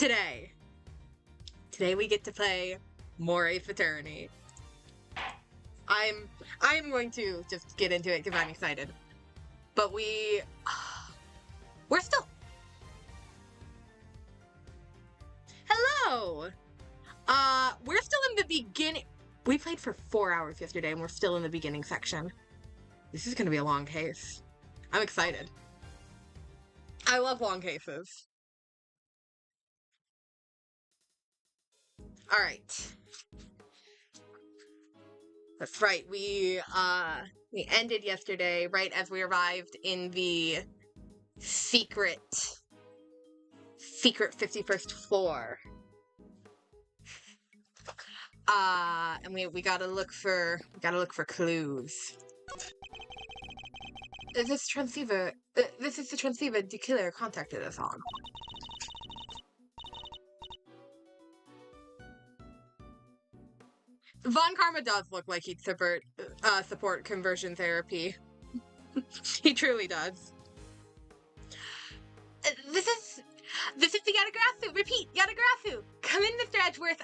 Today we get to play more Ace Attorney. I'm going to just get into it because I'm excited. But we're still... Hello! We're still in the beginning. We played for 4 hours yesterday and we're still in the beginning section. This is gonna be a long case. I'm excited. I love long cases. Alright. That's right, we ended yesterday right as we arrived in the secret 51st floor. And we gotta look for clues. This is the transceiver the killer contacted us on. Von Karma does look like he'd support conversion therapy. He truly does. This is the Yatagarasu. Repeat, Yatagarasu. Come in, Mr. Edgeworth.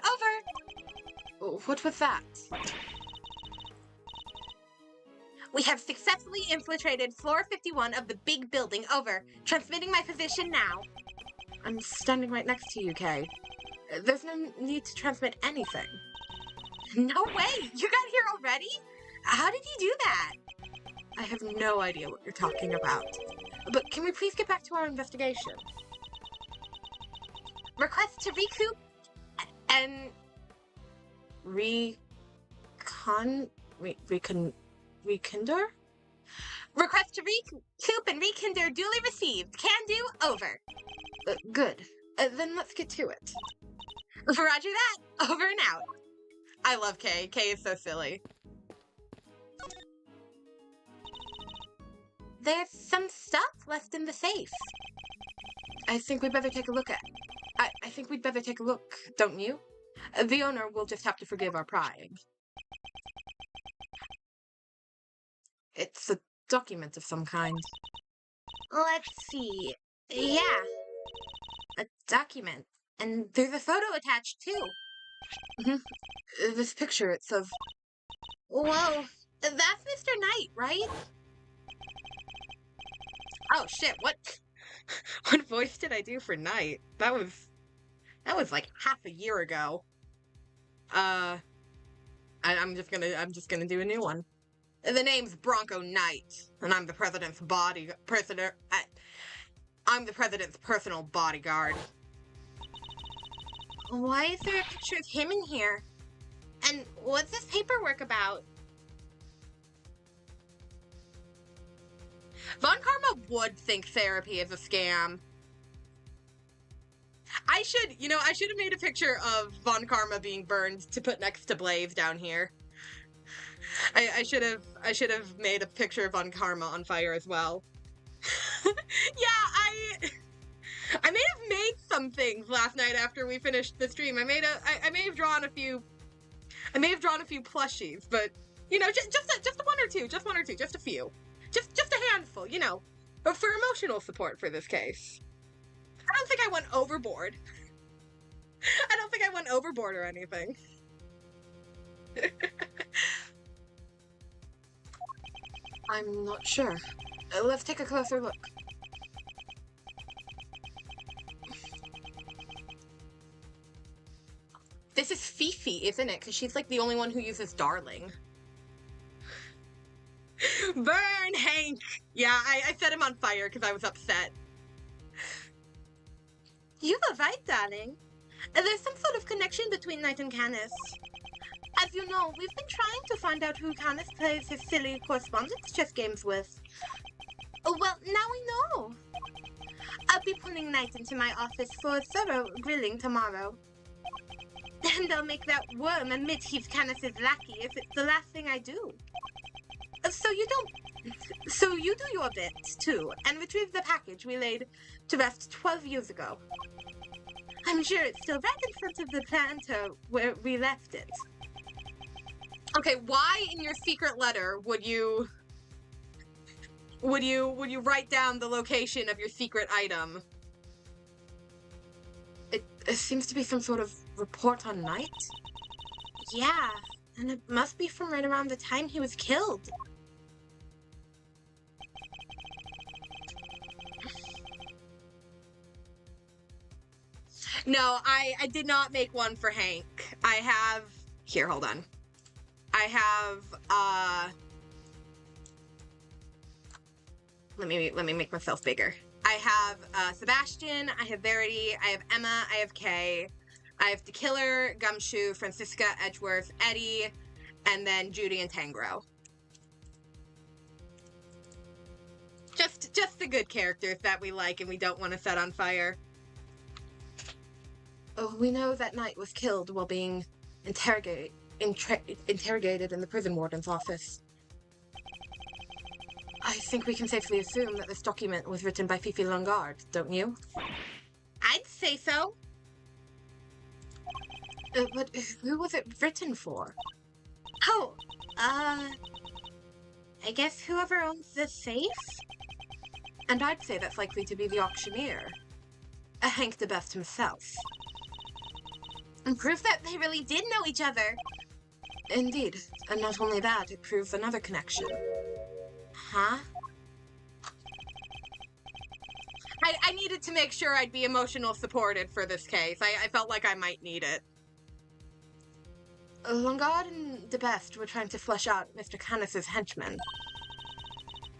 Over. What was that? We have successfully infiltrated floor 51 of the big building. Over. Transmitting my position now. I'm standing right next to you, Kay. There's no need to transmit anything. No way! You got here already? How did you do that? I have no idea what you're talking about. But can we please get back to our investigation? Request to recoup and rekindle? Request to recoup and rekindle duly received. Can do. Over. Good. Then let's get to it. Roger that. Over and out. I love Kay. Kay is so silly. There's some stuff left in the safe. I think we'd better take a look at. I think we'd better take a look, don't you? The owner will just have to forgive our prying. It's a document of some kind. Let's see. Yeah. A document. And there's a photo attached, too. Mm-hmm. This picture, it's of... Whoa. That's Mr. Knight, right? Oh, shit, what voice did I do for Knight? That was like half a year ago. I'm just gonna do a new one. The name's Bronco Knight, and I'm the president's I'm the president's personal bodyguard. Why is there a picture of him in here? And what's this paperwork about? Von Karma would think therapy is a scam. I should have made a picture of Von Karma being burned to put next to Blaze down here. I should have made a picture of Von Karma on fire as well. Yeah, I may have made some things last night after we finished the stream. I may have drawn a few plushies, but you know, just one or two, just a few. Just a handful, you know, for emotional support for this case. I don't think I went overboard. I don't think I went overboard or anything. I'm not sure. Let's take a closer look. This is Fifi, isn't it? Because she's like the only one who uses darling. Burn, Hank! Yeah, I set him on fire because I was upset. You were right, darling. There's some sort of connection between Knight and Canis. As you know, we've been trying to find out who Canis plays his silly correspondence chess games with. Oh, well, now we know. I'll be pulling Knight into my office for a thorough grilling tomorrow. And I'll make that worm admit he's Canis's lackey if it's the last thing I do. So you do your bit, too, and retrieve the package we laid to rest 12 years ago. I'm sure it's still right in front of the planter where we left it. Okay, why in your secret letter would you write down the location of your secret item? seems to be some sort of report on Knight. Yeah, and it must be from right around the time he was killed. No, I did not make one for Hank. I have... Here, hold on. I have, Let me make myself bigger. I have, Sebastian, I have Verity, I have Emma, I have Kay, I have The Killer, Gumshoe, Francisca, Edgeworth, Eddie, and then Judy and Tangro. Just the good characters that we like and we don't want to set on fire. Oh, we know that Knight was killed while being interrogated in the prison warden's office. I think we can safely assume that this document was written by Fifi Lungard, don't you? I'd say so. But who was it written for? Oh, I guess whoever owns the safe? And I'd say that's likely to be the auctioneer. Hank the Best himself. And proof that they really did know each other. Indeed. And not only that, it proves another connection. Huh? I needed to make sure I'd be emotional supported for this case. I felt like I might need it. Lungard and the Best were trying to flesh out Mr. Canis's henchmen.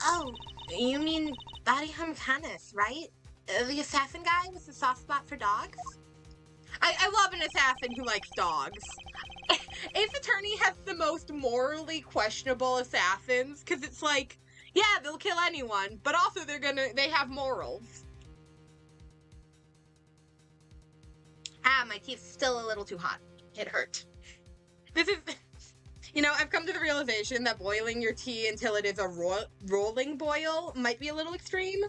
Oh, you mean Barryham Canis, right? The assassin guy with the soft spot for dogs? I love an assassin who likes dogs. Ace Attorney has the most morally questionable assassins, because it's like, yeah, they'll kill anyone, but also they have morals. Ah, my teeth's still a little too hot. It hurt. This is, you know, I've come to the realization that boiling your tea until it is a rolling boil might be a little extreme.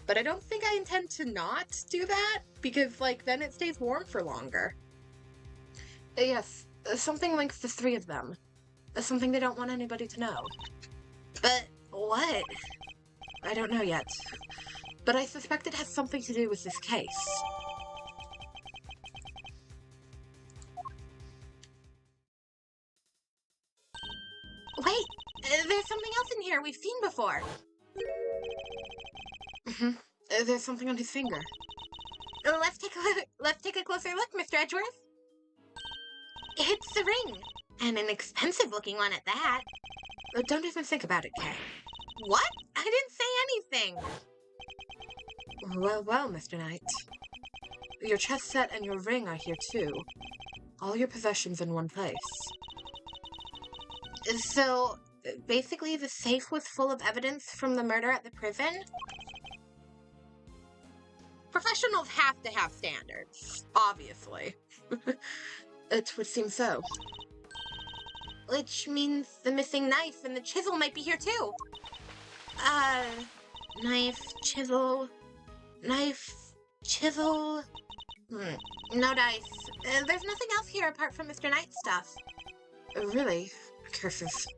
But I don't think I intend to not do that, because, like, then it stays warm for longer. Yes, something links the three of them. Something they don't want anybody to know. But what? I don't know yet. But I suspect it has something to do with this case. Wait, there's something else in here we've seen before. There's something on his finger. Let's take a closer look, Mr. Edgeworth. It's the ring, and an expensive-looking one at that. Don't even think about it, Kay. What? I didn't say anything. Well, Mr. Knight. Your chess set and your ring are here too. All your possessions in one place. So, basically the safe was full of evidence from the murder at the prison? Professionals have to have standards, obviously. It would seem so. Which means the missing knife and the chisel might be here too. Knife, chisel... Knife, chisel... No dice. There's nothing else here apart from Mr. Knight's stuff. Really? Curses.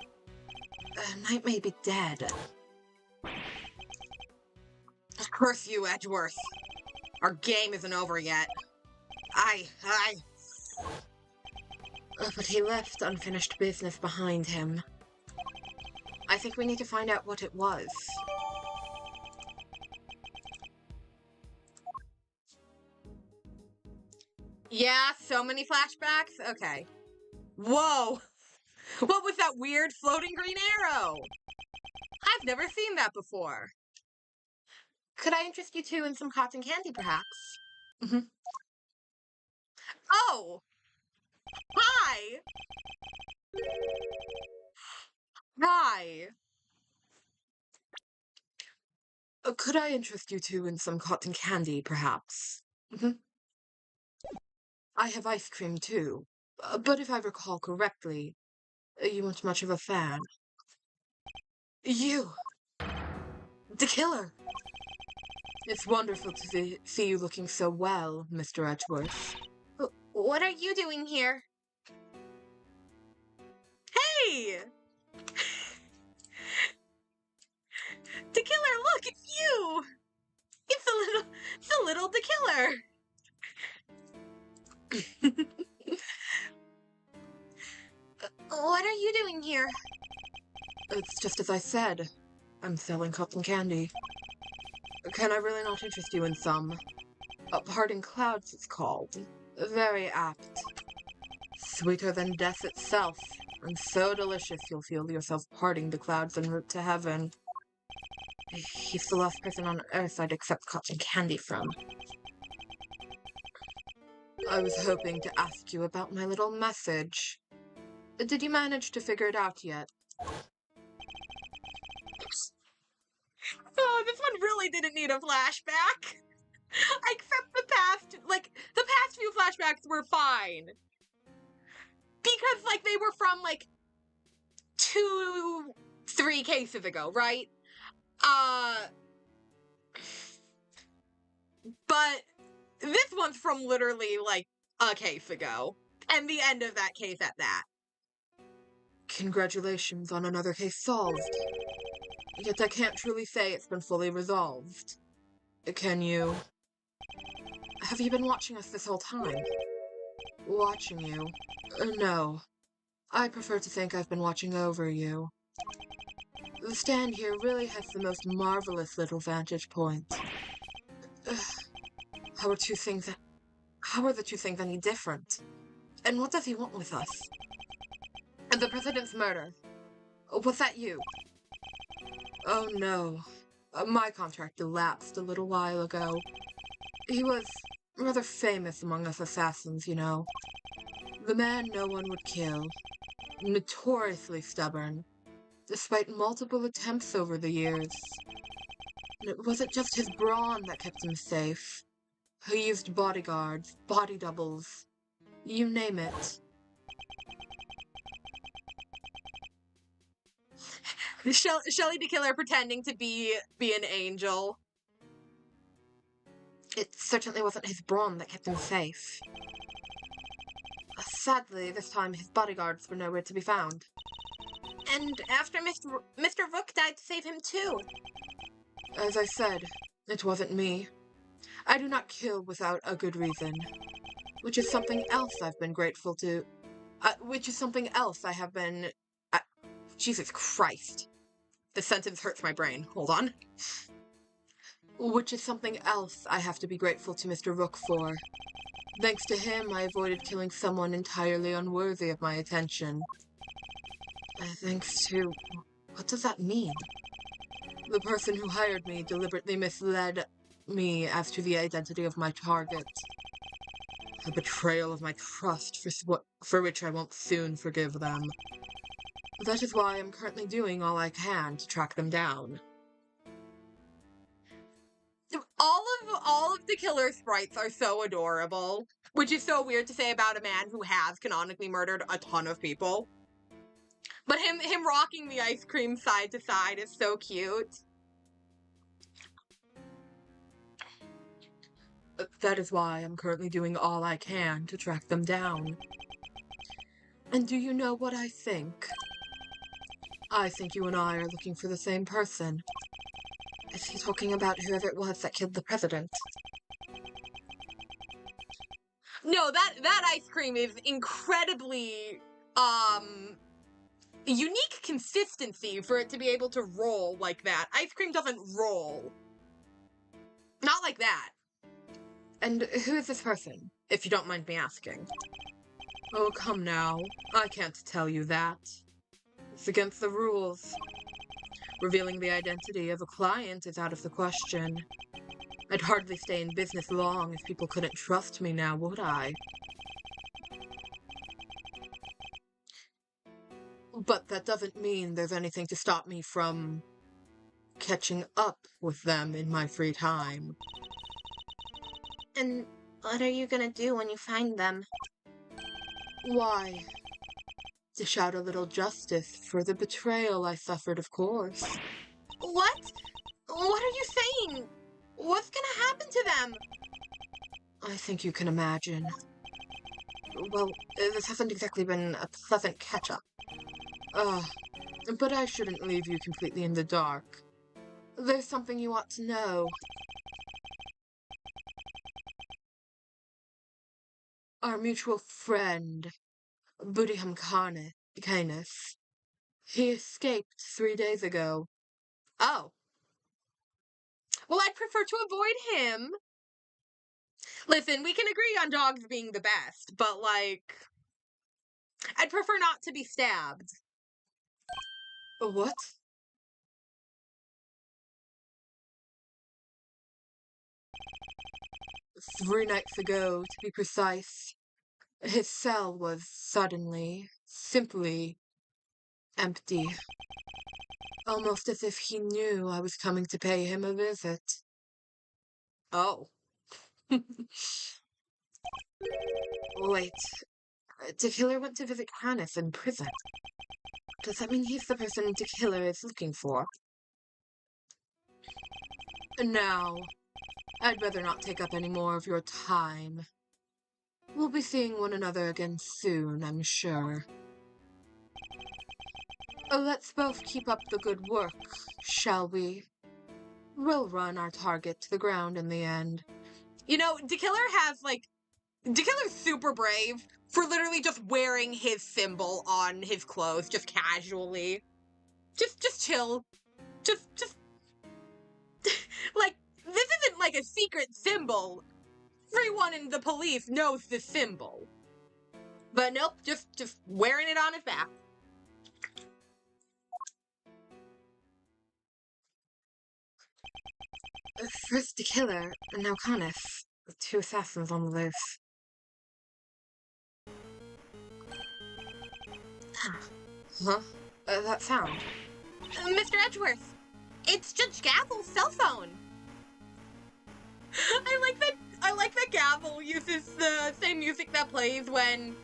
Knight may be dead. Curse you, Edgeworth. Our game isn't over yet. But he left unfinished business behind him. I think we need to find out what it was. Yeah, so many flashbacks? Okay. Whoa! What was that weird floating green arrow? I've never seen that before. Could I interest you two in some cotton candy, perhaps? Oh! Hi! Hi! Could I interest you two in some cotton candy, perhaps? I have ice cream, too. But if I recall correctly, you weren't much of a fan. You! The Killer! It's wonderful to see you looking so well, Mr. Edgeworth. What are you doing here? Hey! The Killer, look, it's you! It's a little The Killer! It's just as I said. I'm selling cotton candy. Can I really not interest you in some? Parting Clouds, it's called. Very apt. Sweeter than death itself, and so delicious you'll feel yourself parting the clouds en route to heaven. He's the last person on Earth I'd accept cotton candy from. I was hoping to ask you about my little message. Did you manage to figure it out yet? Oh, this one really didn't need a flashback. Except the past few flashbacks were fine. Because, they were from, 3 cases ago, right? But this one's from literally, a case ago. And the end of that case at that. Congratulations on another case solved. Yet I can't truly say it's been fully resolved. Can you? Have you been watching us this whole time? Watching you? No. I prefer to think I've been watching over you. The stand here really has the most marvelous little vantage point. How are the two things any different? And what does he want with us? The president's murder. Was that you? Oh no. My contract elapsed a little while ago. He was rather famous among us assassins, you know. The man no one would kill. Notoriously stubborn, despite multiple attempts over the years. And it wasn't just his brawn that kept him safe. He used bodyguards, body doubles, you name it. Shelley the Killer pretending to be an angel. It certainly wasn't his brawn that kept him safe. Sadly, this time his bodyguards were nowhere to be found. And after Mr. Rook died to save him too. As I said, it wasn't me. I do not kill without a good reason. Which is something else I've been grateful to. Which is something else I have been... Jesus Christ. The sentence hurts my brain. Hold on. Which is something else I have to be grateful to Mr. Rook for. Thanks to him, I avoided killing someone entirely unworthy of my attention. Thanks to... What does that mean? The person who hired me deliberately misled me as to the identity of my target. A betrayal of my trust for which I won't soon forgive them. That is why I'm currently doing all I can to track them down. All of the killer sprites are so adorable, which is so weird to say about a man who has canonically murdered a ton of people. But him rocking the ice cream side to side is so cute. That is why I'm currently doing all I can to track them down. And do you know what I think? I think you and I are looking for the same person. Is he talking about whoever it was that killed the president? No, that ice cream is incredibly, unique consistency for it to be able to roll like that. Ice cream doesn't roll. Not like that. And who is this person, if you don't mind me asking? Oh, come now. I can't tell you that. It's against the rules. Revealing the identity of a client is out of the question. I'd hardly stay in business long if people couldn't trust me now, would I? But that doesn't mean there's anything to stop me from catching up with them in my free time. And what are you gonna do when you find them? Why? Dish out a little justice for the betrayal I suffered, of course. What? What are you saying? What's gonna happen to them? I think you can imagine. Well, this hasn't exactly been a pleasant catch-up. But I shouldn't leave you completely in the dark. There's something you ought to know. Our mutual friend, Budiham Canis, He escaped 3 days ago. Oh. Well, I'd prefer to avoid him. Listen, we can agree on dogs being the best, but, like, I'd prefer not to be stabbed. What? 3 nights ago, to be precise. His cell was suddenly, simply empty. Almost as if he knew I was coming to pay him a visit. Oh. Wait. The killer went to visit Hannes in prison. Does that mean he's the person the killer is looking for? Now, I'd rather not take up any more of your time. We'll be seeing one another again soon, I'm sure. Let's both keep up the good work, shall we? We'll run our target to the ground in the end. You know, DeKiller's super brave for literally just wearing his symbol on his clothes, just casually. Just chill. Just, like, this isn't like a secret symbol. Everyone in the police knows the symbol. But nope, just wearing it on his back. First the killer, and now Hannes. 2 assassins on the loose. Huh? That sound? Mr. Edgeworth, it's Judge Gavel's cell phone. I like that Gavel uses the same music that plays when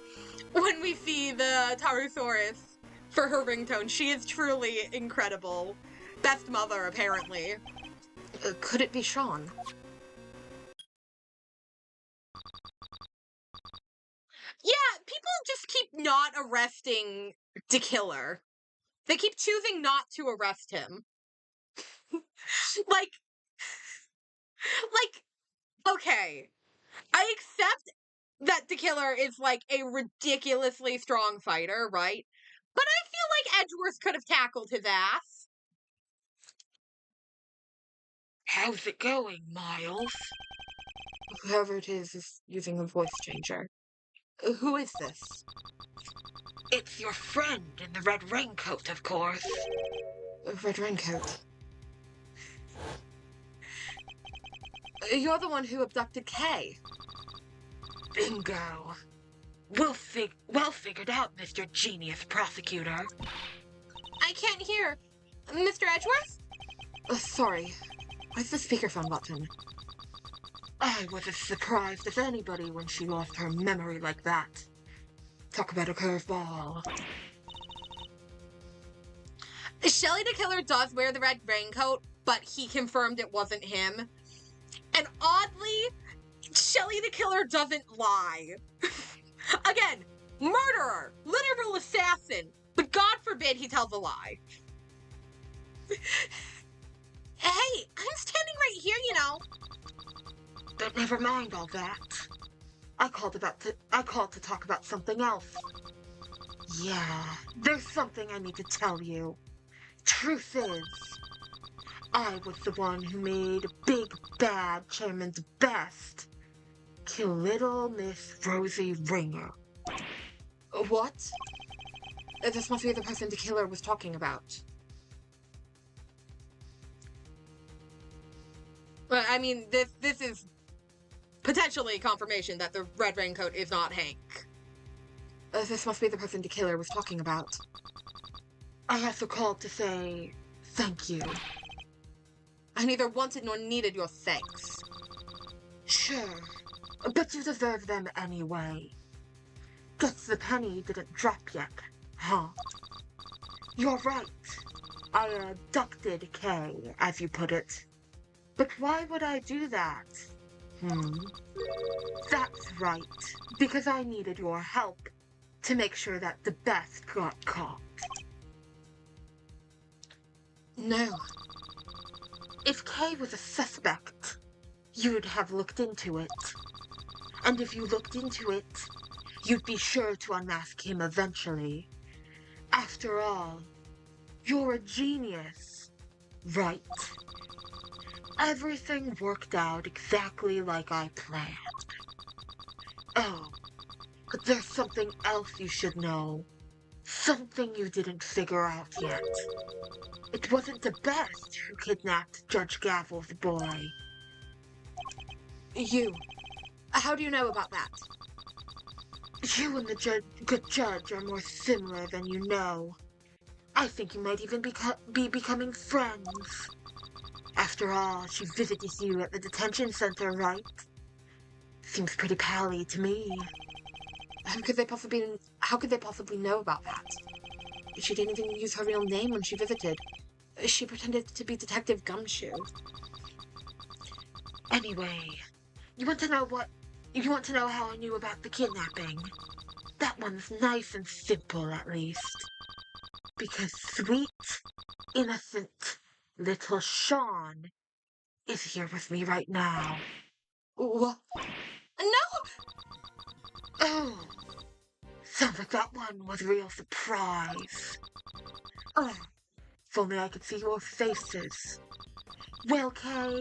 we see the Tarusaurus for her ringtone. She is truly incredible. Best mother, apparently. Could it be Sean? Yeah, people just keep not arresting the killer. They keep choosing not to arrest him. like, okay. I accept that the killer is, like, a ridiculously strong fighter, right? But I feel like Edgeworth could have tackled his ass. How's it going, Miles? Whoever it is using a voice changer. Who is this? It's your friend in the red raincoat, of course. Red raincoat. You're the one who abducted Kay. Bingo. Well figured out, Mr. Genius Prosecutor. I can't hear. Mr. Edgeworth? Sorry. Where's the speakerphone button? I was as surprised as anybody when she lost her memory like that. Talk about a curveball. Shelly the killer does wear the red raincoat, but he confirmed it wasn't him. And oddly, Shelly the killer doesn't lie. Again, murderer, literal assassin, but God forbid he tells a lie. Hey, I'm standing right here, you know. But never mind all that. I called to talk about something else. Yeah, there's something I need to tell you. Truth is, I was the one who made Big Bad Chairman's Best kill little Miss Rosie Ringer. What? This must be the person the killer was talking about. But I mean, this is potentially confirmation that the red raincoat is not Hank. This must be the person the killer was talking about. I also called to say thank you. I neither wanted nor needed your thanks. Sure, but you deserve them anyway. Guess the penny didn't drop yet, huh? You're right. I abducted Kay, as you put it. But why would I do that? That's right, because I needed your help to make sure that the best got caught. No. If Kay was a suspect, you'd have looked into it. And if you looked into it, you'd be sure to unmask him eventually. After all, You're a genius, right? Everything worked out exactly like I planned. Oh, but there's something else you should know. Something you didn't figure out yet. It wasn't the best who kidnapped Judge Gavel's boy. You. How do you know about that? You and the good judge are more similar than you know. I think you might even be becoming friends. After all, she visited you at the detention center, right? Seems pretty pally to me. How could they possibly know about that? She didn't even use her real name when she visited. She pretended to be Detective Gumshoe. Anyway, you want to know how I knew about the kidnapping? That one's nice and simple, at least. Because sweet, innocent little Sean is here with me right now. What? No! Oh, sounds like that one was a real surprise. Oh, if only I could see your faces. Well, Kay,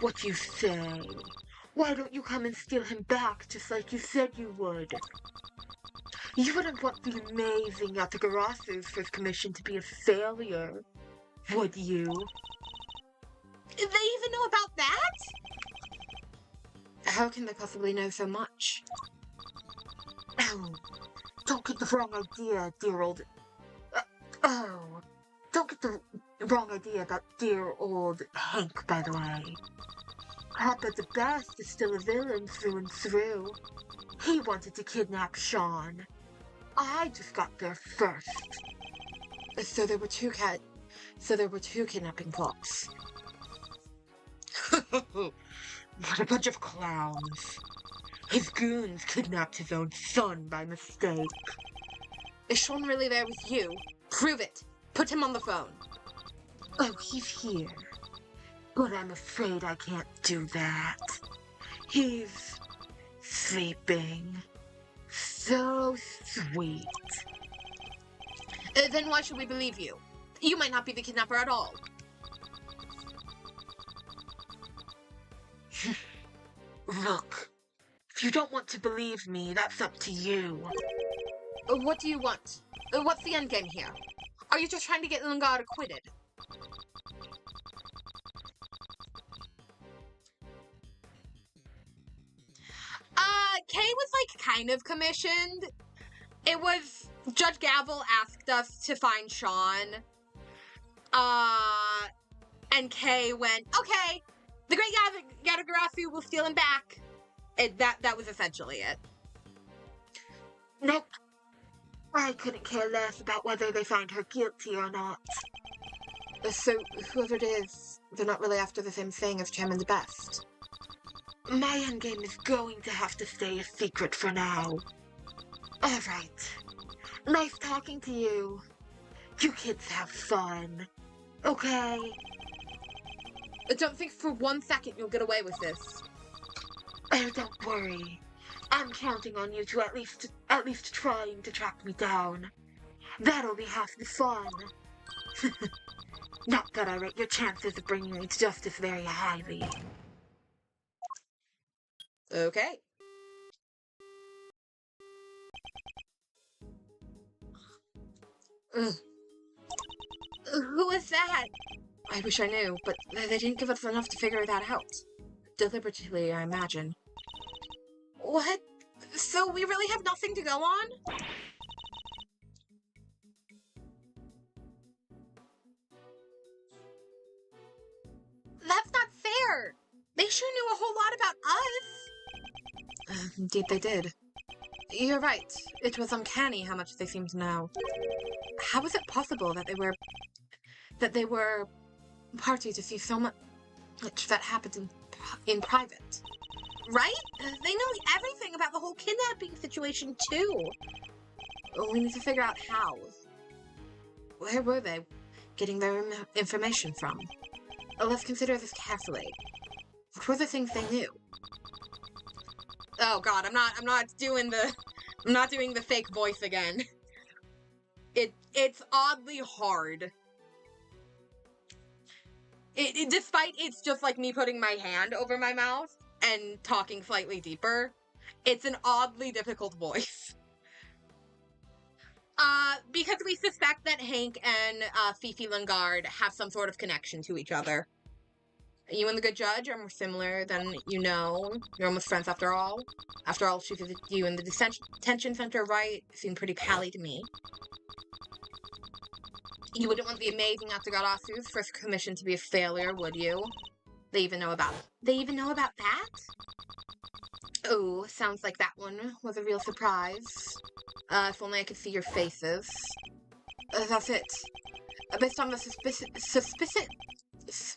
what you say? Why don't you come and steal him back just like you said you would? You wouldn't want the amazing Yatagarasu's first commission to be a failure, would you? They even know about that? How can they possibly know so much? Oh, don't get the wrong idea, dear old... don't get the wrong idea about dear old Hank, by the way. Papa the Best is still a villain through and through. He wanted to kidnap Sean. I just got there first. So there were two kidnapping plots. What a bunch of clowns. His goons kidnapped his own son by mistake. Is Sean really there with you? Prove it. Put him on the phone. Oh, he's here. But I'm afraid I can't do that. He's sleeping. So sweet. Then why should we believe you? You might not be the kidnapper at all. Look, if you don't want to believe me, that's up to you. What do you want? What's the endgame here? Are you just trying to get Lingard acquitted? Kay was, like, kind of commissioned. It was... Judge Gavel asked us to find Sean. And Kay went, okay, the Great Yatagarasu will steal him back. That was essentially it. Nope. I couldn't care less about whether they find her guilty or not. So, whoever it is, they're not really after the same thing as Chairman the Best. My endgame is going to have to stay a secret for now. Alright. Nice talking to you. You kids have fun. Okay? Don't think for 1 second you'll get away with this. Oh, don't worry. I'm counting on you to at least trying to track me down. That'll be half the fun. Not that I rate your chances of bringing me to justice very highly. Okay. Ugh. Who is that? I wish I knew, but they didn't give us enough to figure that out. Deliberately, I imagine. What? So we really have nothing to go on? That's not fair! They sure knew a whole lot about us! Indeed they did. You're right. It was uncanny how much they seemed to know. How was it possible that they were party to see so much that happened in private? Right? They know everything about the whole kidnapping situation, too. We need to figure out how. Where were they getting their information from? Let's consider this carefully. What were the things they knew? Oh god, I'm not doing the fake voice again. It's oddly hard Despite it's just like me putting my hand over my mouth and talking slightly deeper, it's an oddly difficult voice. Because we suspect that Hank and Fifi Lingard have some sort of connection to each other. You and the good judge are more similar than you know. You're almost friends after all. After all, she visited you in the detention center, right? Seemed pretty pally to me. You wouldn't want the amazing Investagations' first commission to be a failure, would you? They even know about that? Oh, sounds like that one was a real surprise. If only I could see your faces. That's it. Based on the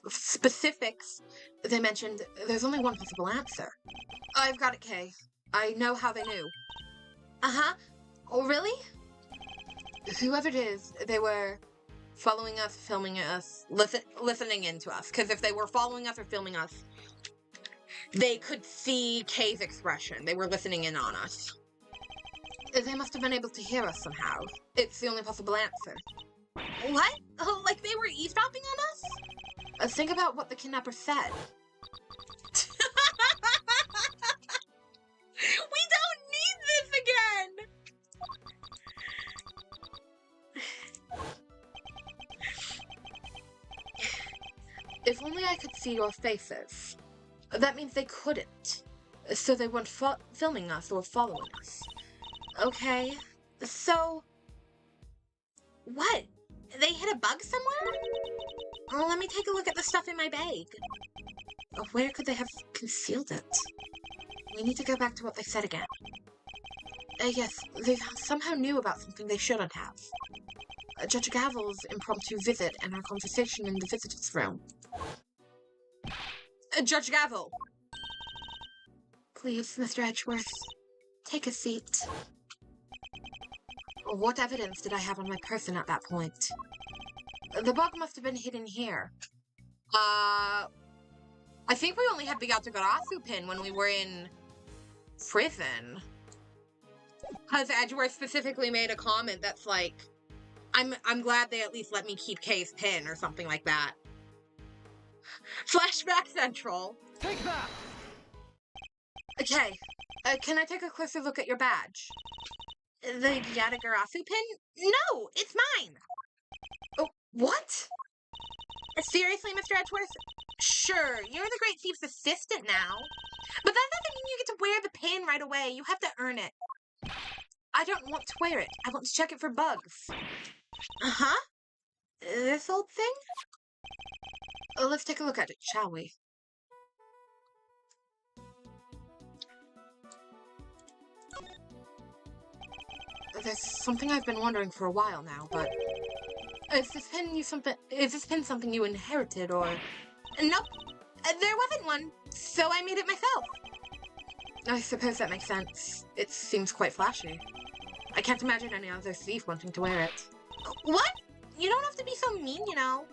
specifics they mentioned, there's only one possible answer. I've got it, Kay. I know how they knew. Uh-huh. Oh, really? Whoever it is, they were following us, filming us, listening in to us. Because if they were following us or filming us, they could see Kay's expression. They were listening in on us. They must have been able to hear us somehow. It's the only possible answer. What? Oh, like they were eavesdropping on us? Think about what the kidnapper said. We don't need this again! If only I could see your faces. That means they couldn't. So they weren't filming us or following us. Okay, so... What? They hit a bug somewhere? Oh, let me take a look at the stuff in my bag. Where could they have concealed it? We need to go back to what they said again. Yes, they somehow knew about something they shouldn't have. Judge Gavel's impromptu visit and our conversation in the visitor's room. Judge Gavel! Please, Mr. Edgeworth, take a seat. What evidence did I have on my person at that point? The bug must have been hidden here. I think we only had the Yatagarasu pin when we were in prison. Because Edgeworth specifically made a comment that's like, I'm glad they at least let me keep Kay's pin or something like that. Flashback Central. Take that! Okay, can I take a closer look at your badge? The Yatagarasu pin? No, it's mine! Oh, what? Seriously, Mr. Edgeworth? Sure, you're the Great Thief's assistant now. But that doesn't mean you get to wear the pin right away. You have to earn it. I don't want to wear it. I want to check it for bugs. Uh-huh? This old thing? Let's take a look at it, shall we? There's something I've been wondering for a while now, but... Is this pin something you inherited, or... Nope. There wasn't one, so I made it myself. I suppose that makes sense. It seems quite flashy. I can't imagine any other thief wanting to wear it. What? You don't have to be so mean, you know.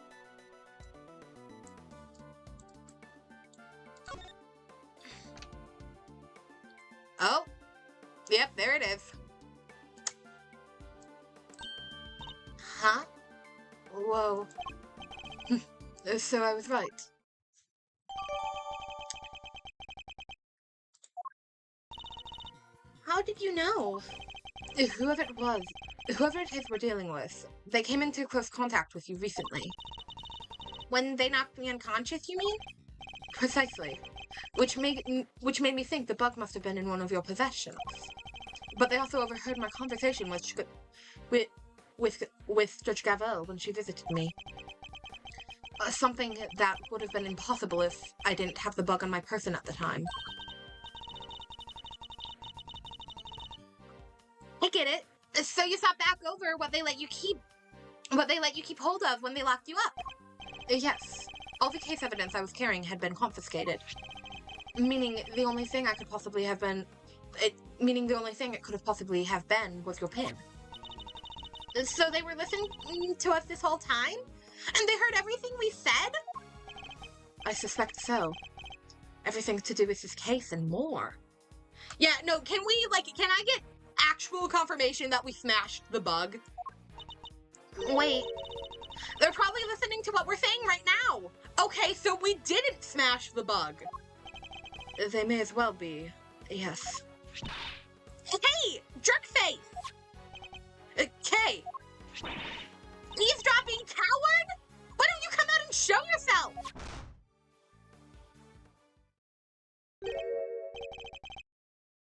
Oh. Yep, there it is. Huh? Whoa. So I was right. How did you know? Whoever it is we're dealing with, they came into close contact with you recently. When they knocked me unconscious, you mean? Precisely. Which made me think the bug must have been in one of your possessions. But they also overheard my conversation with Judge Gavel when she visited me. Something that would have been impossible if I didn't have the bug on my person at the time. I get it. So you thought back over what they let you keep hold of when they locked you up? Yes. All the case evidence I was carrying had been confiscated. Meaning the only thing it could have possibly have been was your pin. So they were listening to us this whole time? And they heard everything we said? I suspect so. Everything to do with this case and more. Yeah, no, can I get actual confirmation that we smashed the bug? Wait. They're probably listening to what we're saying right now. Okay, smash the bug. They may as well be. Yes. Hey, jerkface! Kay! Eavesdropping coward! Why don't you come out and show yourself?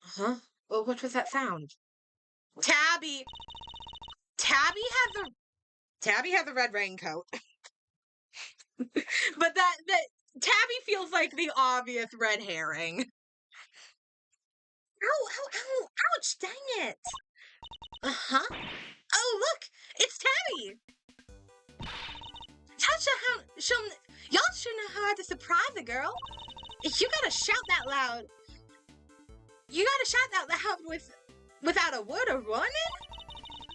Huh? Well, what was that sound? Tabby Tabby has a red raincoat. but that Tabby feels like the obvious red herring. ow, ouch, dang it. Uh-huh. Oh, look, it's Tabby. Y'all should know how to surprise a girl. You gotta shout that loud. You gotta shout that loud without a word of warning?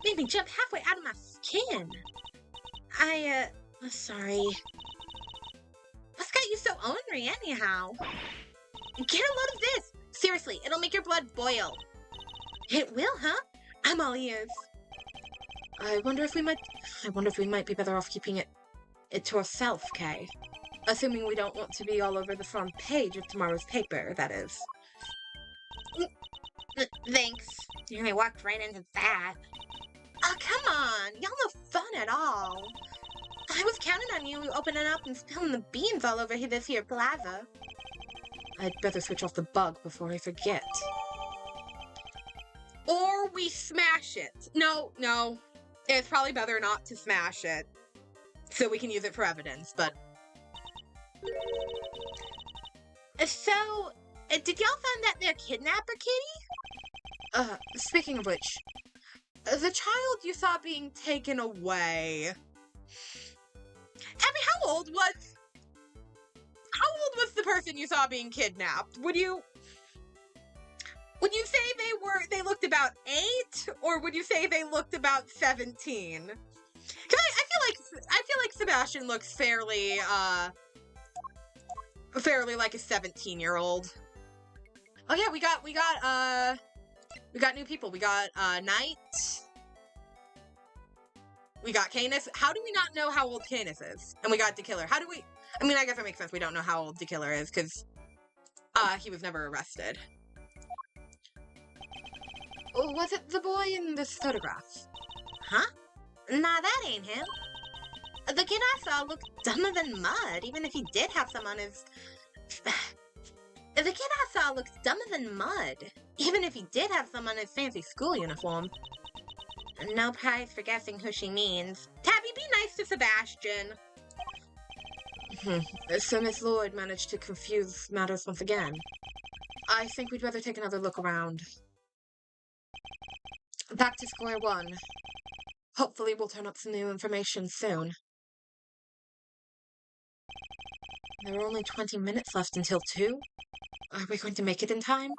Made me jump halfway out of my skin. Sorry. What's got you so ornery anyhow? Get a load of this. Seriously, it'll make your blood boil. It will, huh? I'm all ears. I wonder if we might be better off keeping it to ourselves, Kay. Assuming we don't want to be all over the front page of tomorrow's paper, that is. Thanks. You really walked right into that. Oh, come on. Y'all no fun at all. I was counting on you opening up and spilling the beans all over this here plaza. I'd better switch off the bug before I forget. Or we smash it. No. It's probably better not to smash it. So we can use it for evidence, but... So, did y'all find that there kidnapper kitty? Speaking of which, the child you saw being taken away... Abby, how old was the person you saw being kidnapped? Would you say they looked about 8, or would you say they looked about 17? Cause I feel like Sebastian looks fairly like a 17-year-old. Oh yeah, we got new people. We got Knight. We got Canis. How do we not know how old Canis is? And we got the killer. I mean, I guess that makes sense. We don't know how old the killer is because he was never arrested. Was it the boy in this photograph? Huh? Nah, that ain't him. The kid I saw looked dumber than mud, even if he did have some on his... The kid I saw looks dumber than mud, even if he did have some on his fancy school uniform. No prize for guessing who she means. Tabby, be nice to Sebastian. So Miss Lloyd managed to confuse matters once again. I think we'd rather take another look around. Back to square one. Hopefully we'll turn up some new information soon. There are only 20 minutes left until 2. Are we going to make it in time?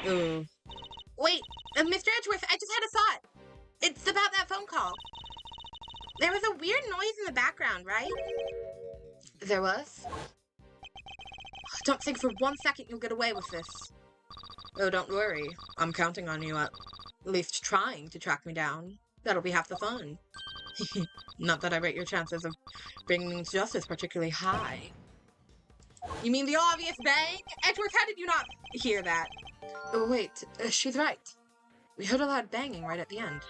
Ooh. Wait, Mr. Edgeworth, I just had a thought. It's about that phone call. There was a weird noise in the background, right? There was? Don't think for 1 second you'll get away with this. Oh, don't worry. I'm counting on you at least trying to track me down. That'll be half the fun. Not that I rate your chances of bringing me to justice particularly high. You mean the obvious bang? Edgeworth, how did you not hear that? Oh, wait. She's right. We heard a loud banging right at the end.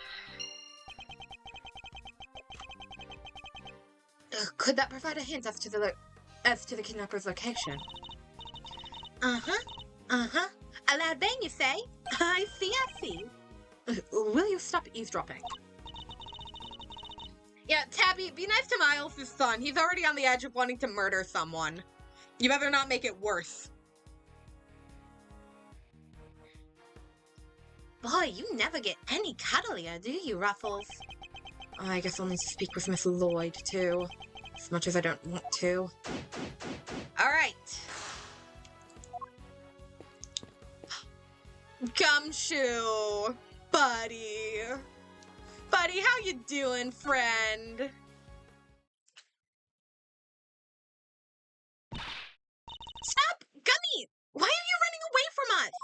Could that provide a hint as to the kidnapper's location? A loud bang, you say? I see. Will you stop eavesdropping? Yeah, Tabby, be nice to Miles' son. He's already on the edge of wanting to murder someone. You better not make it worse. Boy, you never get any cuddlier, do you, Ruffles? I guess I'll need to speak with Miss Lloyd, too. As much as I don't want to. Alright. Gumshoe! Buddy! Buddy, how you doing, friend? Stop! Gummy! Why are you running away from us?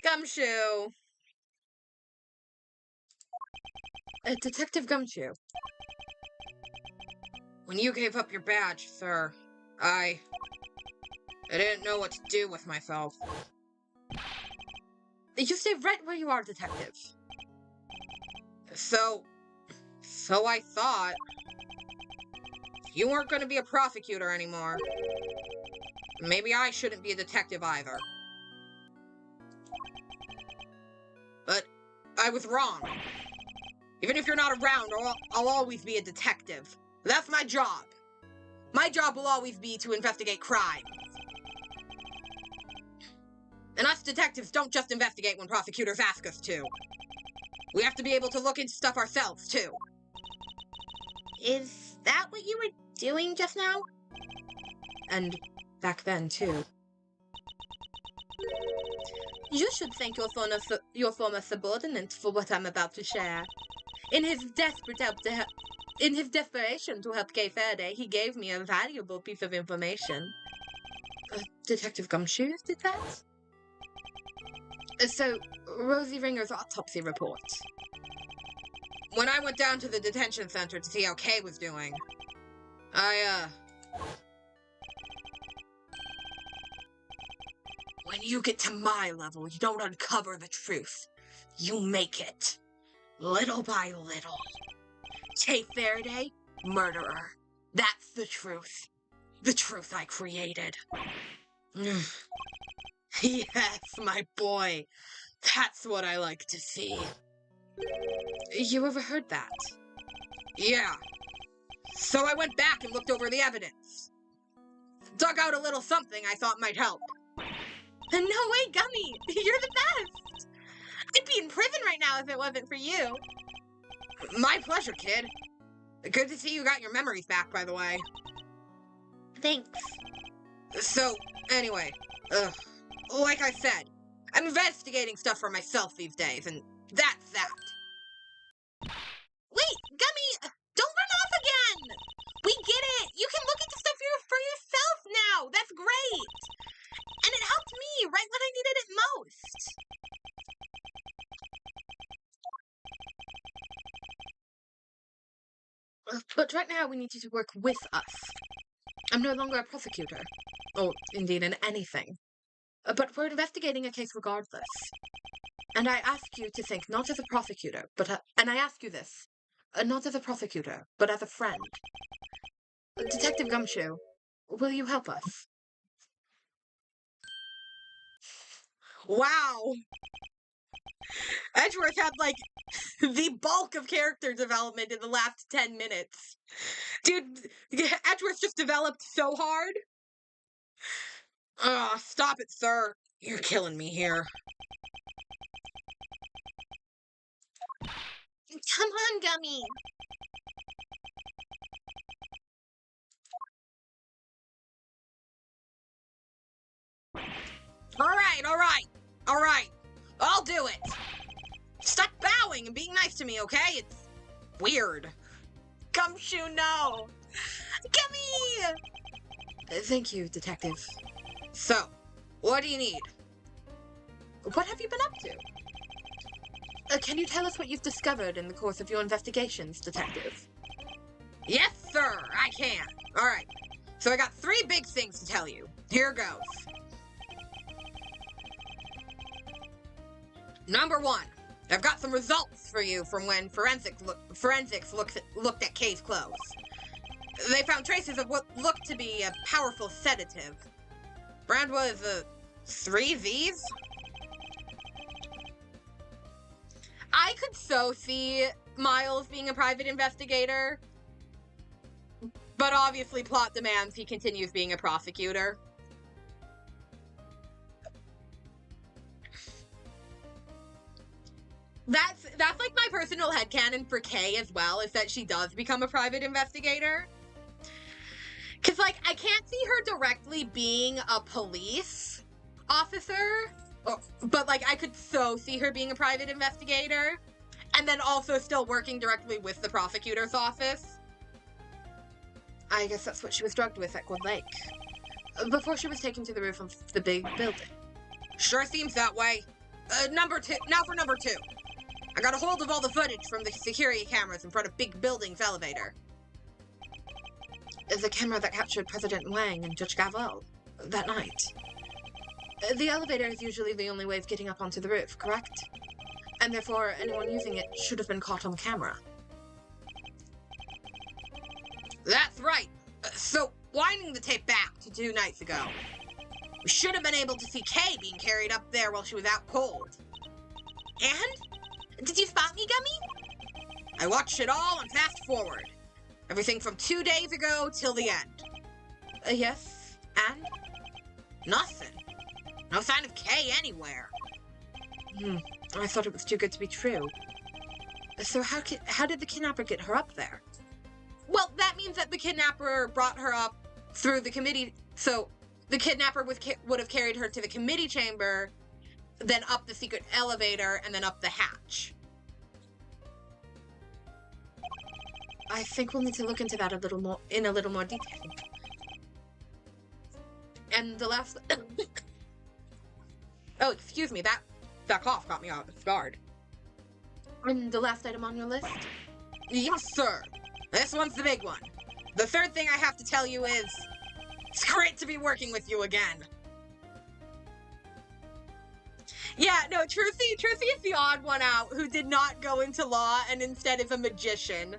Gumshoe. Detective Gumshoe. When you gave up your badge, sir, I didn't know what to do with myself. You stay right where you are, Detective. So I thought you weren't going to be a prosecutor anymore. Maybe I shouldn't be a detective either. But I was wrong. Even if you're not around, I'll always be a detective. That's my job. My job will always be to investigate crime. And us detectives don't just investigate when prosecutors ask us to. We have to be able to look into stuff ourselves, too. Is that what you were doing just now? And back then, too. You should thank your former subordinate for what I'm about to share. In his desperation to help Kay Faraday, he gave me a valuable piece of information. Detective Gumshoe did that? So, Rosie Ringer's autopsy report. When I went down to the detention center to see how Kay was doing, When you get to my level, you don't uncover the truth. You make it. Little by little. Kay Faraday, murderer. That's the truth. The truth I created. Yes, my boy. That's what I like to see. You overheard that? Yeah. So I went back and looked over the evidence. Dug out a little something I thought might help. No way, Gummy! You're the best! I'd be in prison right now if it wasn't for you. My pleasure, kid. Good to see you got your memories back, by the way. Thanks. So, anyway, like I said, I'm investigating stuff for myself these days, and that's that. Wait, Gummy! Don't run off again! We get it! You can look into stuff for yourself now! That's great! And it helped me right when I needed it most! But right now we need you to work with us. I'm no longer a prosecutor, or indeed in anything. But we're investigating a case regardless. And I ask you to think not as a prosecutor, and I ask you this, not as a prosecutor, but as a friend. Detective Gumshoe, will you help us? Wow! Edgeworth had, the bulk of character development in the last 10 minutes. Dude, Edgeworth just developed so hard. Stop it, sir. You're killing me here. Come on, Gummy! All right. I'll do it. Stop bowing and being nice to me, okay? It's weird. Gumshoe, no! Gummy! Thank you, Detective. So, what do you need? What have you been up to? Can you tell us what you've discovered in the course of your investigations, Detective? Yes, sir, I can. All right. So I got 3 big things to tell you. Here goes. Number 1, I've got some results for you from when forensics looked at Kay's clothes. They found traces of what looked to be a powerful sedative. Brand was 3Vs? I could so see Miles being a private investigator, but obviously plot demands he continues being a prosecutor. That's like my personal headcanon for Kay as well, is that she does become a private investigator. Cause I can't see her directly being a police officer, but I could so see her being a private investigator, and then also still working directly with the prosecutor's office. I guess that's what she was drugged with at Gold Lake, before she was taken to the roof of the big building. Sure seems that way. Now for number 2. I got a hold of all the footage from the security cameras in front of big building's elevator. The camera that captured President Wang and Judge Gavel that night. The elevator is usually the only way of getting up onto the roof, correct? And therefore, anyone using it should have been caught on camera. That's right! So, winding the tape back to 2 nights ago, we should have been able to see Kay being carried up there while she was out cold. And? Did you spot me, Gummy? I watched it all and fast forward. Everything from 2 days ago till the end. Yes, and? Nothing. No sign of Kay anywhere. I thought it was too good to be true. So how did the kidnapper get her up there? Well, that means that the kidnapper brought her up through the committee. So the kidnapper would have carried her to the committee chamber, then up the secret elevator, and then up the hatch. I think we'll need to look into that in a little more detail. And the last... Oh, excuse me, that cough got me out of guard. And the last item on your list? Yes, sir. This one's the big one. The third thing I have to tell you is, it's great to be working with you again. Yeah, no, Truthy is the odd one out who did not go into law and instead is a magician.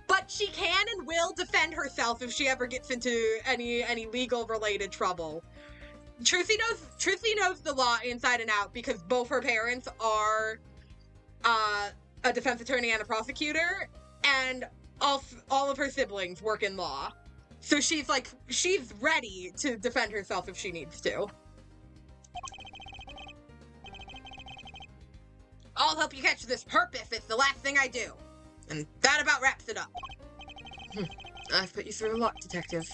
But she can and will defend herself if she ever gets into any legal related trouble. Truthy knows the law inside and out because both her parents are a defense attorney and a prosecutor, and all of her siblings work in law. So she's ready to defend herself if she needs to. I'll help you catch this perp if it's the last thing I do. And that about wraps it up. I've put you through a lot, Detective.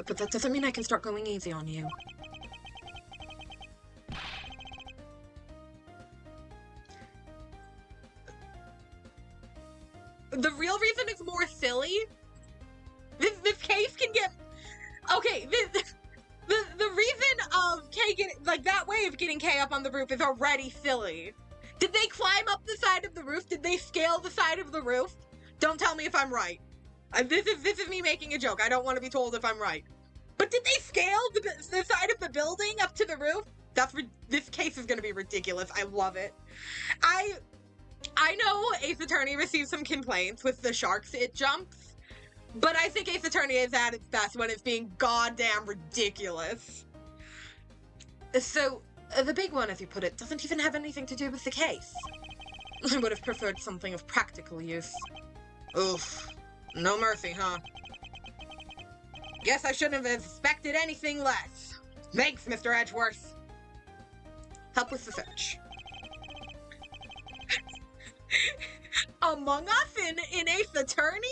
But that doesn't mean I can start going easy on you. The real reason it's more silly. This case can get... Okay, the reason of Kay getting... that way of getting Kay up on the roof is already silly. Did they climb up the side of the roof? Did they scale the side of the roof? Don't tell me if I'm right. This is me making a joke. I don't want to be told if I'm right. But did they scale the side of the building up to the roof? This case is going to be ridiculous. I love it. I know Ace Attorney received some complaints with the sharks it jumps, but I think Ace Attorney is at its best when it's being goddamn ridiculous. So, the big one, as you put it, doesn't even have anything to do with the case. I would have preferred something of practical use. Oof. No mercy, huh? Guess I shouldn't have expected anything less. Thanks, Mr. Edgeworth. Help with the search. Among Us in Ace Attorney?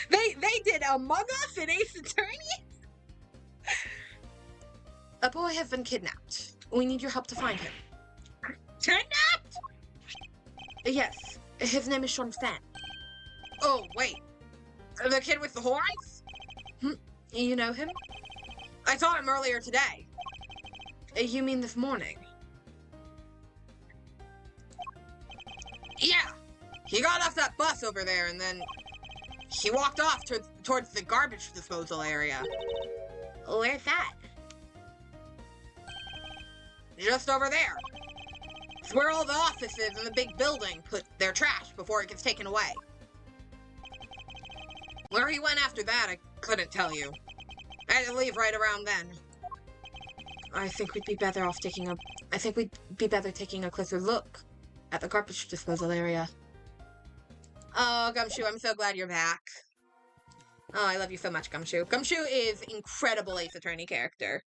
They did Among Us in Ace Attorney? A boy has been kidnapped. We need your help to find him. Kidnapped? Yes. His name is Sean Fan. Oh, wait. The kid with the horns? You know him? I saw him earlier today. You mean this morning? Yeah. He got off that bus over there and then he walked off towards the garbage disposal area. Where's that? Just over there. It's where all the offices in the big building put their trash before it gets taken away. Where he went after that, I couldn't tell you. I had to leave right around then. I think we'd be better taking a closer look at the garbage disposal area. Oh, Gumshoe, I'm so glad you're back. Oh, I love you so much, Gumshoe. Gumshoe is incredible Ace Attorney character.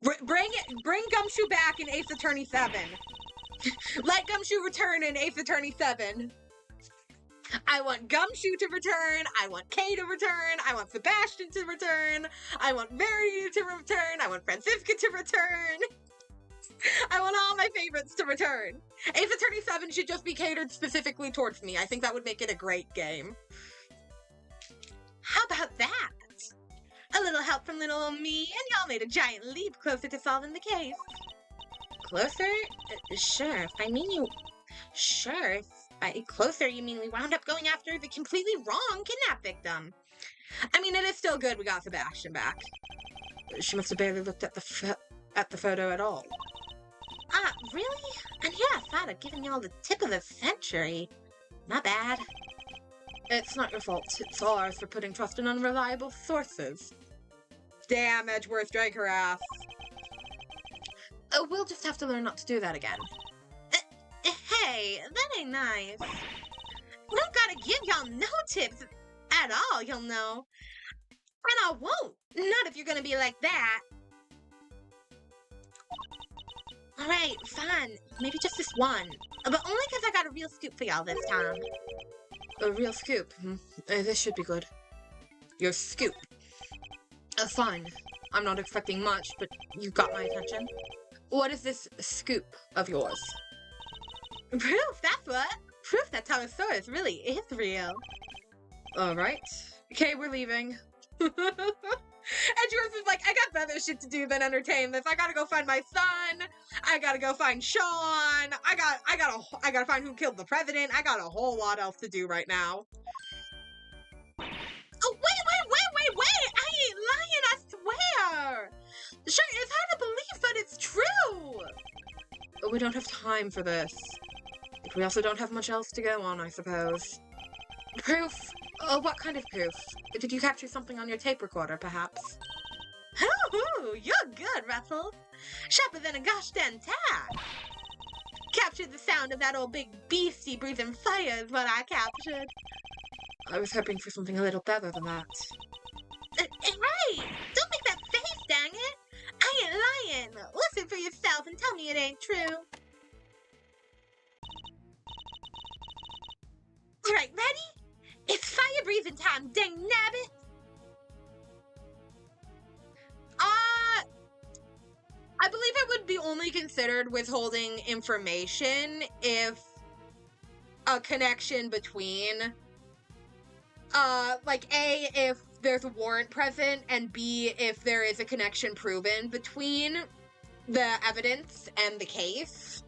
Bring Gumshoe back in Ace Attorney 7. Let Gumshoe return in Ace Attorney 7. I want Gumshoe to return. I want Kay to return. I want Sebastian to return. I want Verity to return. I want Francisca to return. I want all my favorites to return. Ace Attorney 7 should just be catered specifically towards me. I think that would make it a great game. How about that? A little help from little old me, and y'all made a giant leap closer to solving the case. Closer? Sure. Sure. By closer, you mean we wound up going after the completely wrong kidnap victim. I mean, it is still good we got Sebastian back. She must have barely looked at the photo at all. Really? And yeah, I thought I'd given y'all the tip of the century. Not bad. It's not your fault. It's all ours for putting trust in unreliable sources. Damn, Edgeworth, drag her ass. We'll just have to learn not to do that again. Hey, that ain't nice. We don't gotta give y'all no tips at all, you'll know. And I won't. Not if you're gonna be like that. Alright, fine. Maybe just this one. But only because I got a real scoop for y'all this time. A real scoop? This should be good. Your scoop. Fine. I'm not expecting much, but you got my attention. What is this scoop of yours? Proof, that's what. Proof that Taurosaurus really is real. Alright. Okay, we're leaving. Edgeworth is like, I got better shit to do than entertain this. I gotta go find my son. I gotta go find Sean. I gotta find who killed the president. I got a whole lot else to do right now. Oh, wait! I ain't lying, I swear! Sure, it's hard to believe, but it's true! We don't have time for this. But we also don't have much else to go on, I suppose. Proof? What kind of proof? Did you capture something on your tape recorder, perhaps? Oh, you're good, Russell. Sharper than a gosh damn tack. Captured the sound of that old big beastie breathing fire is what I captured. I was hoping for something a little better than that. Right! Don't make that face, dang it! I ain't lying. Listen for yourself and tell me it ain't true. Alright, ready? It's fire breathing time, dang nabbit! I believe it would be only considered withholding information if a connection between, like, A, if there's a warrant present, and B, if there is a connection proven between the evidence and the case.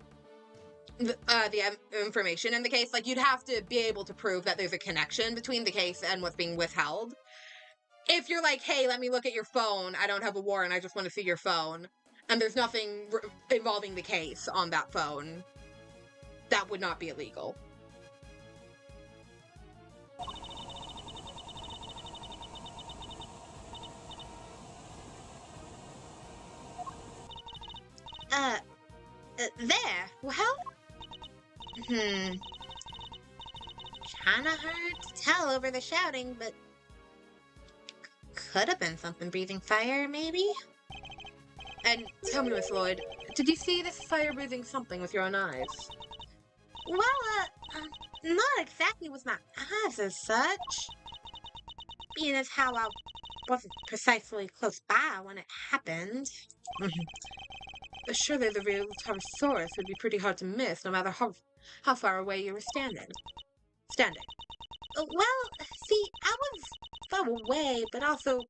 The information in the case, like, you'd have to be able to prove that there's a connection between the case and what's being withheld. If you're like, hey, let me look at your phone, I don't have a warrant, I just want to see your phone, and there's nothing involving the case on that phone, that would not be illegal. There, well? Kinda hard to tell over the shouting, but could have been something breathing fire, maybe? And tell me, Miss Lloyd, did you see this fire-breathing something with your own eyes? Well, not exactly with my eyes as such. Being as how I wasn't precisely close by when it happened. Surely the real Taurosaurus would be pretty hard to miss, no matter how far away you were standing. Well, see, I was far away, but also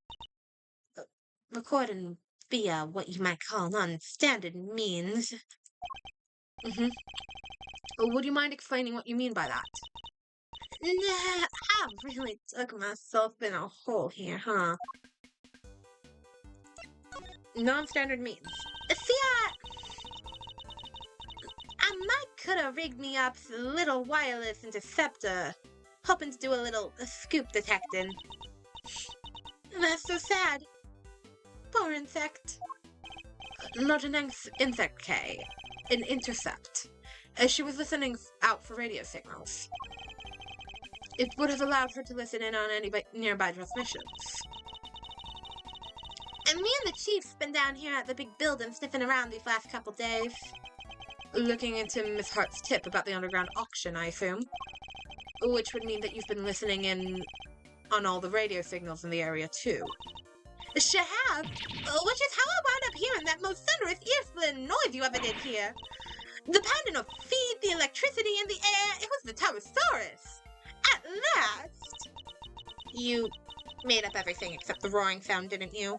recording via what you might call non-standard means. Would you mind explaining what you mean by that? Nah, I really dug myself in a hole here, huh? Non-standard means? See, I might could have rigged me up a little wireless interceptor, hoping to do a little scoop detecting. That's so sad. Poor insect. Not an insect, Kay. An intercept. She was listening out for radio signals. It would have allowed her to listen in on any nearby transmissions. And me and the Chief's been down here at the big building sniffing around these last couple days. Looking into Miss Hart's tip about the underground auction, I assume. Which would mean that you've been listening in on all the radio signals in the area, too. Sure have, which is how I wound up hearing that most sonorous ear-splitting noise you ever did hear. The pounding of feet, the electricity in the air, it was the Taurosaurus. At last! You made up everything except the roaring sound, didn't you?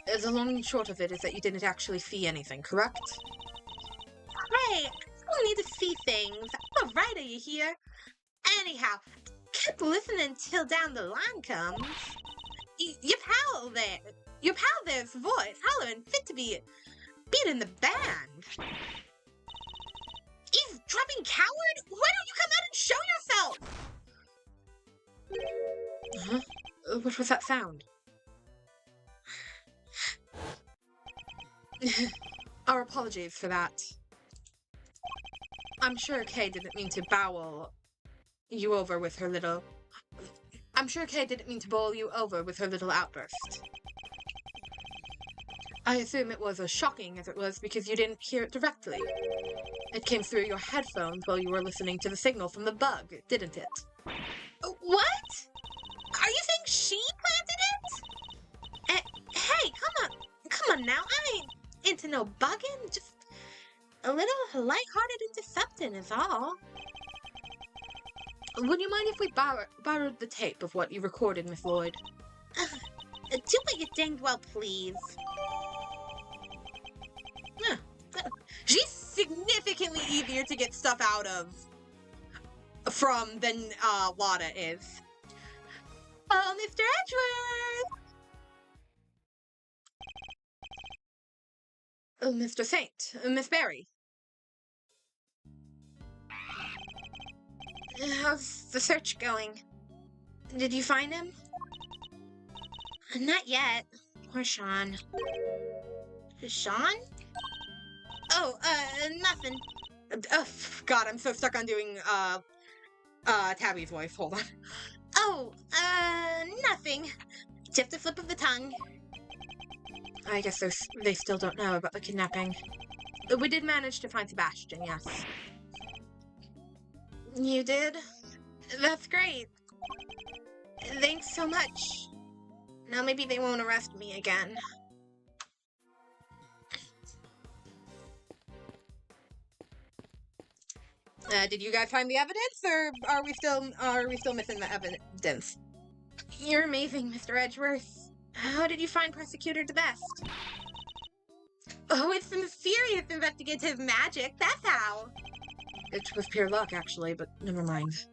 The long and short of it is that you didn't actually see anything, correct? Hey, I don't need to see things. I'm a writer, you hear? Anyhow, keep listening till down the line comes. Your pal there's voice, hollering fit to be beating the band. Eavesdropping coward? Why don't you come out and show yourself? Huh? What was that sound? Our apologies for that. I'm sure Kay didn't mean to bowl you over with her little... I'm sure Kay didn't mean to bowl you over with her little outburst. I assume it was as shocking as it was because you didn't hear it directly. It came through your headphones while you were listening to the signal from the bug, didn't it? What? Are you saying she planted it? Hey, come on now. I ain't into no bugging. Just a little lighthearted intercepting is all. Would you mind if we borrowed the tape of what you recorded, Miss Lloyd? Do what you danged well please. She's significantly easier to get stuff out of from than Wada is. Oh, Mr. Edgeworth! Oh, Mr. Saint, Miss Barry. How's the search going? Did you find him? Not yet. Poor Sean. Sean? Oh, nothing. Oh, God, I'm so stuck on doing, Tabby's voice. Hold on. Oh, nothing. Just a slip of the tongue. I guess they still don't know about the kidnapping. We did manage to find Sebastian, yes. You did? That's great. Thanks so much. Now maybe they won't arrest me again. Did you guys find the evidence, or are we still missing the evidence? You're amazing, Mr. Edgeworth. How did you find Prosecutor DeBest? Oh, it's some serious investigative magic, that's how. It was pure luck, actually, but never mind.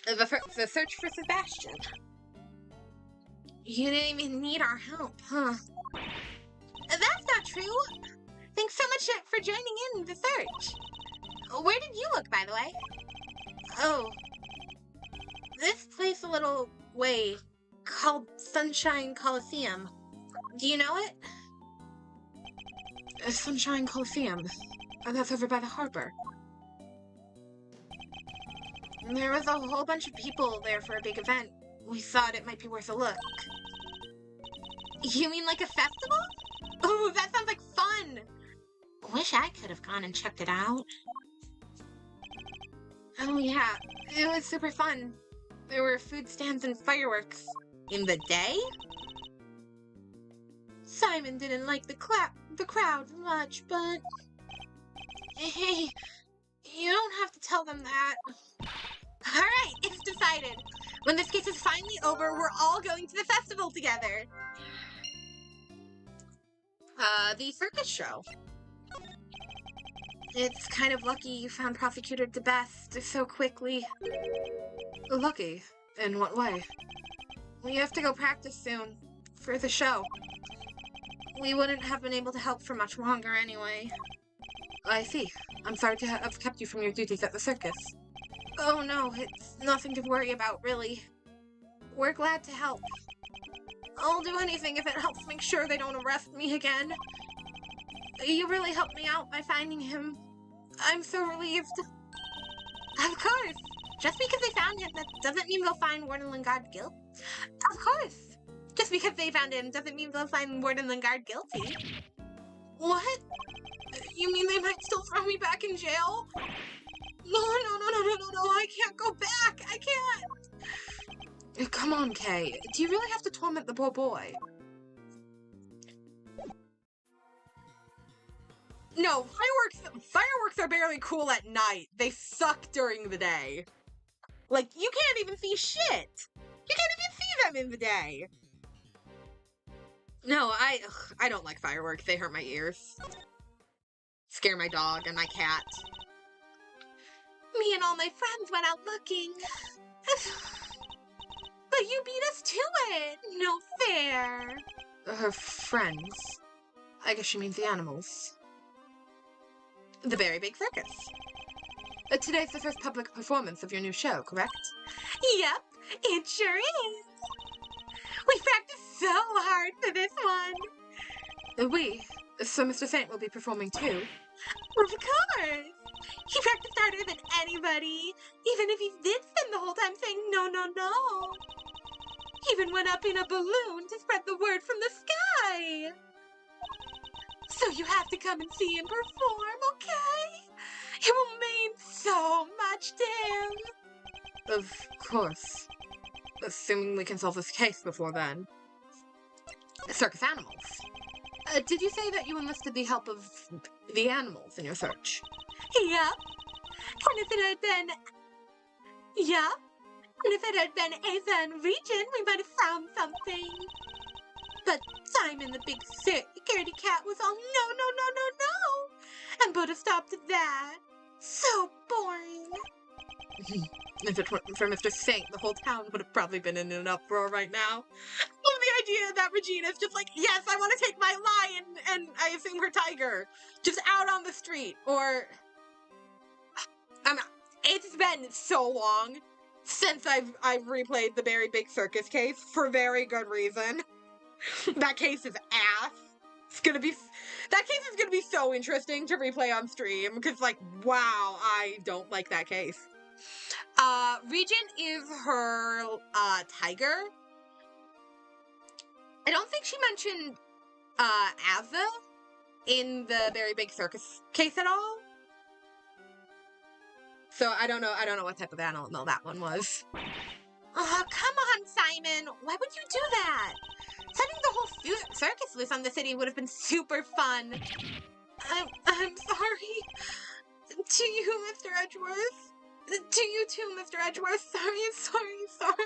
The search for Sebastian. You didn't even need our help, huh? That's not true. Thanks so much for joining in the search. Where did you look, by the way? Oh, this place a little way called Sunshine Coliseum. Do you know it? Sunshine Coliseum. Oh, that's over by the harbor. There was a whole bunch of people there for a big event. We thought it might be worth a look. You mean like a festival? Oh, that sounds like fun! Wish I could have gone and checked it out. Oh yeah, it was super fun. There were food stands and fireworks. In the day? Simon didn't like the crowd much, but... Hey, you don't have to tell them that. Alright, it's decided. When this case is finally over, we're all going to the festival together. The circus show. It's kind of lucky you found Prosecutor DeBest so quickly. Lucky? In what way? We have to go practice soon. For the show. We wouldn't have been able to help for much longer anyway. I see. I'm sorry to have kept you from your duties at the circus. Oh no, it's nothing to worry about, really. We're glad to help. I'll do anything if it helps make sure they don't arrest me again. You really helped me out by finding him. I'm so relieved. Of course. Just because they found him, that doesn't mean they'll find Warden Lingard guilty. Of course. Just because they found him doesn't mean they'll find Warden Lingard guilty. What? You mean they might still throw me back in jail? No, I can't go back. I can't. Come on, Kay. Do you really have to torment the poor boy? No, fireworks are barely cool at night. They suck during the day. Like, you can't even see shit. You can't even see them in the day. No, I don't like fireworks. They hurt my ears. scare my dog and my cat. Me and all my friends went out looking. But you beat us to it. No fair. Her friends. I guess she means the animals. The Very Big Circus. Today's the first public performance of your new show, correct? Yep, it sure is. We practiced so hard for this one. So Mr. Saint will be performing too? Of course. He practiced harder than anybody, even if he did spend the whole time saying no, no, no. He even went up in a balloon to spread the word from the sky. So you have to come and see him perform, okay? It will mean so much to him. Of course. Assuming we can solve this case before then. Circus animals. Did you say that you enlisted the help of the animals in your search? Yep. And if it had been Asa and Regent, we might have found something. But Simon the big scaredy cat was all no, no, no, no, no, and put a stop to that. So boring. If it weren't for Mr. Saint, the whole town would have probably been in an uproar right now. Love the idea that Regina's just like, yes, I want to take my lion and I assume her tiger just out on the street. Or, it's been so long since I've replayed the Very Big Circus case for very good reason. That case is ass. That case is gonna be so interesting to replay on stream because, like, wow, I don't like that case. Regent is her tiger. I don't think she mentioned Asa in the Very Big Circus case at all. So I don't know what type of animal that one was. Oh, come on, Simon. Why would you do that? Setting the whole circus loose on the city would have been super fun. I'm sorry. To you, Mr. Edgeworth. To you too, Mr. Edgeworth. Sorry.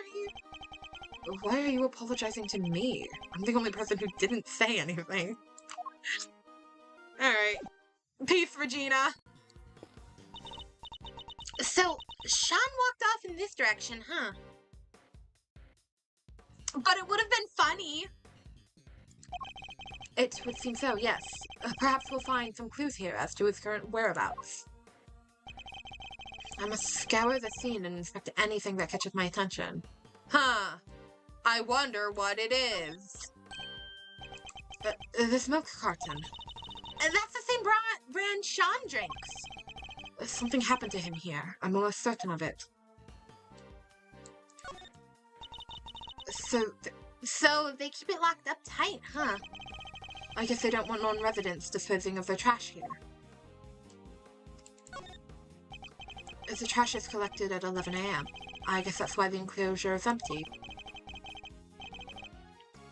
Why are you apologizing to me? I'm the only person who didn't say anything. Alright. Peace, Regina. So, Sean walked off in this direction, huh? But it would have been funny. It would seem so, yes. Perhaps we'll find some clues here as to his current whereabouts. I must scour the scene and inspect anything that catches my attention. Huh. I wonder what it is. This milk carton. That's the same brand Sean drinks. Something happened to him here. I'm almost certain of it. So they keep it locked up tight, huh? I guess they don't want non-residents disposing of their trash here. The trash is collected at 11 a.m. I guess that's why the enclosure is empty.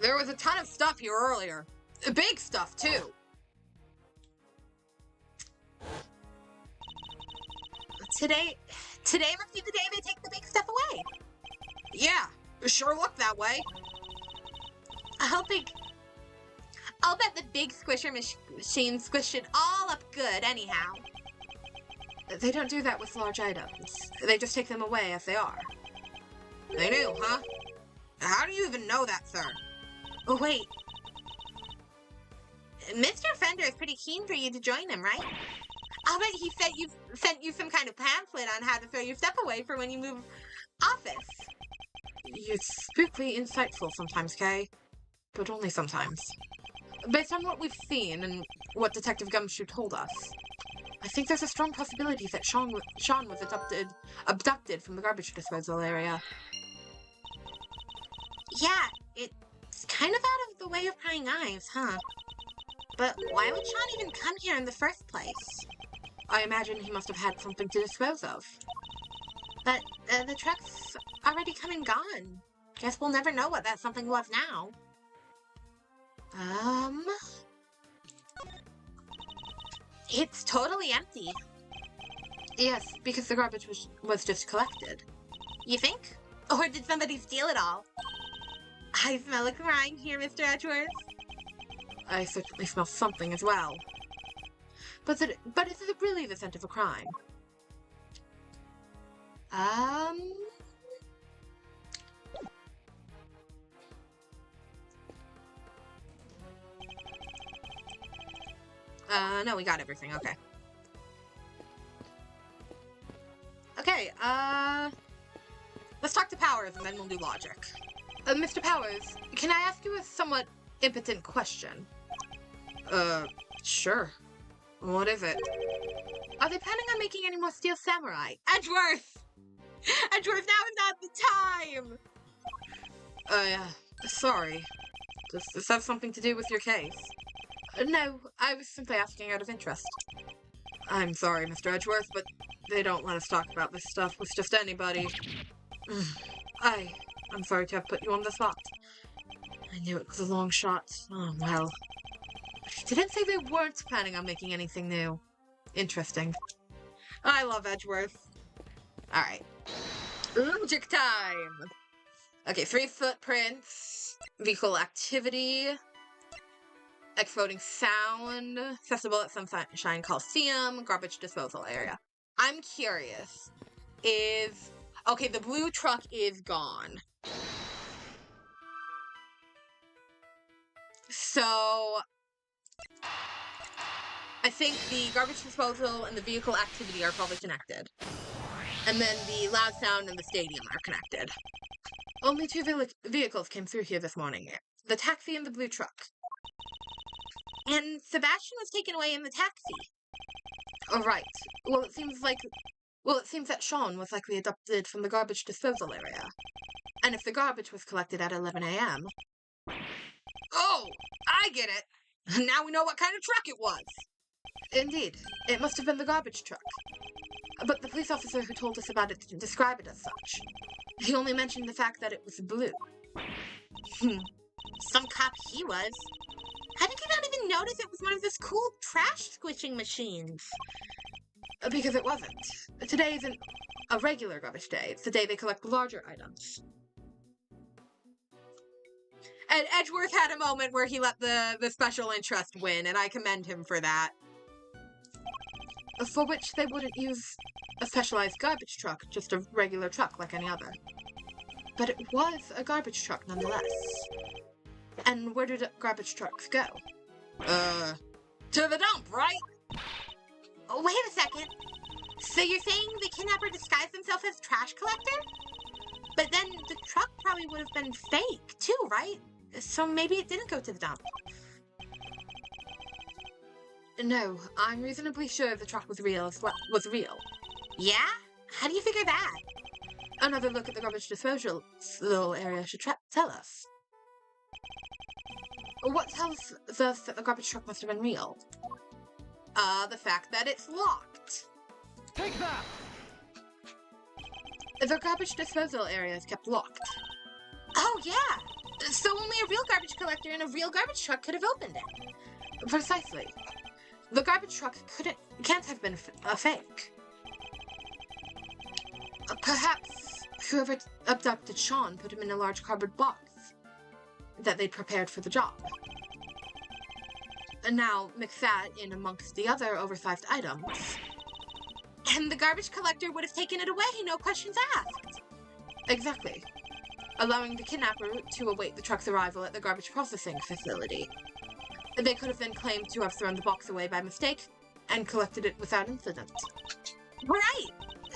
There was a ton of stuff here earlier. Big stuff, too. Today must be the day they take the big stuff away. Yeah, it sure looked that way. I'll bet the big squisher machine squished it all up good anyhow. They don't do that with large items. They just take them away as they are. They do, huh? How do you even know that, sir? Oh, wait. Mr. Fender is pretty keen for you to join him, right? I'll bet he sent you some kind of pamphlet on how to throw your stuff away for when you move office. You're spookily insightful sometimes, Kay. But only sometimes. Based on what we've seen and what Detective Gumshoe told us, I think there's a strong possibility that Sean was abducted from the garbage disposal area. Yeah, it's kind of out of the way of prying eyes, huh? But why would Sean even come here in the first place? I imagine he must have had something to dispose of. But the truck's already come and gone. Guess we'll never know what that something was now. It's totally empty. Yes, because the garbage was just collected. You think? Or did somebody steal it all? I smell a crime here, Mr. Edgeworth. I certainly smell something as well. But is it really the scent of a crime? No, we got everything. Okay. Okay, let's talk to Powers and then we'll do logic. Mr. Powers, can I ask you a somewhat impotent question? Sure. What is it? Are they planning on making any more Steel Samurai? Edgeworth! Edgeworth, now is not the time! Yeah, sorry. Does this have something to do with your case? No, I was simply asking out of interest. I'm sorry, Mr. Edgeworth, but they don't let us talk about this stuff with just anybody. I'm sorry to have put you on the spot. I knew it was a long shot. Oh, well. He didn't say they weren't planning on making anything new. Interesting. I love Edgeworth. Alright. Logic time! Okay, 3 footprints, vehicle activity, exploding sound, festival at Sunshine Coliseum, garbage disposal area. I'm curious, okay, the blue truck is gone. So, I think the garbage disposal and the vehicle activity are probably connected. And then the loud sound and the stadium are connected. Only 2 vehicles came through here this morning. The taxi and the blue truck. And Sebastian was taken away in the taxi. Oh, right. Well, it seems that Sean was likely adopted from the garbage disposal area. And if the garbage was collected at 11 a.m. Oh, I get it. Now we know what kind of truck it was. Indeed. It must have been the garbage truck. But the police officer who told us about it didn't describe it as such. He only mentioned the fact that it was blue. Some cop he was. How did you not even notice it was one of those cool trash squishing machines? Because it wasn't. Today isn't a regular garbage day. It's the day they collect larger items. And Edgeworth had a moment where he let the special interest win, and I commend him for that. For which they wouldn't use a specialized garbage truck, just a regular truck like any other. But it was a garbage truck nonetheless. And where did garbage trucks go? To the dump, right? Oh, wait a second. So you're saying the kidnapper disguised himself as trash collector? But then the truck probably would have been fake, too, right? So maybe it didn't go to the dump. No, I'm reasonably sure the truck was real as well. Yeah? How do you figure that? Another look at the garbage disposal area should tell us. What tells us that the garbage truck must have been real? The fact that it's locked. Take that! The garbage disposal area is kept locked. Oh, yeah. So only a real garbage collector and a real garbage truck could have opened it. Precisely. The garbage truck can't have been a fake. Perhaps whoever abducted Sean put him in a large cardboard box that they'd prepared for the job. And now mix that in amongst the other oversized items. And the garbage collector would have taken it away, no questions asked. Exactly. Allowing the kidnapper to await the truck's arrival at the garbage processing facility. They could have then claimed to have thrown the box away by mistake and collected it without incident. Right.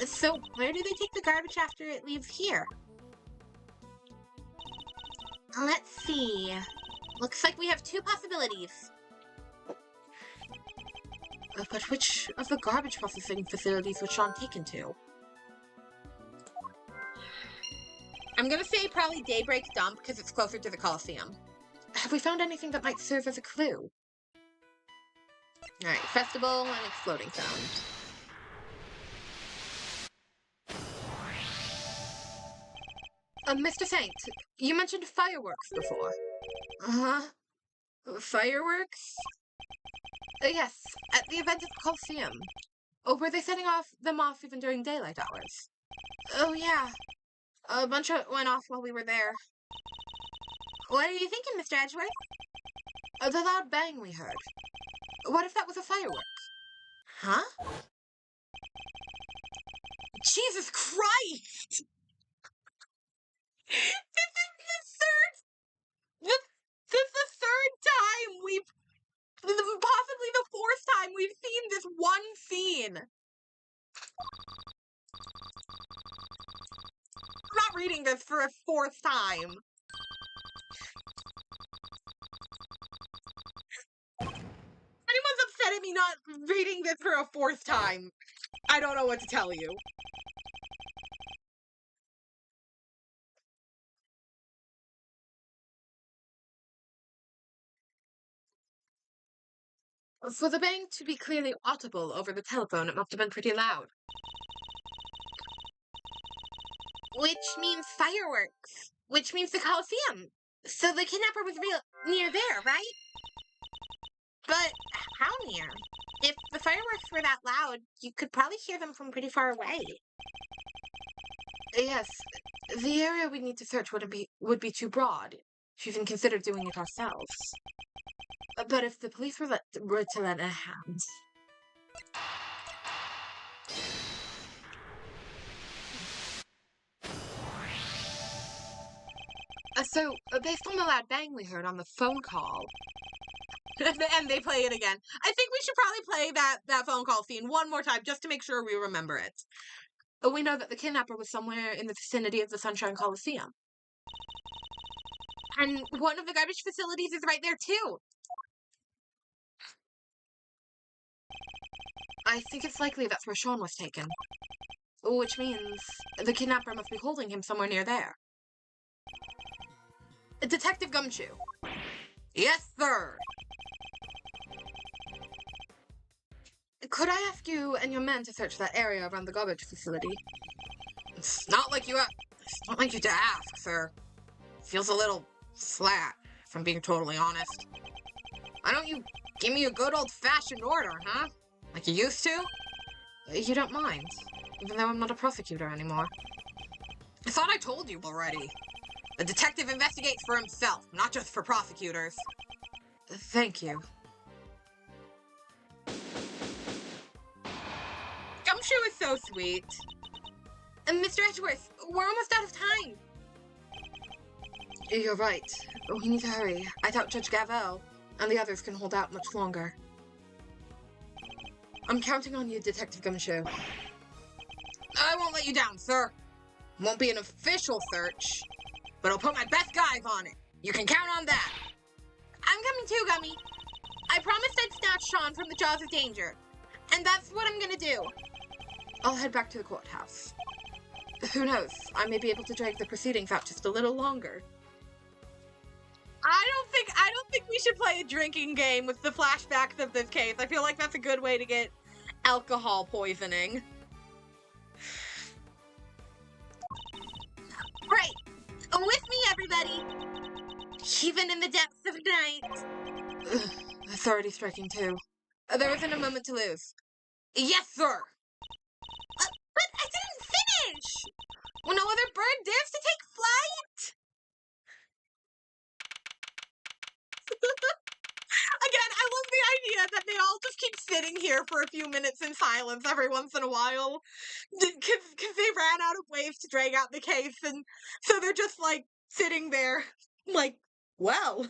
So where do they take the garbage after it leaves here? Let's see. Looks like we have 2 possibilities. But which of the garbage processing facilities was Sean taken to? I'm gonna say probably Daybreak Dump because it's closer to the Coliseum. Have we found anything that might serve as a clue? Alright, festival and exploding sound. Mr. Saint, you mentioned fireworks before. Uh-huh. Fireworks? Yes, at the event at the Coliseum. Oh, were they setting them off even during daylight hours? Oh, yeah. A bunch went off while we were there. What are you thinking, Mr. Edgeworth? The loud bang we heard. What if that was a firework? Huh? Jesus Christ! This is the third time possibly the fourth time we've seen this one scene. I'm not reading this for a fourth time. Anyone's upset at me not reading this for a fourth time. I don't know what to tell you. For the bang to be clearly audible over the telephone, it must have been pretty loud. Which means fireworks. Which means the Coliseum. So the kidnapper was near there, right? But how near? If the fireworks were that loud, you could probably hear them from pretty far away. Yes, the area we need to search would be too broad, to even consider doing it ourselves. But if the police were to lend a hand... based on the loud bang we heard on the phone call... and they play it again. I think we should probably play that phone call scene one more time, just to make sure we remember it. We know that the kidnapper was somewhere in the vicinity of the Sunshine Coliseum. And one of the garbage facilities is right there, too. I think it's likely that's where Sean was taken. Which means the kidnapper must be holding him somewhere near there. Detective Gumshoe. Yes, sir. Could I ask you and your men to search that area around the garbage facility? It's not like you to ask, sir. Feels a little flat, if I'm being totally honest. Why don't you give me a good old-fashioned order, huh? Like you used to? You don't mind, even though I'm not a prosecutor anymore. I thought I told you already. The detective investigates for himself, not just for prosecutors. Thank you. Gumshoe is so sweet. Mr. Edgeworth, we're almost out of time. You're right. We need to hurry. I doubt Judge Gavel and the others can hold out much longer. I'm counting on you, Detective Gumshoe. I won't let you down, sir. Won't be an official search, but I'll put my best guys on it. You can count on that. I'm coming too, Gummy. I promised I'd snatch Sean from the jaws of danger, and that's what I'm gonna do. I'll head back to the courthouse. Who knows? I may be able to drag the proceedings out just a little longer. I don't think we should play a drinking game with the flashbacks of this case. I feel like that's a good way to get alcohol poisoning. Right. With me, everybody. Even in the depths of night. It's already striking too. There isn't a moment to lose. Yes, sir! But I didn't finish! Well, no other bird dares to take flight! Again, I love the idea that they all just keep sitting here for a few minutes in silence every once in a while. Because they ran out of ways to drag out the case, and so they're just, like, sitting there, like, well.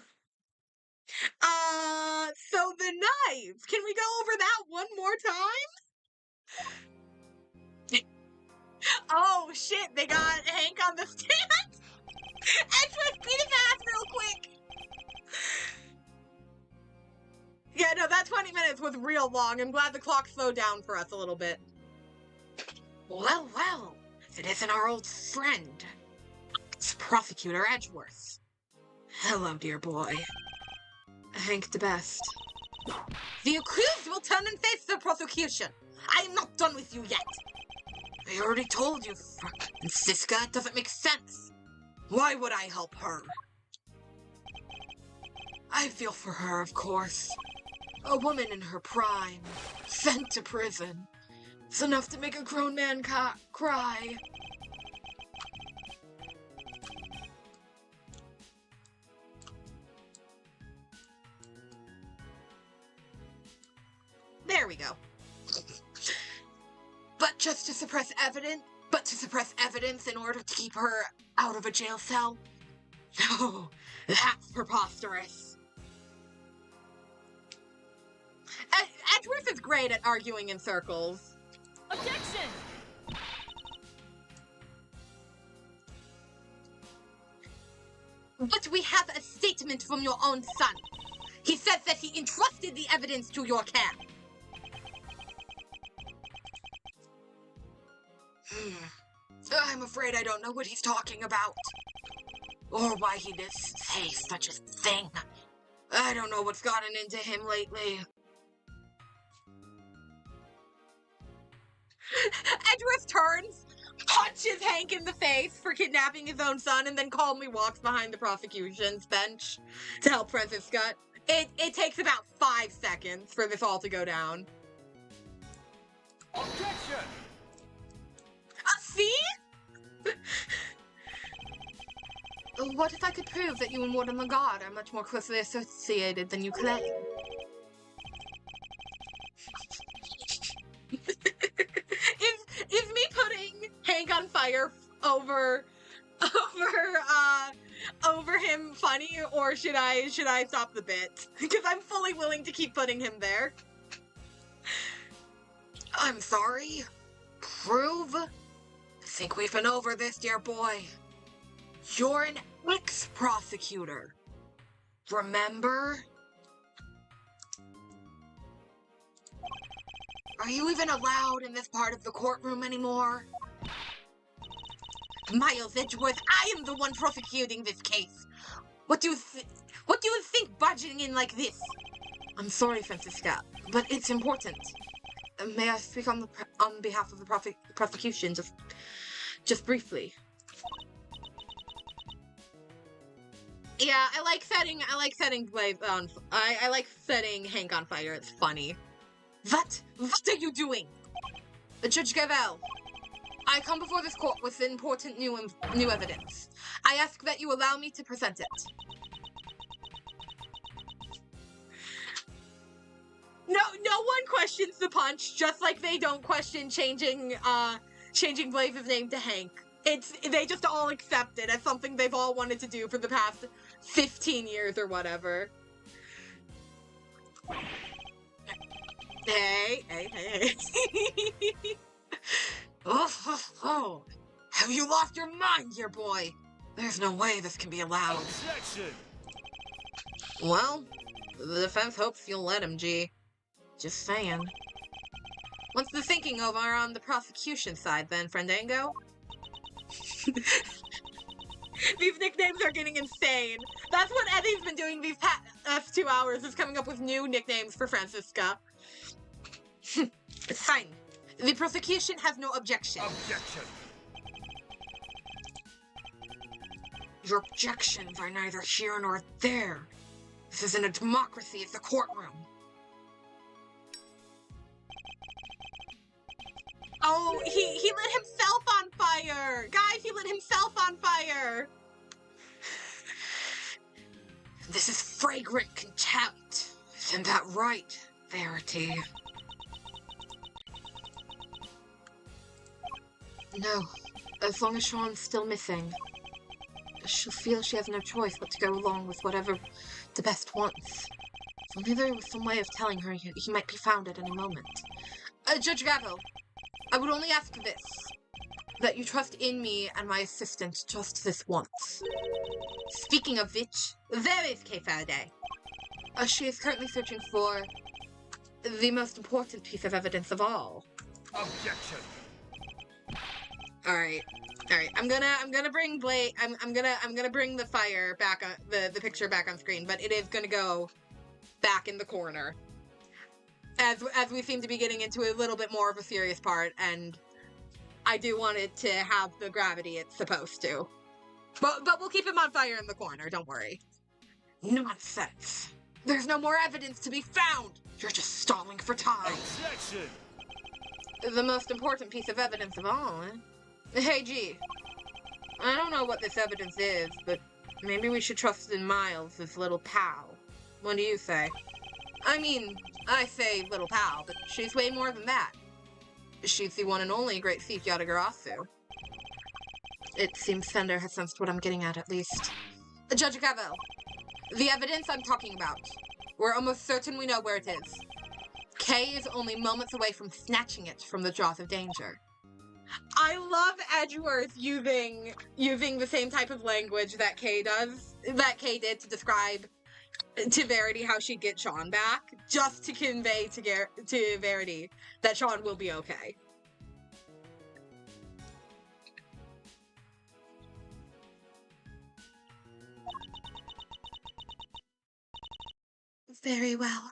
So the knives! Can we go over that one more time? Oh, shit, they got Hank on the stand! Edgeworth, beat his ass real quick! Yeah, no, that 20 minutes was real long. I'm glad the clock slowed down for us a little bit. Well, well, if it isn't our old friend. It's Prosecutor Edgeworth. Hello, dear boy. Hank the best. The accused will turn and face the prosecution. I am not done with you yet. I already told you, Francisca, it doesn't make sense. Why would I help her? I feel for her, of course. A woman in her prime, sent to prison. It's enough to make a grown man cry. There we go. But just to suppress evidence? But to suppress evidence in order to keep her out of a jail cell? No, that's preposterous. Edgeworth is great at arguing in circles. Objection! But we have a statement from your own son. He says that he entrusted the evidence to your care. I'm afraid I don't know what he's talking about. Or why he'd say such a thing. I don't know what's gotten into him lately. Edgeworth turns, punches Hank in the face for kidnapping his own son, and then calmly walks behind the prosecution's bench to help Francisca. It takes about 5 seconds for this all to go down. Objection! See? What if I could prove that you and Warden Lagarde are much more closely associated than you claim? Is me putting Hank on fire over him funny, or should I stop the bit? Because I'm fully willing to keep putting him there. I'm sorry. Prove? I think we've been over this, dear boy. You're an ex-prosecutor. Remember? Are you even allowed in this part of the courtroom anymore? Miles Edgeworth, I am the one prosecuting this case. What do you think barging in like this? I'm sorry, Francisca, but it's important. May I speak on behalf of the prosecution, just briefly? Yeah, I like setting Blaze on. I like setting Hank on fire. It's funny. What are you doing? Judge Gavel, I come before this court with important new evidence. I ask that you allow me to present it. No one questions the punch, just like they don't question changing Blaze's name to Hank. They just all accept it as something they've all wanted to do for the past 15 years or whatever. Hey. Oh. Have you lost your mind, dear boy? There's no way this can be allowed. Objection! Well, the defense hopes you'll let him, G. Just saying. What's the thinking over on the prosecution side, then, Fandango? These nicknames are getting insane. That's what Eddie's been doing these past 2 hours, is coming up with new nicknames for Francisca. It's fine. The prosecution has no objection. Objection! Your objections are neither here nor there. This isn't a democracy, it's a courtroom. Oh, he lit himself on fire! Guys, he lit himself on fire! This is fragrant contempt. Isn't that right, Verity? No. As long as Sean's still missing, she'll feel she has no choice but to go along with whatever the best wants. If only there was some way of telling her he might be found at any moment. Judge Gavel, I would only ask this, that you trust in me and my assistant just this once. Speaking of which, there is Kay Faraday. She is currently searching for the most important piece of evidence of all. Objection! All right. I'm gonna bring Blake. I'm gonna bring the fire back on the picture back on screen, but it is gonna go back in the corner as we seem to be getting into a little bit more of a serious part, and I do want it to have the gravity it's supposed to. But we'll keep him on fire in the corner. Don't worry. Nonsense. There's no more evidence to be found. You're just stalling for time. Objection! The most important piece of evidence of all, eh? Hey, G. I don't know what this evidence is, but maybe we should trust in Miles, his little pal. What do you say? I mean, I say little pal, but she's way more than that. She's the one and only great thief Yadagarasu. It seems Fender has sensed what I'm getting at least. Judge Gavel, the evidence I'm talking about. We're almost certain we know where it is. Kay is only moments away from snatching it from the jaws of danger. I love Edgeworth using the same type of language that Kay did to describe to Verity how she'd get Sean back, just to convey to Verity that Sean will be okay. Very well.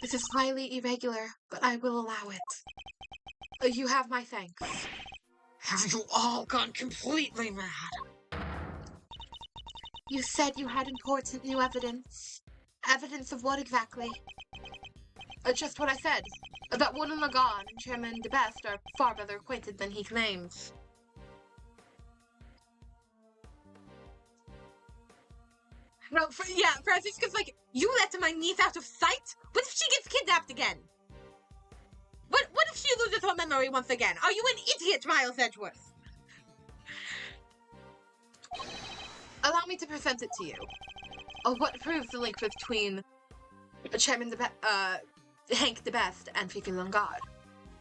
This is highly irregular, but I will allow it. You have my thanks. Have you all gone completely mad? You said you had important new evidence. Evidence of what exactly? Just what I said. That Warden Lagan and Chairman DeBest are far better acquainted than he claims. No, Francisca's like, you let my niece out of sight? What if she gets kidnapped again? What if she loses her memory once again? Are you an idiot, Miles Edgeworth? Allow me to present it to you. What proves the link between Chairman Hank DeBest and Fifi Lungard?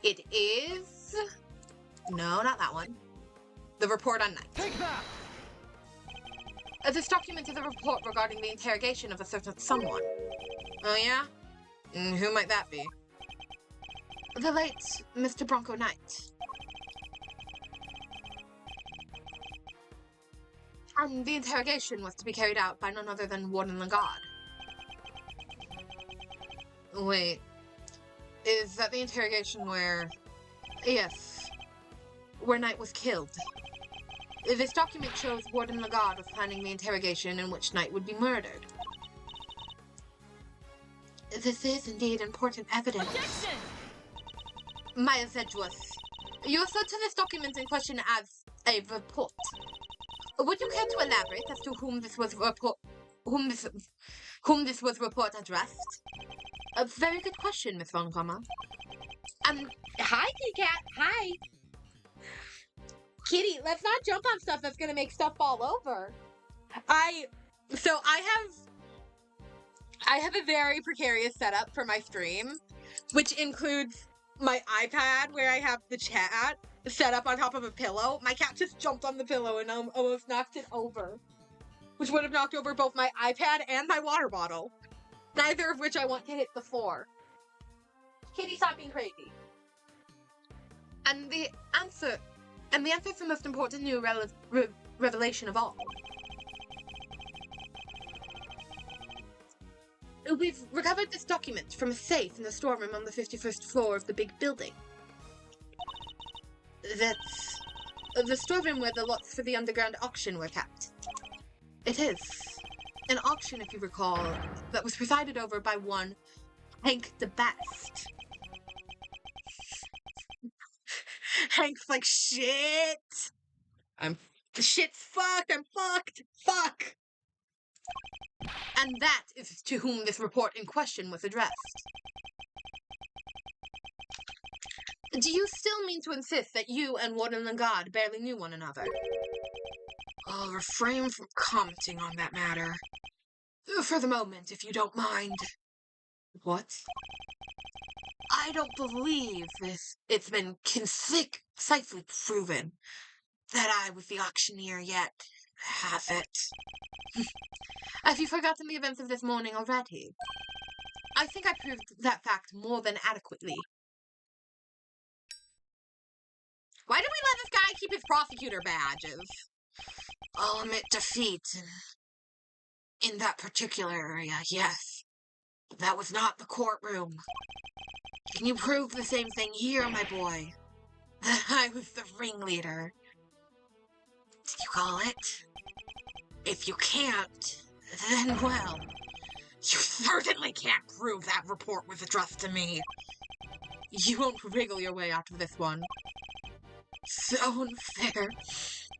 It is... No, not that one. The report on Knight. Take that! This document is a report regarding the interrogation of a certain someone. Oh yeah? Who might that be? The late Mr. Bronco Knight. And the interrogation was to be carried out by none other than Warden Lagard. Wait, is that the interrogation where... Yes, where Knight was killed? This document shows Warden Lagard was planning the interrogation in which Knight would be murdered. This is indeed important evidence. Objection! Miles Edgeworth, you referred to this document in question as a report. Would you care to elaborate as to whom this was report addressed? A very good question, Miss Von Comma. Hi, Kitty Cat. Hi. Kitty, let's not jump on stuff that's gonna make stuff fall over. I have a very precarious setup for my stream, which includes my iPad where I have the chat set up on top of a pillow. My cat just jumped on the pillow and almost knocked it over, which would have knocked over both my iPad and my water bottle, neither of which I want to hit the floor. Kitty, stop being crazy. And the answer is the most important new revelation of all. We've recovered this document from a safe in the storeroom on the 51st floor of the big building. That's the storeroom where the lots for the underground auction were kept. It is. An auction, if you recall, that was presided over by one Hank DeBest. Hank's like, shit! Shit's fucked! I'm fucked! Fuck! And that is to whom this report in question was addressed. Do you still mean to insist that you and Warden Lagard barely knew one another? I'll refrain from commenting on that matter. For the moment, if you don't mind. What? I don't believe it's been concisely proven that I was the auctioneer yet, has it? Have you forgotten the events of this morning already? I think I proved that fact more than adequately. Why do we let this guy keep his prosecutor badges? I'll admit defeat in that particular area, yes. But that was not the courtroom. Can you prove the same thing here, my boy? That I was the ringleader? Did you call it? If you can't, then well, you certainly can't prove that report was addressed to me. You won't wriggle your way out of this one. So unfair.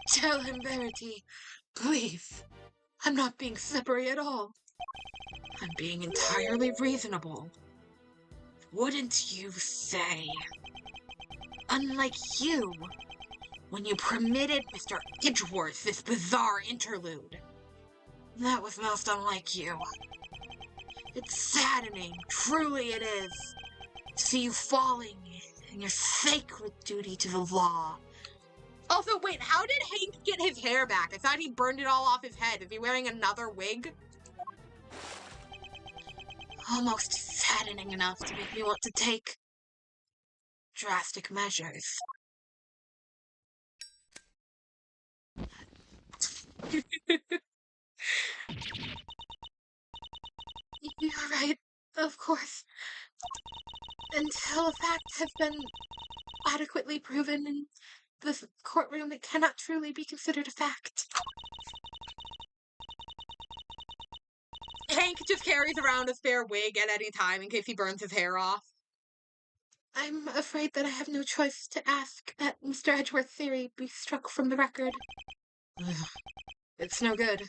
Tell him, Verity. Please. I'm not being slippery at all. I'm being entirely reasonable. Wouldn't you say? unlike you, when you permitted Mr. Edgeworth this bizarre interlude. That was most unlike you. It's saddening, truly it is, to see you falling in your sacred duty to the law. Also, wait, how did Hank get his hair back? I thought he burned it all off his head. Is he wearing another wig? Almost saddening enough to make me want to take drastic measures. You're right, of course. Until facts have been adequately proven in this courtroom, it cannot truly be considered a fact. Hank just carries around a spare wig at any time in case he burns his hair off. I'm afraid that I have no choice to ask that Mr. Edgeworth's theory be struck from the record. It's no good.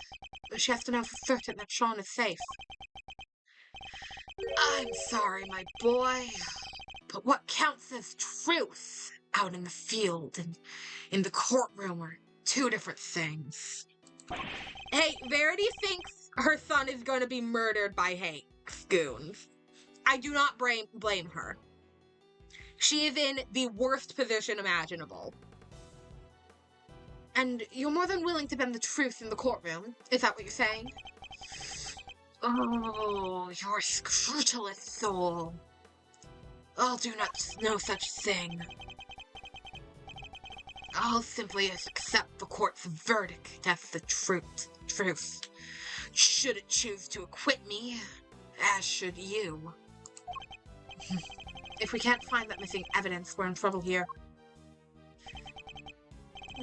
She has to know for certain that Sean is safe. I'm sorry, my boy, but what counts as truth out in the field and in the courtroom are two different things. Hey, Verity thinks her son is going to be murdered by Hank's goons. I do not blame her. She is in the worst position imaginable. And you're more than willing to bend the truth in the courtroom? Is that what you're saying? Oh, your scrupulous soul. I'll do no such thing. I'll simply accept the court's verdict as the truth. Should it choose to acquit me, as should you. If we can't find that missing evidence, we're in trouble here.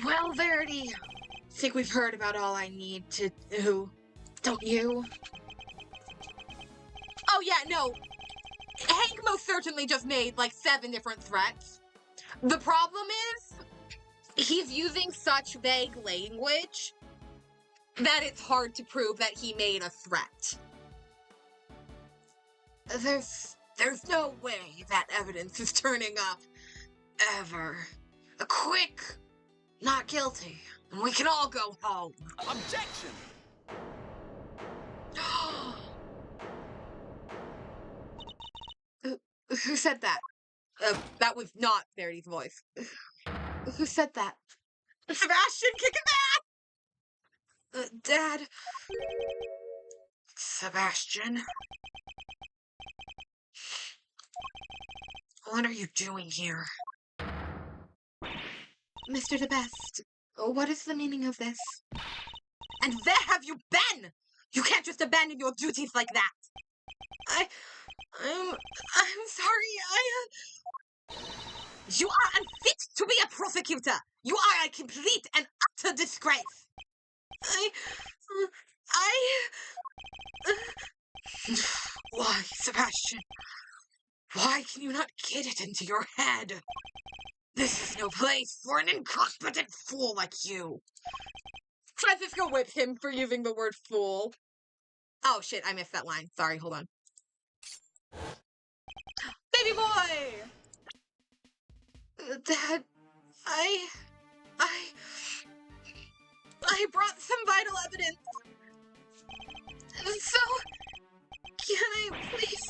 Well, Verity, I think we've heard about all I need to do, don't you? Oh yeah, no. Hank most certainly just made like 7 different threats. The problem is, he's using such vague language that it's hard to prove that he made a threat. There's no way that evidence is turning up. Ever. A quick, not guilty, and we can all go home. Objection! Who said that? That was not Verity's voice. Who said that? Sebastian, kick it back! Dad. Sebastian. What are you doing here? Mr. DeBest, what is the meaning of this? And where have you been? You can't just abandon your duties like that. I'm sorry, You are unfit to be a prosecutor. You are a complete and utter disgrace. Why, Sebastian? Why can you not get it into your head? This is no place for an incompetent fool like you. Francisco whips him for using the word fool. Oh shit, I missed that line. Sorry, hold on. Baby boy! Dad, I brought some vital evidence. So, can I please,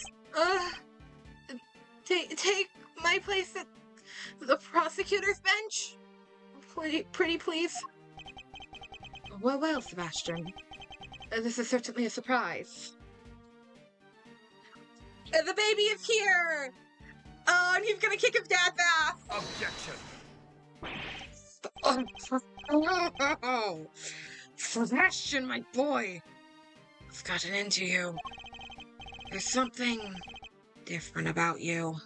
take my place at the prosecutor's bench? Pretty please. Well, Sebastian. This is certainly a surprise. The baby is here! Oh, and he's gonna kick his dad's ass! Objection! Oh, Sebastian, my boy. I've gotten into you. There's something different about you.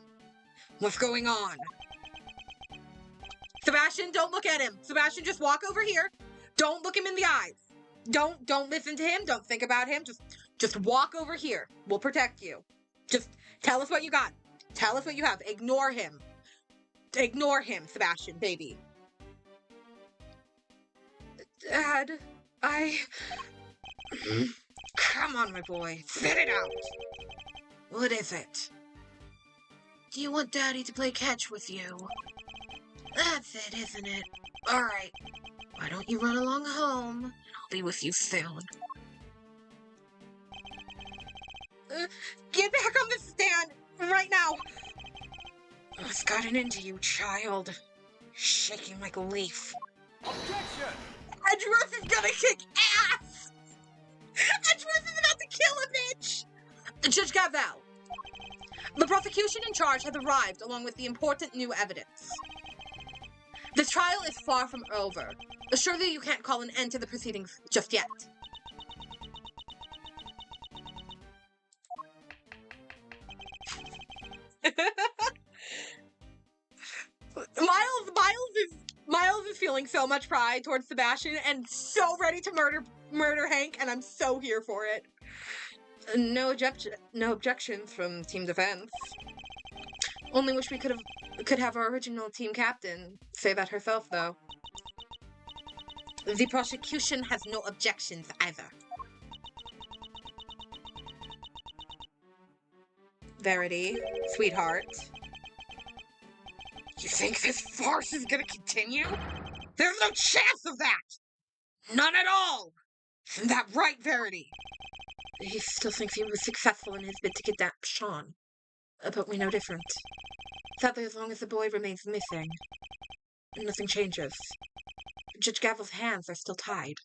What's going on? Sebastian, don't look at him. Sebastian, just walk over here. Don't look him in the eyes. Don't listen to him. Don't think about him. Just walk over here. We'll protect you. Just tell us what you got. Tell us what you have. Ignore him. Ignore him, Sebastian, baby. Dad, Come on, my boy. Spit it out. What is it? Do you want Daddy to play catch with you? it, isn't it? All right. Why don't you run along home, and I'll be with you soon. Get back on the stand right now. What's gotten into you, child? Shaking like a leaf. Objection! Edgeworth is gonna kick ass! Edgeworth is about to kill a bitch! Judge Gavel, the prosecution in charge has arrived along with the important new evidence. This trial is far from over. Surely you can't call an end to the proceedings just yet. Miles is feeling so much pride towards Sebastian and so ready to murder Hank, and I'm so here for it. No objections from team defense. Only wish we could have our original team captain say that herself, though. The prosecution has no objections either. Verity, sweetheart. You think this farce is gonna continue? There's no chance of that! None at all! Isn't that right, Verity? He still thinks he was successful in his bid to kidnap Sean. But we know different. Sadly, as long as the boy remains missing, nothing changes. Judge Gavel's hands are still tied.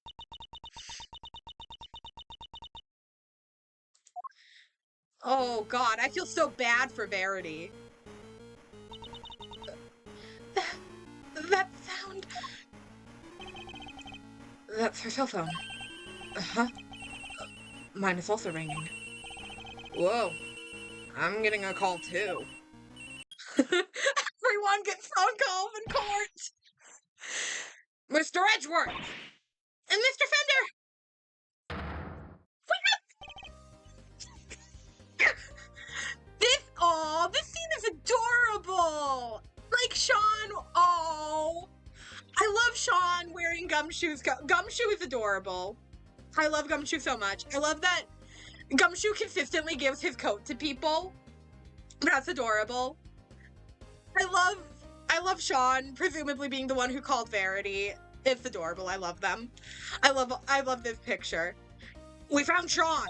Oh god, I feel so bad for Verity. That sound... That's her cell phone. Uh-huh. Mine is also ringing. Whoa. I'm getting a call too. Everyone gets phone calls in court! Mr. Edgeworth! And Mr. Fender! This scene is adorable! Like Sean, I love Sean wearing Gumshoes. Gumshoe is adorable. I love Gumshoe so much. I love that Gumshoe consistently gives his coat to people. That's adorable. I love Sean, presumably being the one who called Verity. It's adorable. I love them. I love this picture. We found Sean!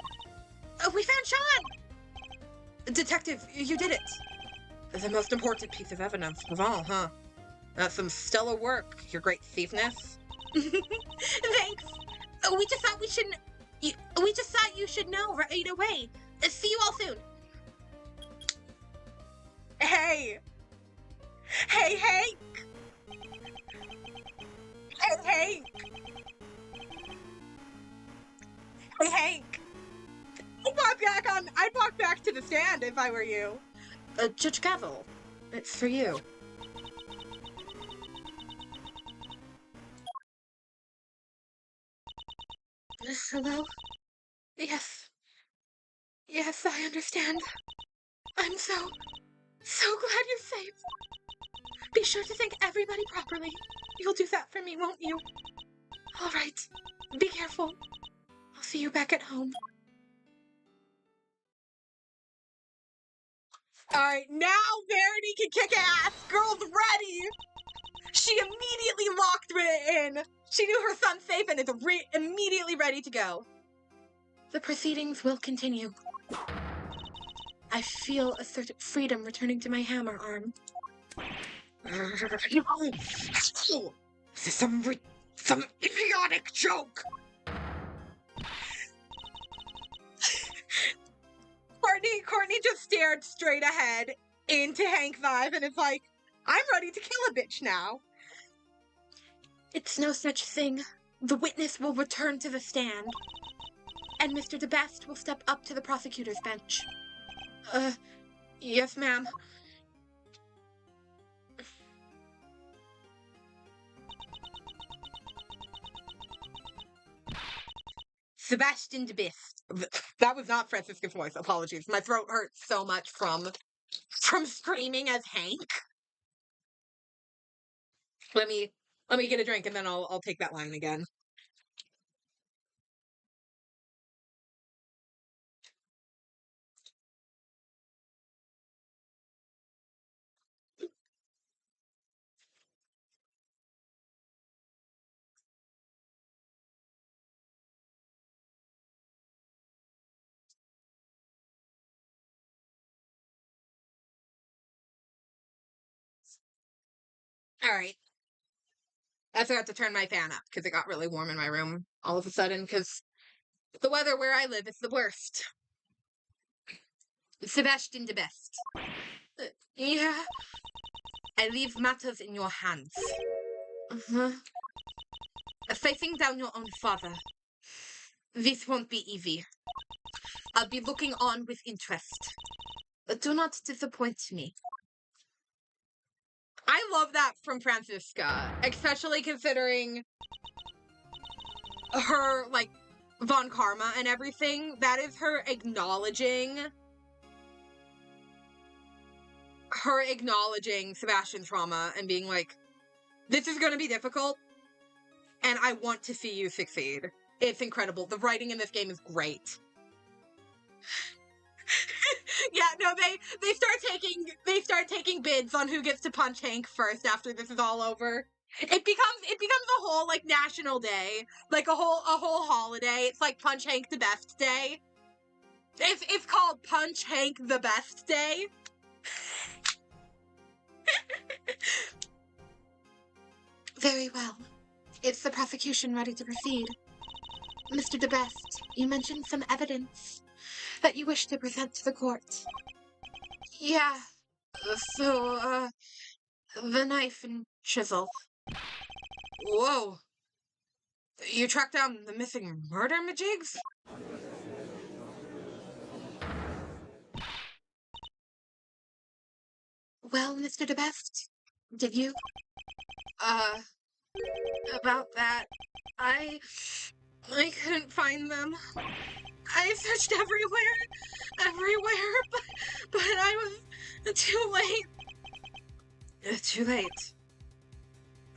We found Sean! Detective, you did it. The most important piece of evidence of all, huh? That's some stellar work, your great thiefness. Thanks. We just thought you should know right away. See you all soon. Hey! Hey, Hank! Hey, Hank! Hey, Hank! I'd walk back to the stand if I were you. Judge Gavel, it's for you. Hello? Yes. Yes, I understand. I'm so glad you're safe. Be sure to thank everybody properly. You'll do that for me, won't you? All right. Be careful. I'll see you back at home. Alright, now Verity can kick ass! Girl's ready! She immediately locked it in! She knew her son's safe and is immediately ready to go. The proceedings will continue. I feel a certain freedom returning to my hammer arm. This is some idiotic joke! Courtney just stared straight ahead into Hank Vive and is like, I'm ready to kill a bitch now. It's no such thing. The witness will return to the stand, and Mr. DeBest will step up to the prosecutor's bench. Yes, ma'am. Sebastian DeBest. That was not Francisca's voice. Apologies. My throat hurts so much from screaming as Hank. Let me get a drink and then I'll take that line again. Alright. I forgot to turn my fan up because it got really warm in my room all of a sudden because the weather where I live is the worst. Sebastian the best. Yeah. I leave matters in your hands. Uh-huh. Facing down your own father. This won't be easy. I'll be looking on with interest. Do not disappoint me. I love that from Franziska, especially considering her, like, Von Karma and everything. That is her acknowledging Sebastian's trauma and being like, this is gonna be difficult, and I want to see you succeed. It's incredible. The writing in this game is great. Yeah, no, they start taking bids on who gets to punch Hank first after this is all over. It becomes a whole like national day, like a whole holiday. It's like Punch Hank the Best Day. It's called Punch Hank the Best Day. Very well. Is the prosecution ready to proceed? Mr. DeBest, you mentioned some evidence that you wish to present to the court. Yeah. So, the knife and chisel. Whoa. You tracked down the missing murder majigs? Well, Mr. DeBest, did you? About that, I couldn't find them. I searched everywhere, but I was too late. Too late?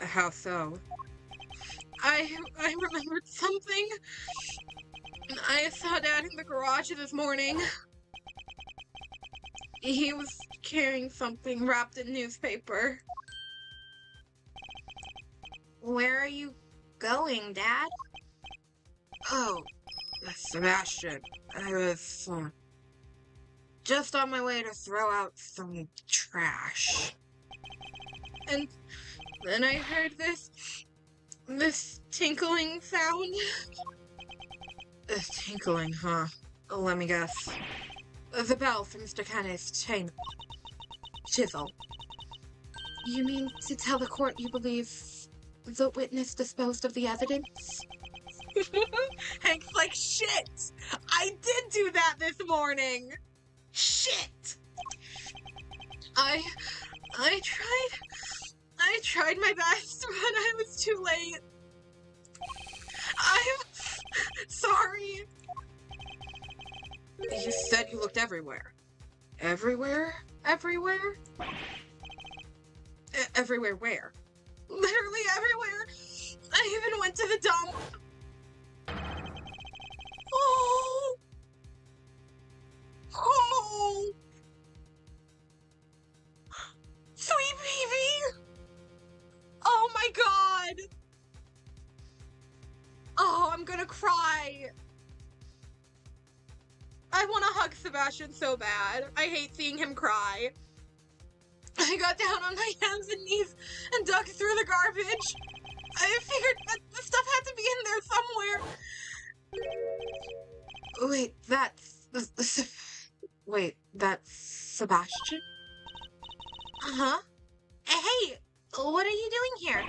How so? I remembered something. I saw Dad in the garage this morning. He was carrying something wrapped in newspaper. Where are you going, Dad? Oh, Sebastian. I was just on my way to throw out some trash. And then I heard this tinkling sound. Tinkling, huh? Let me guess. The bell for Mr. Canet's chisel. You mean to tell the court you believe the witness disposed of the evidence? Hank's like, shit! I did do that this morning! Shit! I tried my best, but I was too late. I'm sorry. You said you looked everywhere. Everywhere? Everywhere? Everywhere where? Literally everywhere. I even went to the dump. Oh. Oh. Sweet baby. Oh my god. Oh, I'm gonna cry. I want to hug Sebastian so bad. I hate seeing him cry. I got down on my hands and knees and dug through the garbage. I figured that the stuff had to be in there somewhere. Wait, that's Sebastian? Uh-huh. Hey, what are you doing here?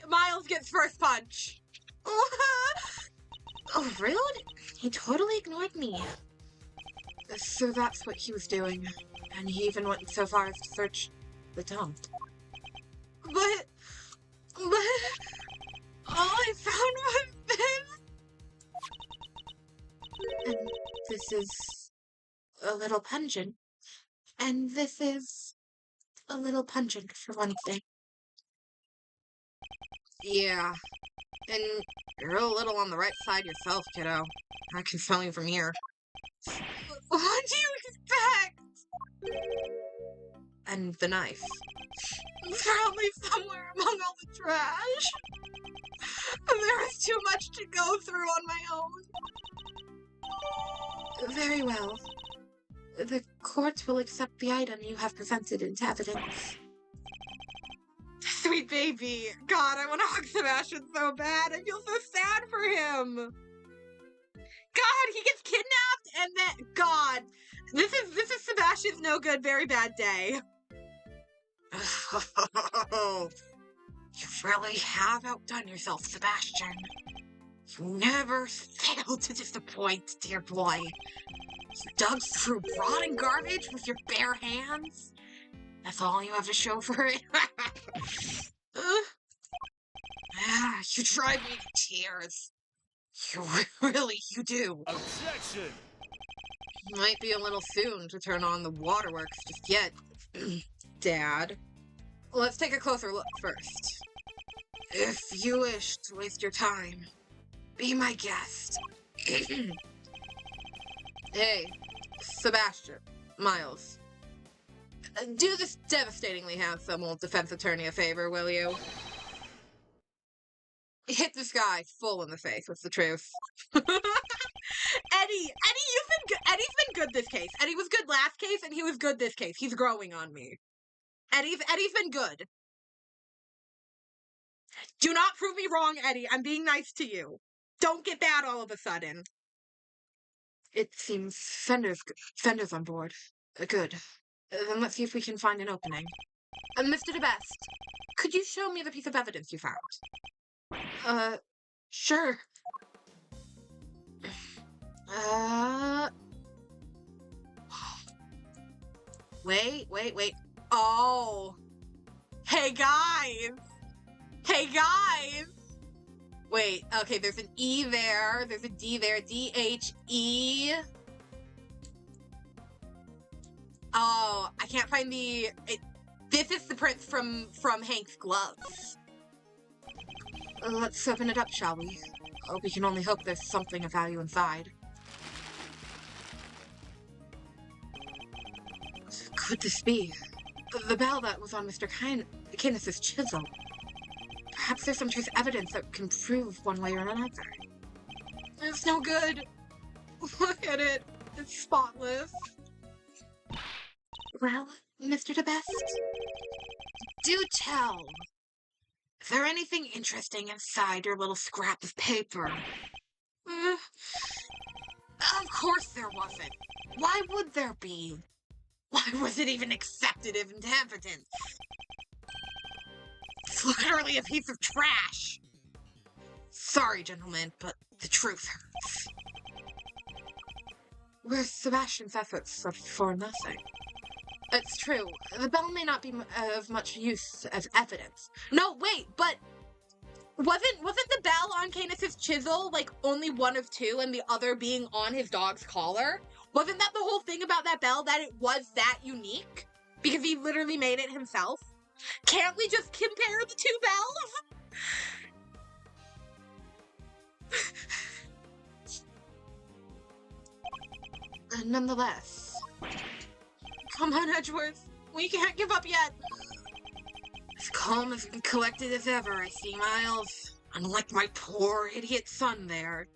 Miles gets first punch. Oh, rude? He totally ignored me. So that's what he was doing. And he even went so far as to search the dump. But all I found was this. And this is a little pungent. And this is a little pungent for one thing. Yeah. And you're a little on the right side yourself, kiddo. I can smell you from here. What do you expect? And the knife. Probably somewhere among all the trash. There was too much to go through on my own. Very well. The court will accept the item you have presented into evidence. sweet baby. God, I want to hug Sebastian so bad. I feel so sad for him. God, he gets kidnapped and then God, this is Sebastian's no good, very bad day. You really have outdone yourself, Sebastian. You never fail to disappoint, dear boy. You dug through rotting garbage with your bare hands? That's all you have to show for it? You drive me to tears. You do. Objection! Might be a little soon to turn on the waterworks just yet, Dad. Let's take a closer look first. If you wish to waste your time, be my guest. Hey, Sebastian, Miles. Do this devastatingly handsome old defense attorney a favor, will you? Hit this guy full in the face with the truth. Eddie, you've been good. Eddie's been good this case. Eddie was good last case, and he was good this case. He's growing on me. Eddie's been good. Do not prove me wrong, Eddie. I'm being nice to you. Don't get bad all of a sudden. It seems Fender's on board. Good. Then let's see if we can find an opening. Mr. DeBest, could you show me the piece of evidence you found? Sure. Wait. Oh. Hey, guys. Wait, okay, there's an E there. There's a D there. D-H-E. Oh, I can't find this is the print from Hank's gloves. Let's open it up, shall we? Oh, we can only hope there's something of value inside. What could this be? The bell that was on Mr. Canis's chisel. Perhaps there's some trace evidence that can prove one way or another. It's no good. Look at it. It's spotless. Well, Mr. DeBest, do tell. Is there anything interesting inside your little scrap of paper? Of course there wasn't. Why would there be? Why was it even accepted into evidence? It's literally a piece of trash. Sorry, gentlemen, but the truth hurts. Where's Sebastian's efforts are for nothing? It's true. The bell may not be of much use as evidence. No, wait, but wasn't the bell on Canis's chisel like only one of two, and the other being on his dog's collar? Wasn't that the whole thing about that bell, that it was that unique? Because he literally made it himself? Can't we just compare the two bells? Nonetheless. Come on, Edgeworth. We can't give up yet. As calm and collected as ever, I see, Miles. Unlike my poor idiot son there.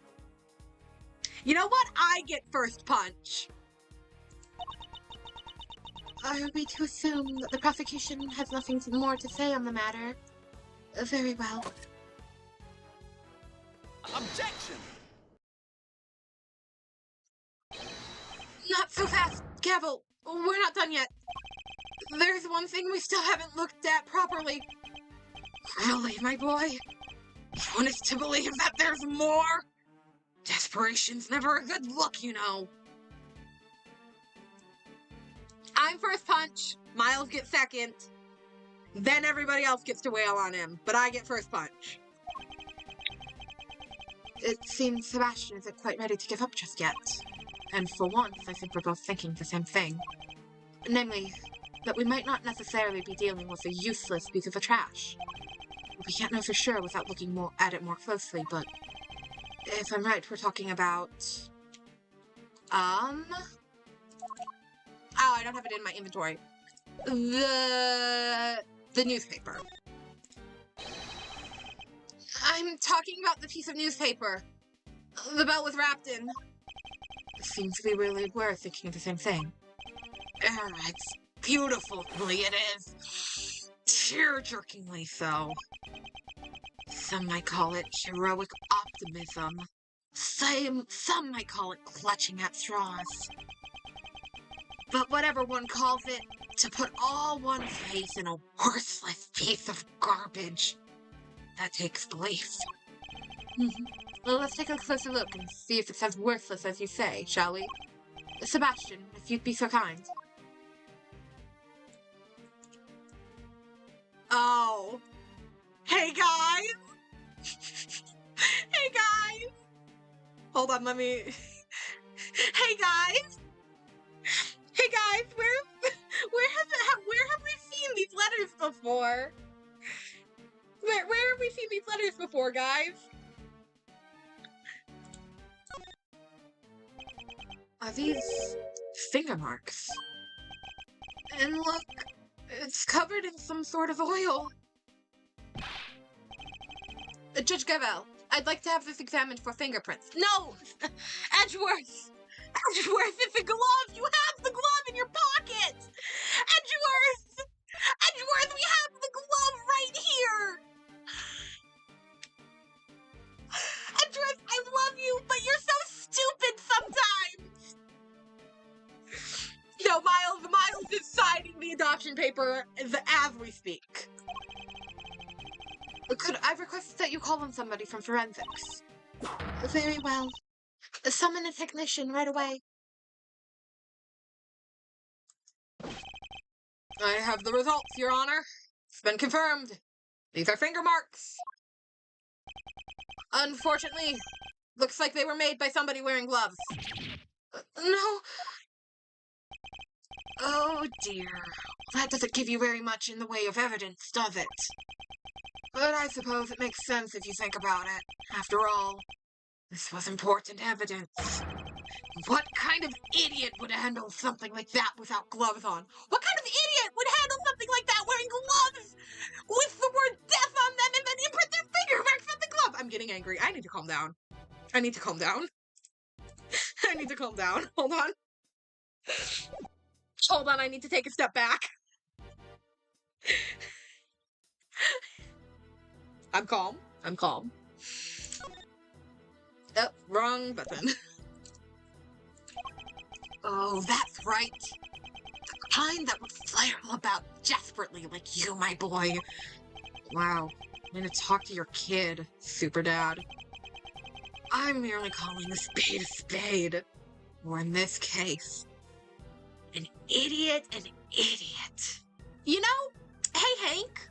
You know what? I get first punch. Are we to assume that the prosecution has nothing more to say on the matter? Very well. Objection! Not so fast, Gavel. We're not done yet. There's one thing we still haven't looked at properly. Really, my boy? You want us to believe that there's more? Desperation's never a good look, you know. I'm first punch. Miles gets second. Then everybody else gets to wail on him, but I get first punch. It seems Sebastian isn't quite ready to give up just yet. And for once, I think we're both thinking the same thing. Namely, that we might not necessarily be dealing with a useless piece of trash. We can't know for sure without looking at it more closely, but if I'm right, we're talking about... Oh, I don't have it in my inventory. The newspaper. I'm talking about the piece of newspaper. The bell was wrapped in. It seems we really were thinking of the same thing. It's beautifully it is. tear-jerkingly so. Some might call it heroic optimism. Some might call it clutching at straws. But whatever one calls it, to put all one's faith in a worthless piece of garbage, that takes belief. Well, let's take a closer look and see if it's as worthless as you say, shall we? Sebastian, if you'd be so kind. Oh. Hey, guys! Hey, guys! Hold on, let me... Hey, guys! Hey, guys, where have we seen these letters before? Where have we seen these letters before, guys? Are these finger marks? And look, it's covered in some sort of oil. Judge Gavel, I'd like to have this examined for fingerprints. No! Edgeworth! Edgeworth, it's a glove! You have the glove in your pocket! Edgeworth! Edgeworth, we have the glove right here! Edgeworth, I love you, but you're so stupid sometimes! No, Miles is signing the adoption paper as we speak. Could I request that you call on somebody from forensics? Very well. Summon a technician right away. I have the results, Your Honor. It's been confirmed. These are finger marks. Unfortunately, looks like they were made by somebody wearing gloves. No. Oh dear. That doesn't give you very much in the way of evidence, does it? But I suppose it makes sense if you think about it. After all, this was important evidence. What kind of idiot would handle something like that without gloves on? What kind of idiot would handle something like that wearing gloves with the word death on them and then imprint their finger marks on the glove? I'm getting angry. I need to calm down. I need to calm down. I need to calm down. Hold on. Hold on, I need to take a step back. I'm calm. I'm calm. Oh, wrong button. Oh, that's right. The kind that would flail about desperately like you, my boy. Wow. I'm gonna talk to your kid, super dad. I'm merely calling a spade a spade. Or in this case, an idiot an idiot. You know, hey, Hank.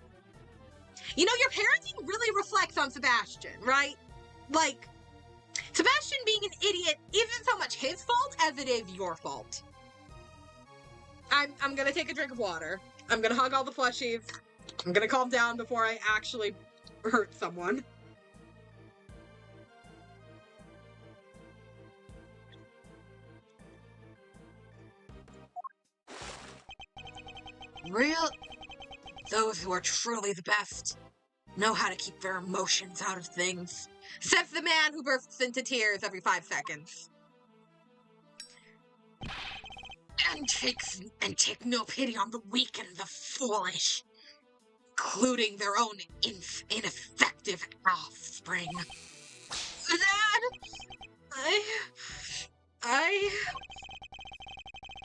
You know, your parenting really reflects on Sebastian, right? Like, Sebastian being an idiot isn't so much his fault as it is your fault. I'm gonna take a drink of water. I'm gonna hug all the plushies. I'm gonna calm down before I actually hurt someone. Those who are truly the best know how to keep their emotions out of things. Says the man who bursts into tears every 5 seconds. And take no pity on the weak and the foolish, including their own ineffective offspring. Dad!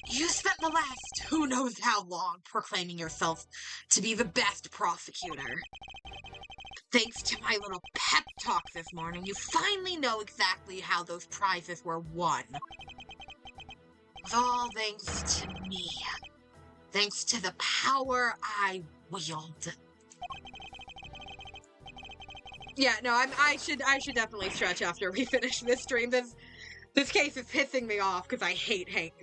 You spent the last who knows how long proclaiming yourself to be the best prosecutor. Thanks to my little pep talk this morning, you finally know exactly how those prizes were won. It was all thanks to me. Thanks to the power I wield. Yeah, no, I should definitely stretch after we finish this stream. This case is pissing me off because I hate Hank.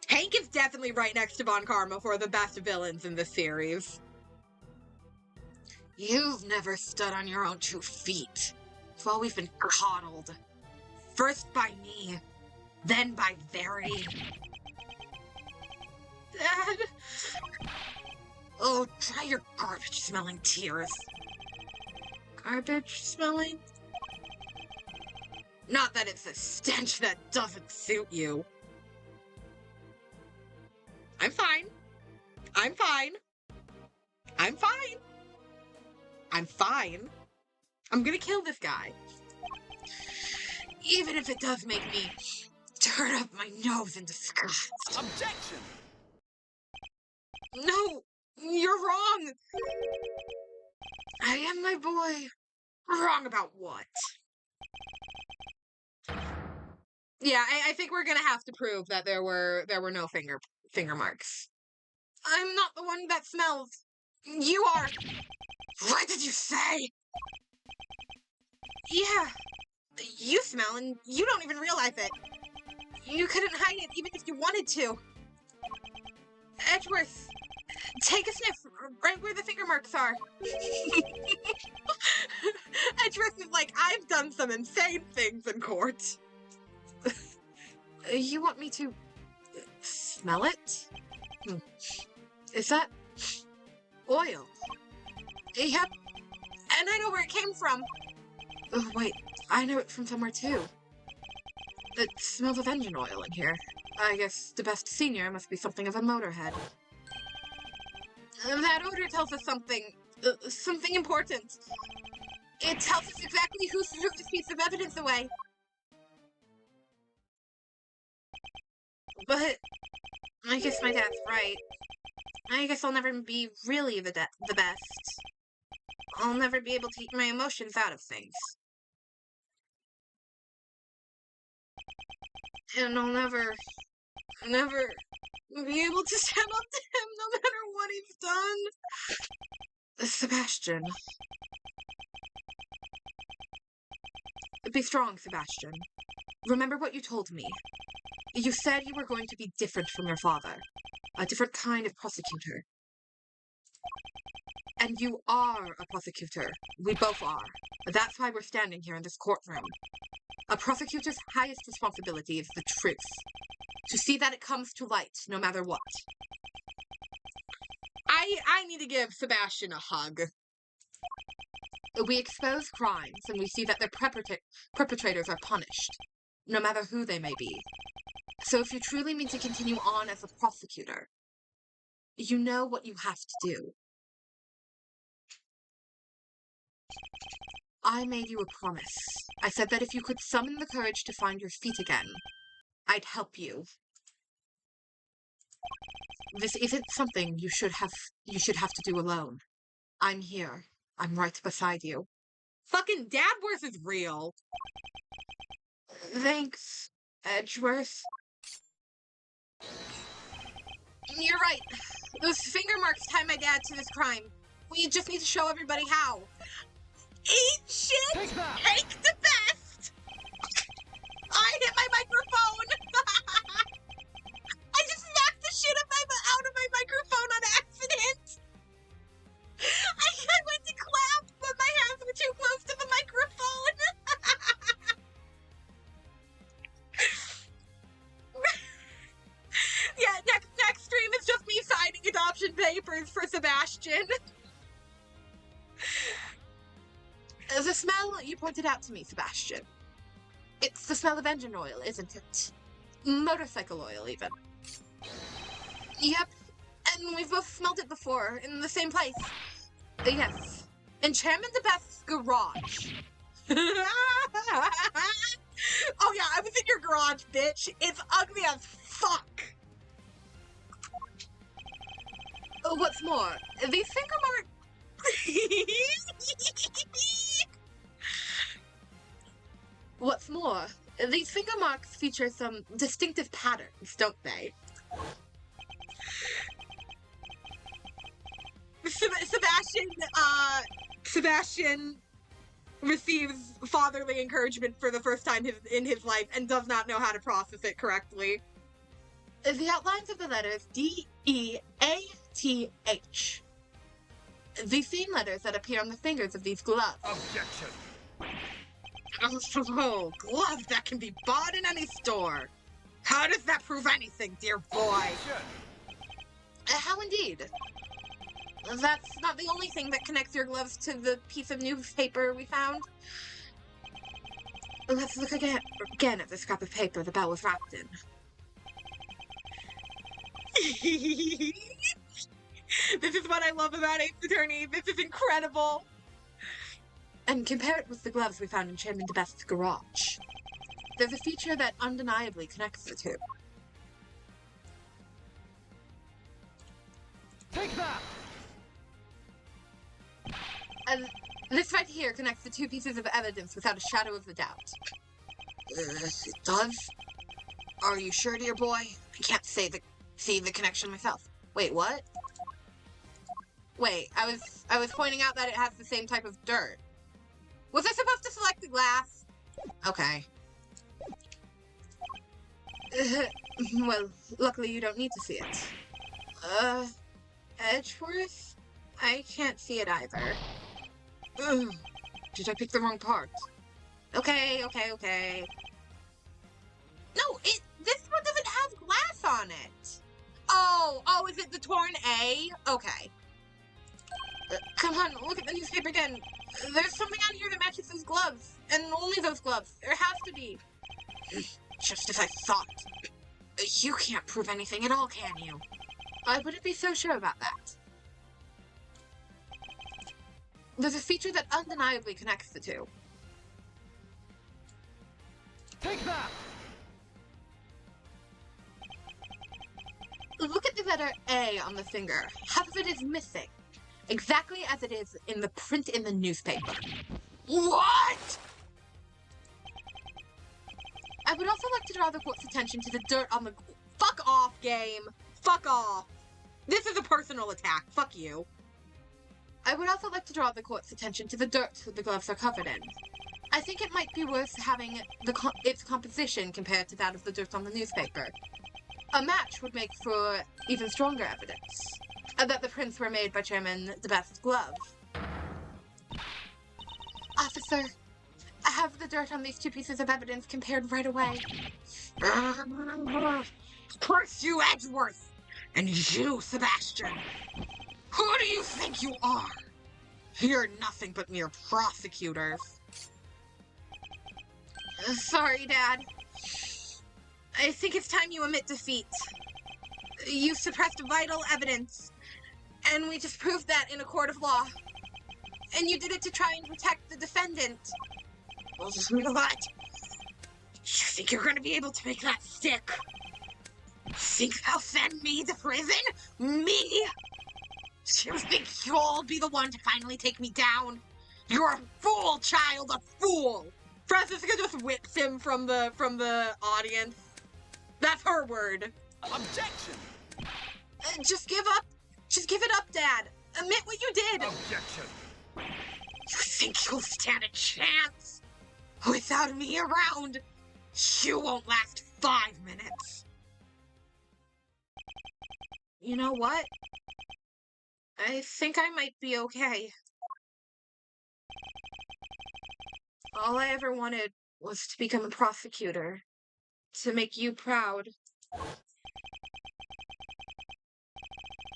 Hank is definitely right next to Von Karma for the best villains in this series. You've never stood on your own 2 feet. It's always been coddled. First by me, then by Very. Dad? Oh, dry your garbage-smelling tears. Garbage-smelling? Not that it's a stench that doesn't suit you. I'm fine. I'm fine. I'm fine. I'm fine. I'm gonna kill this guy. Even if it does make me turn up my nose in disgust. Objection! No, you're wrong. I am my boy. Wrong about what? Yeah, I think we're gonna have to prove that there were no finger marks. I'm not the one that smells. You are. What did you say? Yeah, you smell and you don't even realize it. You couldn't hide it even if you wanted to. Edgeworth, take a sniff right where the finger marks are. Edgeworth is like, I've done some insane things in court. You want me to smell it? Is that oil? Yep. And I know where it came from. Oh, wait, I know it from somewhere too. It smells of engine oil in here. I guess the best senior must be something of a motorhead. That odor tells us something important. It tells us exactly who threw this piece of evidence away. But I guess my dad's right. I guess I'll never be really the best. I'll never be able to keep my emotions out of things. And I'll never be able to stand up to him no matter what he's done. Sebastian. Be strong, Sebastian. Remember what you told me. You said you were going to be different from your father. A different kind of prosecutor. And you are a prosecutor. We both are. That's why we're standing here in this courtroom. A prosecutor's highest responsibility is the truth. To see that it comes to light, no matter what. I need to give Sebastian a hug. We expose crimes, and we see that their perpetrators are punished, no matter who they may be. So if you truly mean to continue on as a prosecutor, you know what you have to do. I made you a promise. I said that if you could summon the courage to find your feet again, I'd help you. This isn't something you should have to do alone. I'm here. I'm right beside you. Fucking Dadworth is real. Thanks, Edgeworth. You're right. Those finger marks tie my dad to this crime. We just need to show everybody how. Eat shit! Take that! Take the best! I hit my microphone! I just knocked the shit out of my microphone on accident! I went to clap, but my hands were too close to the microphone! Yeah, next stream is just me signing adoption papers for Sebastian. The smell you pointed out to me, Sebastian. It's the smell of engine oil, isn't it? Motorcycle oil, even. Yep, and we've both smelled it before, in the same place. Yes, in Chairman the Best's garage. Oh yeah, I was in your garage, bitch. It's ugly as fuck. What's more, these finger marks... What's more, these finger marks feature some distinctive patterns, don't they? Sebastian receives fatherly encouragement for the first time in his life and does not know how to process it correctly. The outlines of the letters D-E-A-T-H. The same letters that appear on the fingers of these gloves. Objection! Oh, gloves that can be bought in any store. How does that prove anything, dear boy? Objection! How indeed? That's not the only thing that connects your gloves to the piece of newspaper we found. Let's look again at the scrap of paper the bell was wrapped in. This is what I love about Ace Attorney. This is incredible. And compare it with the gloves we found in Chairman DeBest's garage. There's a feature that undeniably connects the two. Take that! And this right here connects the two pieces of evidence without a shadow of a doubt. It does? Are you sure, dear boy? I can't see the connection myself. Wait, what? Wait, I was pointing out that it has the same type of dirt. Was I supposed to select the glass? Okay. Well, luckily you don't need to see it. Edgeworth? I can't see it either. Ugh. Did I pick the wrong part? Okay. No, this one doesn't have glass on it. Oh, is it the torn A? Okay. Come on, look at the newspaper again. There's something on here that matches those gloves. And only those gloves. There has to be. Just as I thought. You can't prove anything at all, can you? I wouldn't be so sure about that. There's a feature that undeniably connects the two. Take that! Look at the letter A on the finger. Half of it is missing. Exactly as it is in the print in the newspaper. What? I would also like to draw the court's attention to the dirt on the... Fuck off, game. Fuck off. This is a personal attack. Fuck you. I would also like to draw the court's attention to the dirt the gloves are covered in. I think it might be worth having its composition compared to that of the dirt on the newspaper. A match would make for even stronger evidence that the prints were made by Chairman DeBest's glove. Officer, I have the dirt on these two pieces of evidence compared right away. Curse you, Edgeworth! And you, Sebastian! Who do you think you are? You're nothing but mere prosecutors. Sorry, Dad. I think it's time you admit defeat. You suppressed vital evidence, and we just proved that in a court of law. And you did it to try and protect the defendant. Well, what? You think you're gonna be able to make that stick? Think they'll send me to prison? Me? You think you'll be the one to finally take me down? You're a fool, child, a fool! Francisca just whips him from the audience. That's her word. Objection! Just give up. Just give it up, Dad. Admit what you did. Objection! You think you'll stand a chance? Without me around, you won't last 5 minutes. You know what? I think I might be okay. All I ever wanted was to become a prosecutor. To make you proud.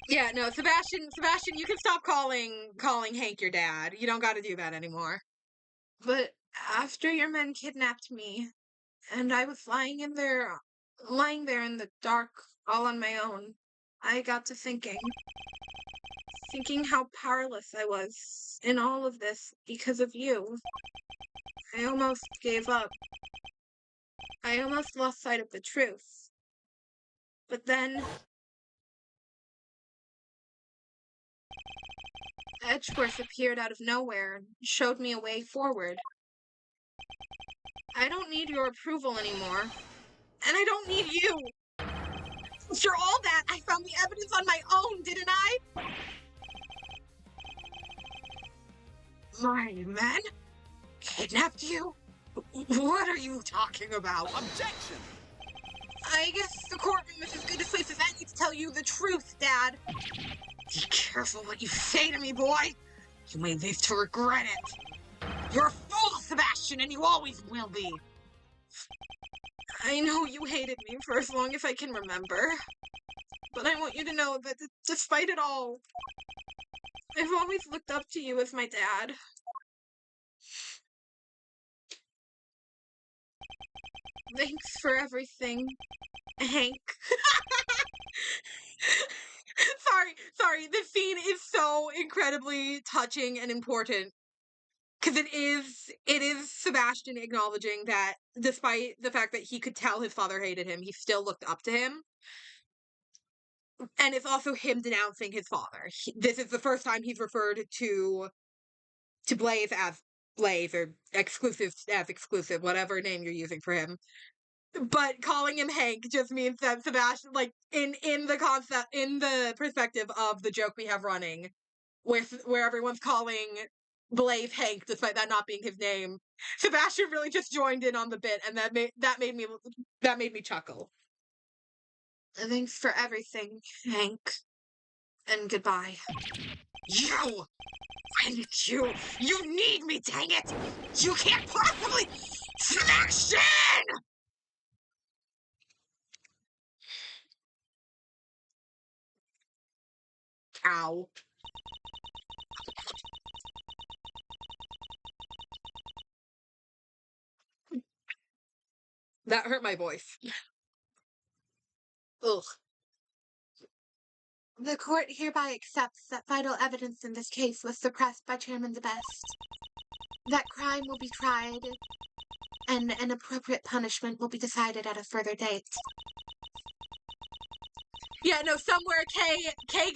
Yeah, no, Sebastian, you can stop calling Hank your dad. You don't gotta do that anymore. But after your men kidnapped me, and I was lying there in the dark, all on my own, I got to thinking how powerless I was in all of this because of you. I almost gave up. I almost lost sight of the truth. But then Edgeworth appeared out of nowhere and showed me a way forward. I don't need your approval anymore. And I don't need you. After all that, I found the evidence on my own, didn't I? My men? Kidnapped you? What are you talking about? Objection! I guess the courtroom is as good a place as any to tell you the truth, Dad. Be careful what you say to me, boy. You may live to regret it. You're a fool, Sebastian, and you always will be. I know you hated me for as long as I can remember. But I want you to know that despite it all, I've always looked up to you as my dad. Thanks for everything, Hank. Sorry. This scene is so incredibly touching and important because it is Sebastian acknowledging that despite the fact that he could tell his father hated him, he still looked up to him. And it's also him denouncing his father. This is the first time he's referred to Blaze as Blaze or exclusive as exclusive, whatever name you're using for him. But calling him Hank just means that Sebastian, like in the perspective of the joke we have running, where everyone's calling Blaze Hank despite that not being his name, Sebastian really just joined in on the bit, and that made me chuckle. Thanks for everything, Hank, and goodbye. You! Thank you! You need me, dang it! You can't possibly... Sebastian! Ow. That hurt my voice. Ugh. The court hereby accepts that vital evidence in this case was suppressed by Chairman the Best. That crime will be tried, and an appropriate punishment will be decided at a further date. Yeah, no, somewhere Kay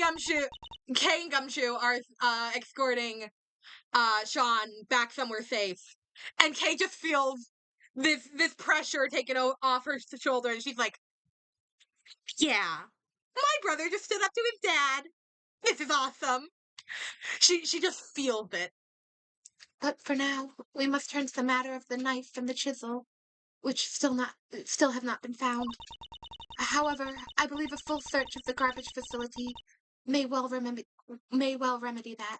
and Gumshoe are escorting Sean back somewhere safe. And Kay just feels this pressure taken off her shoulder, and she's like, yeah, my brother just stood up to his dad. This is awesome. She just feels it. But for now, we must turn to the matter of the knife and the chisel, which still have not been found. However, I believe a full search of the garbage facility may well remedy that.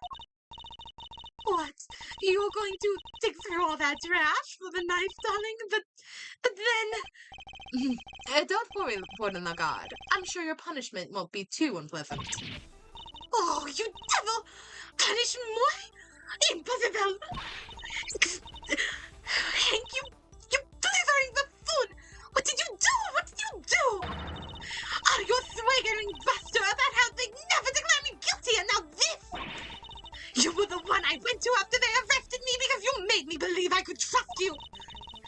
What? You're going to dig through all that trash for the knife, darling? But then... don't worry, Portana God. I'm sure your punishment won't be too unpleasant. Oh, you devil! Punish moi? Impossible! Hank, you blithering buffoon! What did you do? Oh, you swaggering buster! That how they never declared me guilty, and now this! You were the one I went to after they arrested me because you made me believe I could trust you!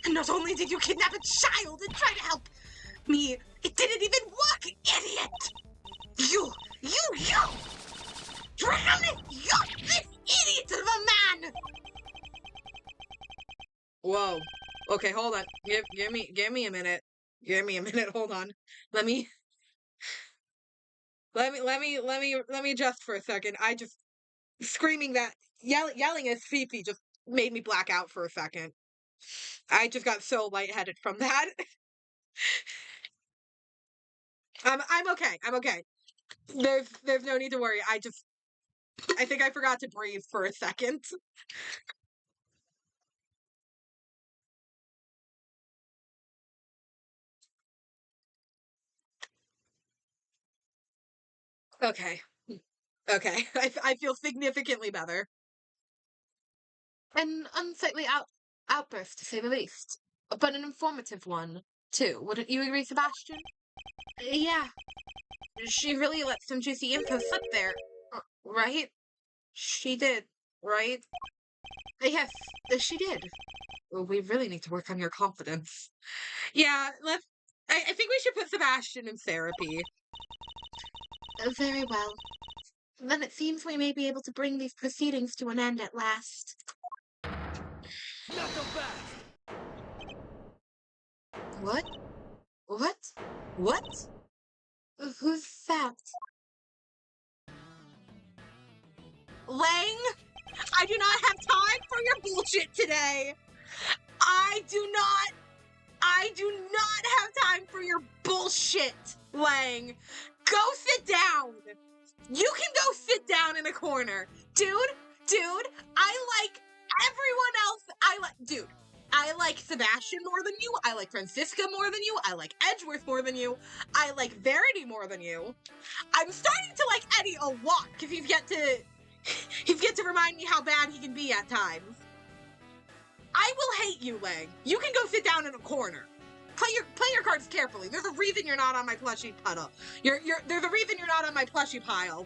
And not only did you kidnap a child and try to help me, it didn't even work, idiot! You! Drown this idiot of a man! Whoa. Okay, hold on. Give me a minute. Give me a minute. Hold on. Let me adjust for a second. I just screaming that yelling as Fifi just made me black out for a second. I just got so lightheaded from that. I'm okay. There's no need to worry. I think I forgot to breathe for a second. Okay. I feel significantly better. An unsightly outburst, to say the least. But an informative one, too. Wouldn't you agree, Sebastian? Yeah. She really let some juicy info slip there. Right? She did, right? Yes, she did. Well, we really need to work on your confidence. Yeah, I think we should put Sebastian in therapy. Very well. Then it seems we may be able to bring these proceedings to an end at last. Not so fast! What? Who's that? Lang? I do not have time for your bullshit today! I do not have time for your bullshit, Lang. Go sit down. You can go sit down in a corner. Dude, I like everyone else. Dude, I like Sebastian more than you. I like Francisca more than you. I like Edgeworth more than you. I like Verity more than you. I'm starting to like Eddie a lot because he's yet to remind me how bad he can be at times. I will hate you, Lang. You can go sit down in a corner. play your cards carefully. There's a reason you're not on my plushie puddle. There's a reason you're not on my plushie pile.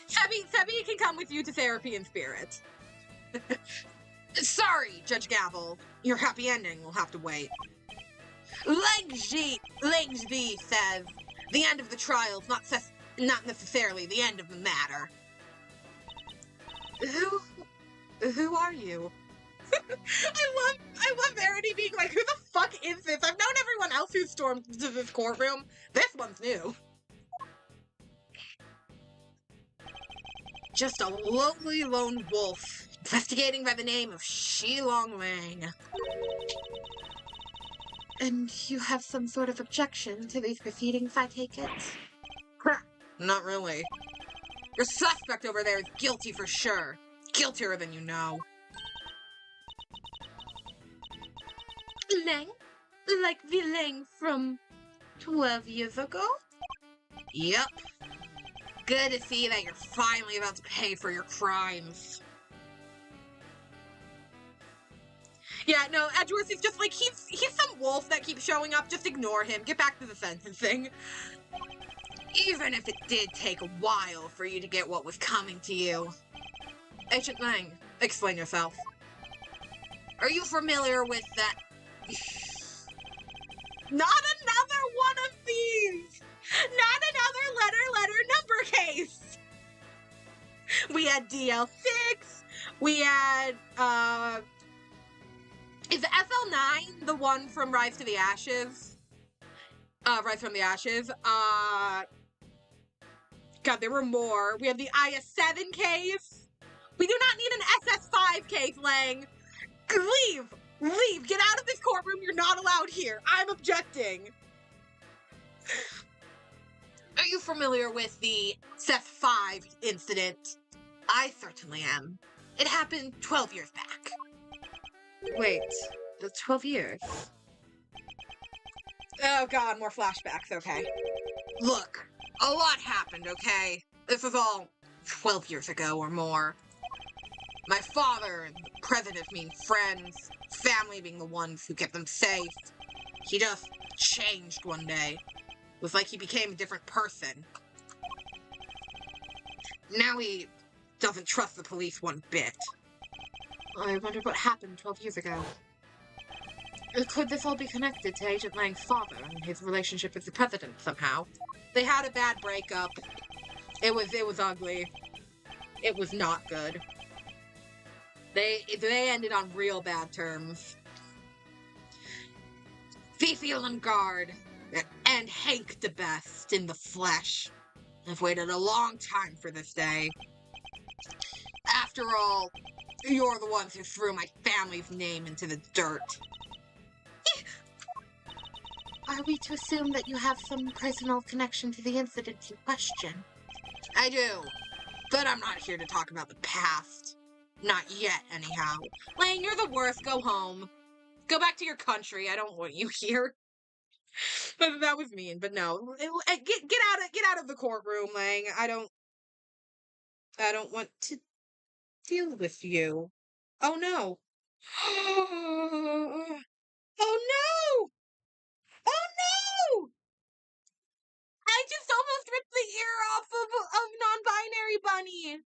Sebi can come with you to therapy in spirit. Sorry, Judge Gavel. Your happy ending will have to wait. Langsby says the end of the trial's not necessarily the end of the matter. Who are you? I love Verity being like, who the fuck is this? I've known everyone else who stormed into this courtroom. This one's new. Just a lonely lone wolf, investigating by the name of Shilong Lang. And you have some sort of objection to these proceedings, I take it? Not really. Your suspect over there is guilty for sure. Guiltier than you know. Lang? Like the Lang from 12 years ago? Yep. Good to see that you're finally about to pay for your crimes. Yeah, no, Edgeworth is just like, he's some wolf that keeps showing up. Just ignore him. Get back to the sentencing. Even if it did take a while for you to get what was coming to you. Agent Lang, explain yourself. Are you familiar with that? Not another one of these! Not another letter number case! We had DL6, we had, is FL9 the one from Rise to the Ashes? Rise from the Ashes. God, there were more. We have the IS7 case. We do not need an SS5 case, Lang. Leave! Leave! Get out of this courtroom! You're not allowed here! I'm objecting! Are you familiar with the SS5 incident? I certainly am. It happened 12 years back. Wait, 12 years? Oh god, more flashbacks, okay. Look, a lot happened, okay? This was all 12 years ago or more. My father and the president being friends, family being the ones who kept them safe. He just changed one day. It was like he became a different person. Now he doesn't trust the police one bit. I wonder what happened 12 years ago. Could this all be connected to Agent Lang's father and his relationship with the president somehow? They had a bad breakup. It was ugly. It was not good. They ended on real bad terms. Cecil and Guard and Hank the best in the flesh. I've waited a long time for this day. After all, you're the ones who threw my family's name into the dirt. Are we to assume that you have some personal connection to the incident in question? I do, but I'm not here to talk about the past. Not yet, anyhow. Lang, you're the worst. Go home. Go back to your country. I don't want you here. That was mean, but no. Get out of the courtroom, Lang. I don't want to deal with you. Oh no. Oh no! Oh no! I just almost ripped the ear off of non-binary bunny.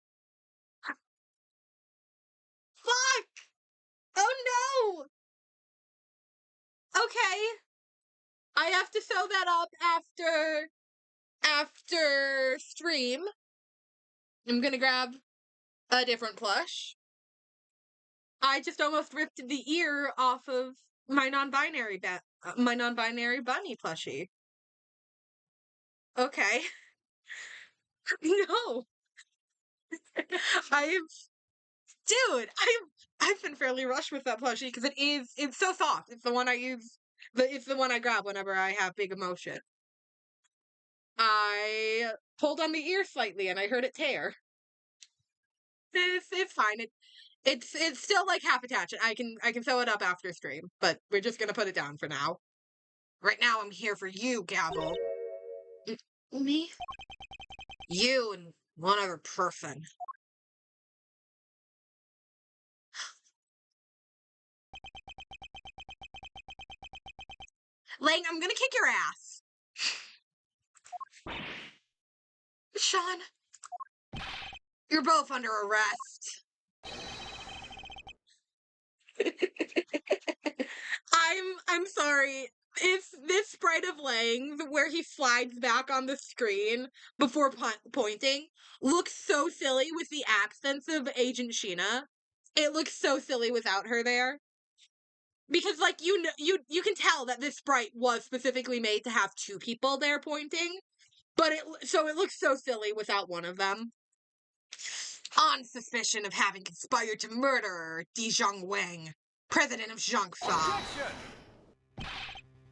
Fuck! Oh no! Okay. I have to sew that up after stream. I'm gonna grab a different plush. I just almost ripped the ear off of my non-binary bunny plushie. Okay. No. I've been fairly rushed with that plushie because it's so soft. It's the one I use. It's the one I grab whenever I have big emotion. I pulled on the ear slightly and I heard it tear. It's fine. It's still like half attached. I can sew it up after stream, but we're just gonna put it down for now. Right now I'm here for you, Gavel. Me? You and one other person. Lang, I'm gonna kick your ass. Sean, you're both under arrest. I'm sorry. It's this sprite of Lang where he slides back on the screen before pointing looks so silly with the accents of Agent Sheena. It looks so silly without her there. Because like you can tell that this sprite was specifically made to have two people there pointing, but it looks so silly without one of them. On suspicion of having conspired to murder Di Zhongwang, president of Zhongfa. Objection!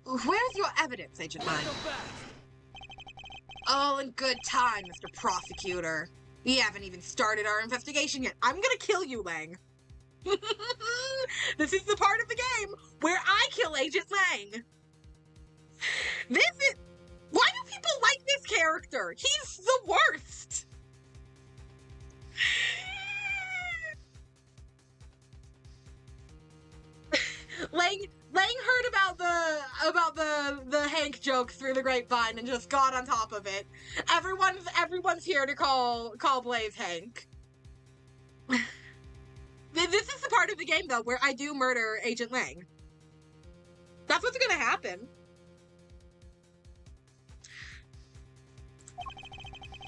Where's your evidence, Agent Lang? Not so fast! All in good time, Mr. Prosecutor. We haven't even started our investigation yet. I'm gonna kill you, Lang. This is the part of the game where I kill Agent Lang. This is... Why do people like this character? He's the worst. Lang heard about the Hank joke through the grapevine and just got on top of it. Everyone's here to call Blaze Hank. This is the part of the game though where I do murder Agent Lang. That's what's gonna happen.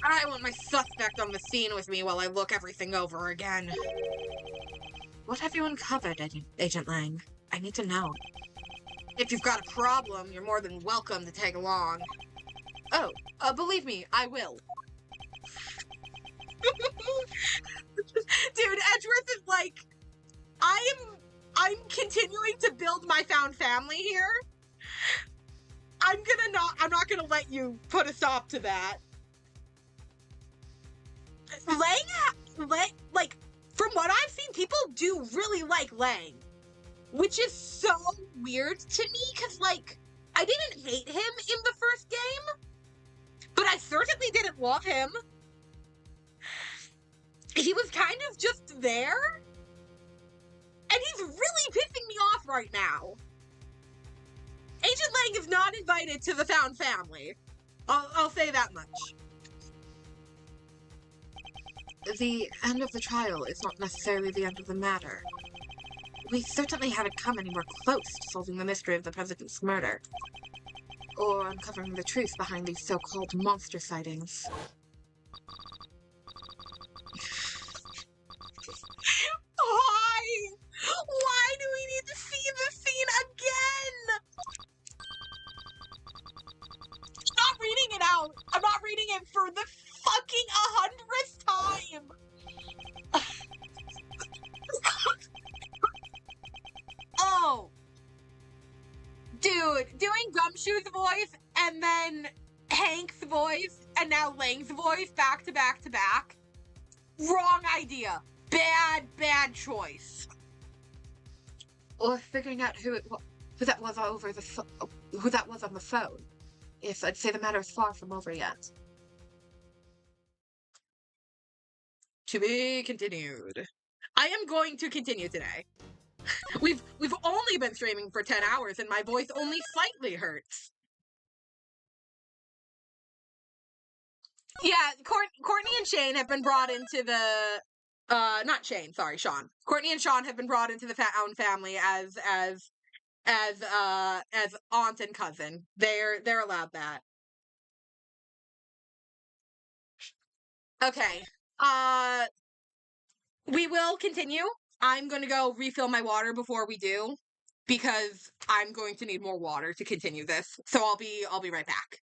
I want my suspect on the scene with me while I look everything over again. What have you uncovered, Agent Lang? I need to know. If you've got a problem, you're more than welcome to tag along. Oh, believe me, I will. Dude, Edgeworth is like, I'm continuing to build my found family here. I'm not gonna let you put a stop to that. Lang, like, from what I've seen, people do really like Lang. Which is so weird to me, because, like, I didn't hate him in the first game, but I certainly didn't love him. He was kind of just there, and he's really pissing me off right now. Agent Lang is not invited to the found family. I'll say that much. The end of the trial is not necessarily the end of the matter. We certainly haven't come anywhere close to solving the mystery of the president's murder. Or uncovering the truth behind these so-called monster sightings. Why? Why do we need to see the scene again? I'm not reading it out. I'm not reading it for the fucking 100th time. Oh. Dude, doing Gumshoe's voice and then Hank's voice and now Lang's voice back to back to back. Wrong idea. Bad choice. Or figuring out who that was on the phone. Yes, I'd say the matter is far from over yet. To be continued. I am going to continue today. We've only been streaming for 10 hours and my voice only slightly hurts. Yeah, Courtney and Shane have been brought into the not Shane, sorry, Sean. Courtney and Sean have been brought into the found family as aunt and cousin. They're allowed that. Okay. We will continue. I'm going to go refill my water before we do because I'm going to need more water to continue this. So I'll be right back.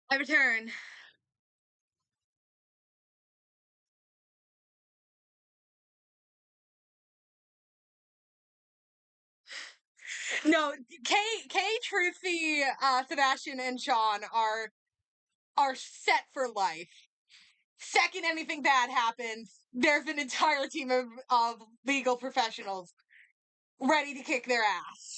I return. No, Kay, Truthy, Sebastian, and Sean are set for life. Second anything bad happens, there's an entire team of legal professionals ready to kick their ass.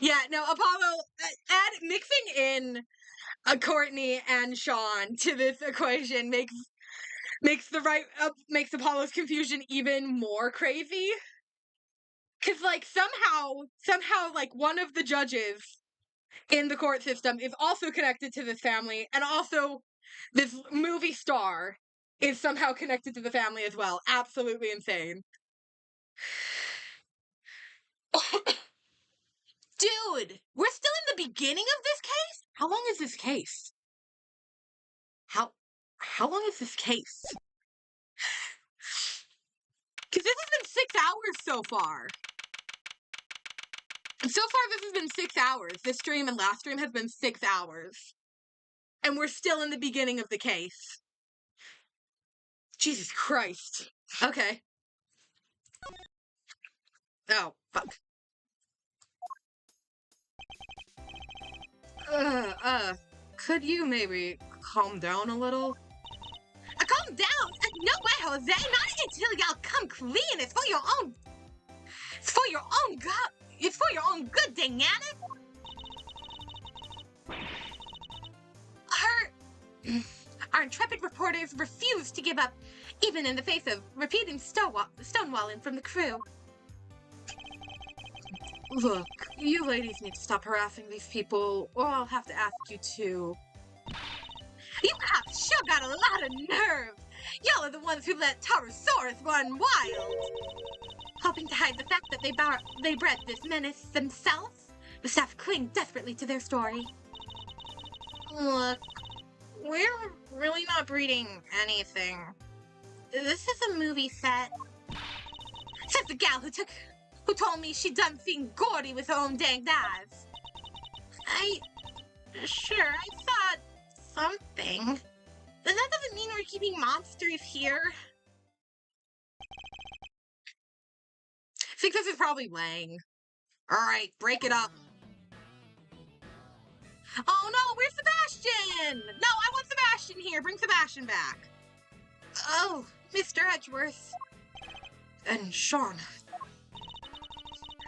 Yeah, no, Apollo, mixing in Courtney and Sean to this equation makes makes Apollo's confusion even more crazy. Cause like somehow like one of the judges in the court system is also connected to this family, and also this movie star is somehow connected to the family as well. Absolutely insane. Dude, we're still in the beginning of this case? How long is this case? How long is this case? Because this has been 6 hours so far. So far, this has been 6 hours. This stream and last stream has been 6 hours. And we're still in the beginning of the case. Jesus Christ. Okay. Oh, fuck. Could you maybe calm down a little? Calm down? No way, Jose. Not until y'all come clean. It's for your own. It's for your own good. It's for your own good, dang it. Our intrepid reporters refuse to give up, even in the face of repeating stonewalling from the crew. Look, you ladies need to stop harassing these people, or I'll have to ask you to. You cops sure got a lot of nerve! Y'all are the ones who let Taurosaurus run wild! Hoping to hide the fact that they bred this menace themselves, the staff cling desperately to their story. Look, we're really not breeding anything. This is a movie set. Says the gal who told me she done seen Gordy with her own dang eyes. I thought something. But that doesn't mean we're keeping monsters here. I think this is probably Lang. Alright, break it up. Oh no, where's Sebastian? No, I want Sebastian here. Bring Sebastian back. Oh, Mr. Edgeworth. And Sean.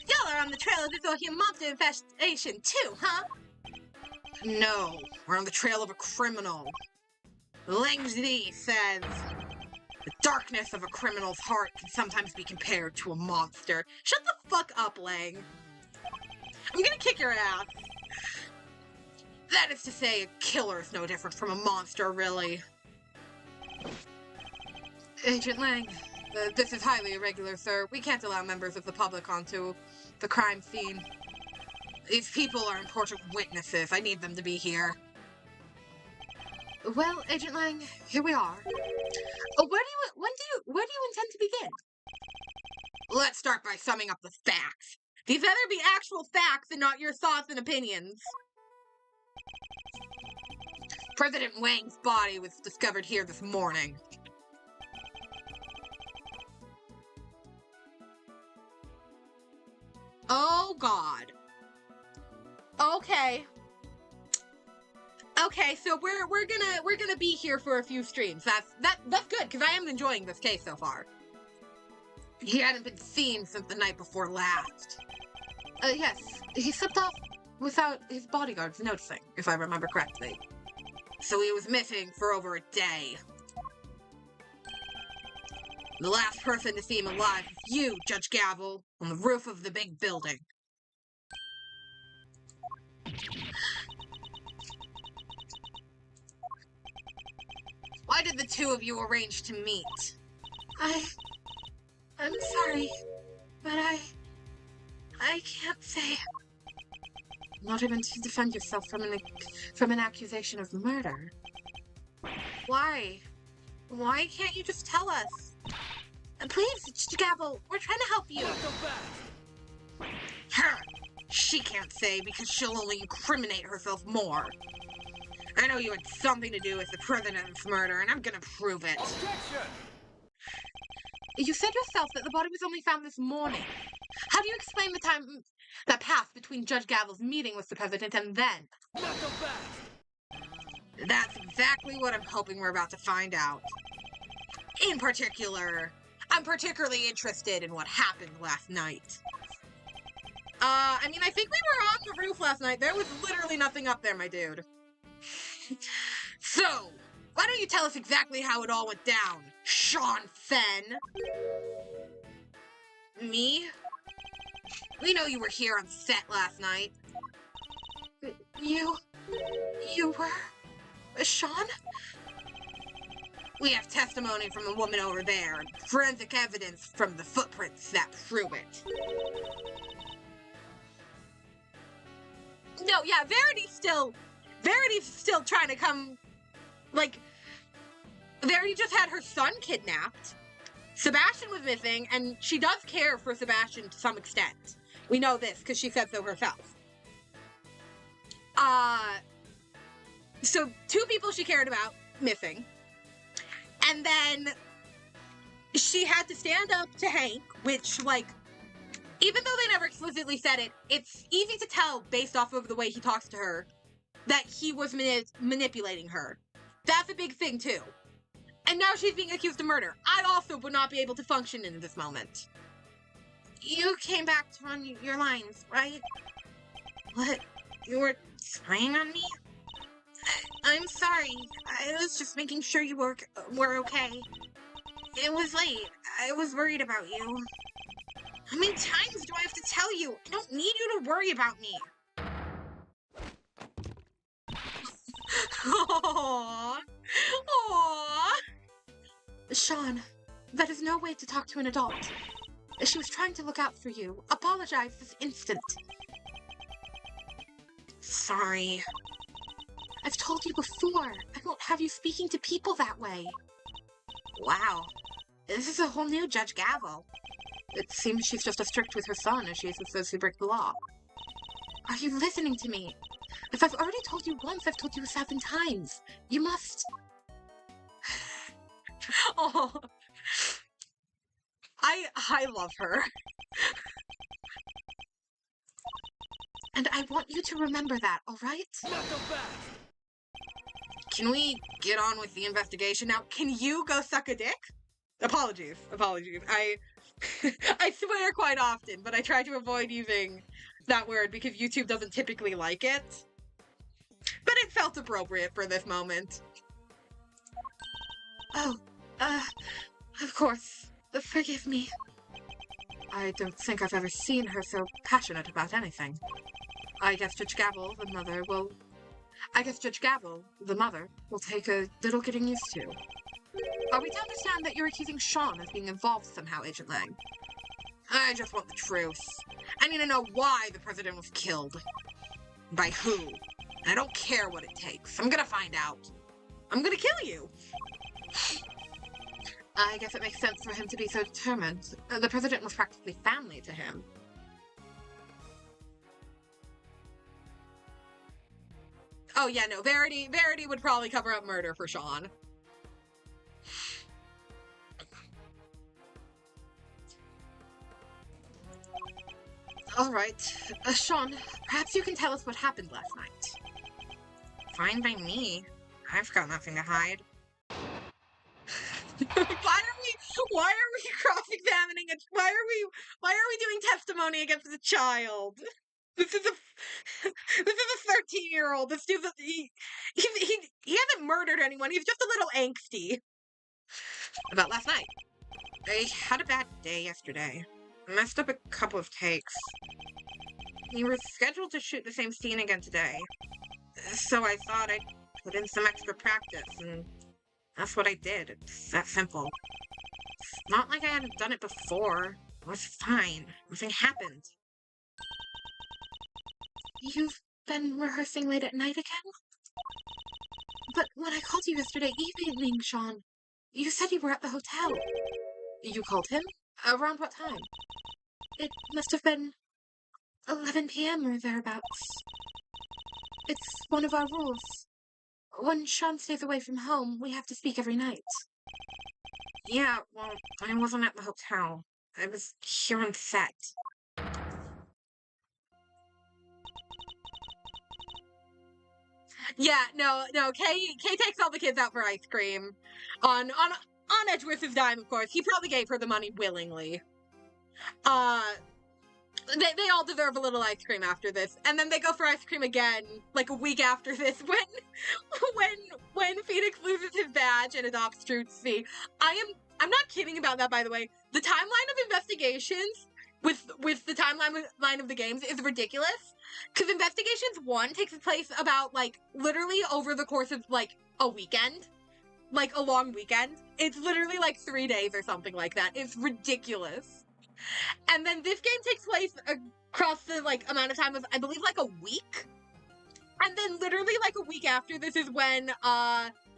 Y'all are on the trail of this Ohium monster infestation too, huh? No, we're on the trail of a criminal. Langsley says, the darkness of a criminal's heart can sometimes be compared to a monster. Shut the fuck up, Lang. I'm gonna kick your ass. That is to say, a killer is no different from a monster, really. Agent Lang, this is highly irregular, sir. We can't allow members of the public onto the crime scene. These people are important witnesses. I need them to be here. Well, Agent Lang, here we are. Where do you intend to begin? Let's start by summing up the facts. These better be actual facts and not your thoughts and opinions. President Wang's body was discovered here this morning. Oh God. Okay. Okay, so we're gonna be here for a few streams. That's good, because I am enjoying this case so far. He hadn't been seen since the night before last. Yes, he slipped off without his bodyguards noticing, if I remember correctly. So he was missing for over a day. The last person to see him alive was you, Judge Gavel, on the roof of the big building. Why did the two of you arrange to meet? I'm sorry, but I can't say. Not even to defend yourself from an accusation of murder. Why? Why can't you just tell us? Please, Gabble, we're trying to help you. Not so fast. Her! She can't say because she'll only incriminate herself more. I know you had something to do with the president's murder, and I'm gonna prove it. Objection! You said yourself that the body was only found this morning. How do you explain the time that passed between Judge Gavel's meeting with the president and then? Not so fast. That's exactly what I'm hoping we're about to find out. In particular, I'm particularly interested in what happened last night. I mean, I think we were on the roof last night. There was literally nothing up there, my dude. So, why don't you tell us exactly how it all went down, Sean Fenn? Me? We know you were here on set last night. You were? Sean? We have testimony from the woman over there, and forensic evidence from the footprints that prove it. No, yeah, Verity's still trying to come, like, Verity just had her son kidnapped. Sebastian was missing, and she does care for Sebastian to some extent. We know this, because she said so herself. So 2 people she cared about, missing. And then she had to stand up to Hank, which, like, even though they never explicitly said it, it's easy to tell based off of the way he talks to her that he was manipulating her. That's a big thing, too. And now she's being accused of murder. I also would not be able to function in this moment. You came back to run your lines, right? What? You were spying on me? I'm sorry. I was just making sure you were okay. It was late. I was worried about you. How many times do I have to tell you? I don't need you to worry about me. Aww. Aww. Sean, that is no way to talk to an adult. She was trying to look out for you. Apologize this instant. Sorry. I've told you before, I won't have you speaking to people that way. Wow. This is a whole new Judge Gavel. It seems she's just as strict with her son as she is with those who break the law. Are you listening to me? If I've already told you once, I've told you 7 times. You must... Oh, I love her. And I want you to remember that, all right? Not so fast. Can we get on with the investigation now? Can you go suck a dick? Apologies. I swear quite often, but I try to avoid using that word because YouTube doesn't typically like it. But it felt appropriate for this moment. Oh, of course. Forgive me. I don't think I've ever seen her so passionate about anything. I guess Judge Gavel, the mother, will take a little getting used to. Are we to understand that you're accusing Sean of being involved somehow, Agent Lang? I just want the truth. I need to know why the president was killed. By who. And I don't care what it takes. I'm gonna find out. I'm gonna kill you. I guess it makes sense for him to be so determined. The president was practically family to him. Oh yeah, no, Verity would probably cover up murder for Sean. Alright, Sean, perhaps you can tell us what happened last night. Fine by me. I've got nothing to hide. Why are we cross-examining it? Why are we doing testimony against a child? This is a 13-year-old. This dude, he hasn't murdered anyone. He's just a little angsty. About last night. I had a bad day yesterday. Messed up a couple of takes. We were scheduled to shoot the same scene again today. So I thought I'd put in some extra practice, and that's what I did. It's that simple. It's not like I hadn't done it before. It was fine. Nothing happened. You've been rehearsing late at night again? But when I called you yesterday evening, Sean, you said you were at the hotel. You called him? Around what time? It must have been 11 p.m. or thereabouts. It's one of our rules. When Sean stays away from home, we have to speak every night. Yeah, well, I wasn't at the hotel. I was here on set. Yeah, no, Kay takes all the kids out for ice cream. On Edge with his dime, of course. He probably gave her the money willingly. They all deserve a little ice cream after this. And then they go for ice cream again, like a week after this, when Phoenix loses his badge and adopts Trucy. I'm not kidding about that, by the way. The timeline of Investigations with the timeline of the games is ridiculous. Because Investigations 1 takes place about, like, literally over the course of, like, a weekend. Like, a long weekend. It's literally, like, 3 days or something like that. It's ridiculous. And then this game takes place across the, like, amount of time of, I believe, like, a week? And then literally, like, a week after this is when,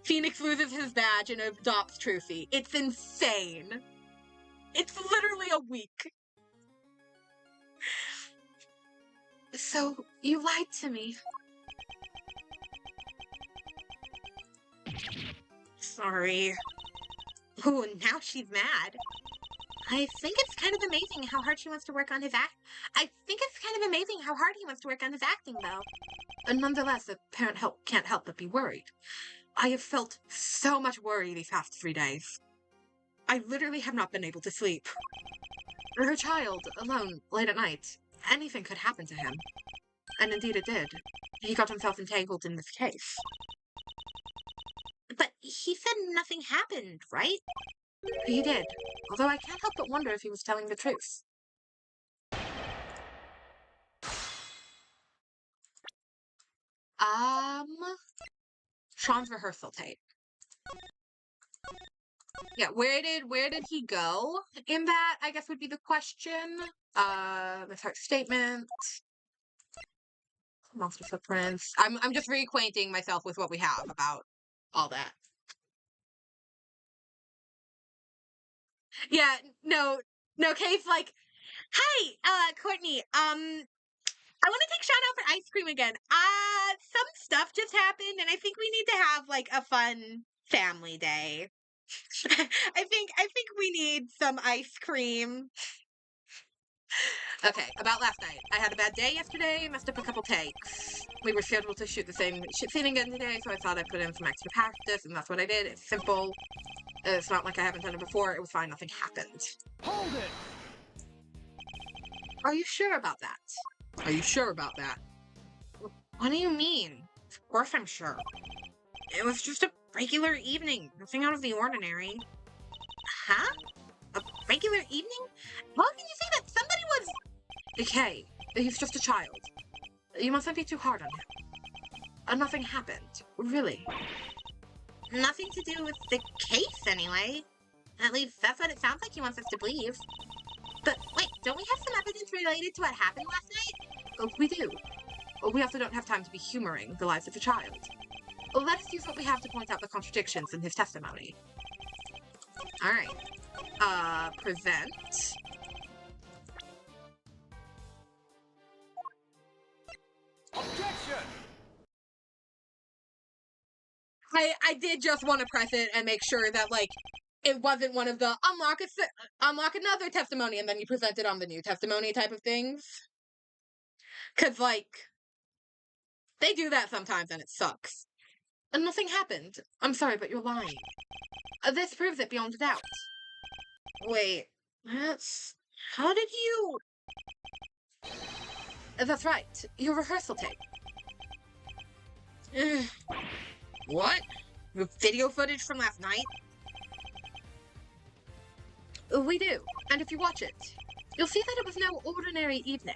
Phoenix loses his badge and adopts Trucy. It's insane. It's literally a week. So, you lied to me. Sorry. Ooh, now she's mad. I think it's kind of amazing how hard she wants to work on his I think it's kind of amazing how hard he wants to work on his acting, though. And nonetheless, a parent can't help but be worried. I have felt so much worry these past 3 days. I literally have not been able to sleep. Her child, alone, late at night. Anything could happen to him. And indeed it did. He got himself entangled in this case. But he said nothing happened, right? He did, although I can't help but wonder if he was telling the truth. Sean's rehearsal tape. Yeah, where did he go in that, I guess would be the question. Miss Hart's statement. Monster footprints. I'm just reacquainting myself with what we have about all that. Yeah, no, Kay's like, hey, Courtney, I want to take Sean out for ice cream again. Some stuff just happened, and I think we need to have, like, a fun family day. I think we need some ice cream. Okay, about last night. I had a bad day yesterday, messed up a couple takes. We were scheduled to shoot the same scene again today, so I thought I'd put in some extra practice, and that's what I did. It's simple. It's not like I haven't done it before. It was fine. Nothing happened. Hold it! Are you sure about that? Are you sure about that? What do you mean? Of course I'm sure. It was just a regular evening. Nothing out of the ordinary. Huh? A regular evening? How can you say that somebody was... Okay, he's just a child. You mustn't be too hard on him. Nothing happened. Really. Nothing to do with the case, anyway. At least that's what it sounds like he wants us to believe. But wait, don't we have some evidence related to what happened last night? Oh, we do. We also don't have time to be humoring the lives of a child. Let us use what we have to point out the contradictions in his testimony. Alright. Present. Objection! I did just want to press it and make sure that, like, it wasn't one of the unlock another testimony and then you present it on the new testimony type of things. Cause, like, they do that sometimes and it sucks. And nothing happened. I'm sorry, but you're lying. This proves it beyond a doubt. Wait, how did you... That's right, your rehearsal tape. What? Your video footage from last night? We do, and if you watch it, you'll see that it was no ordinary evening.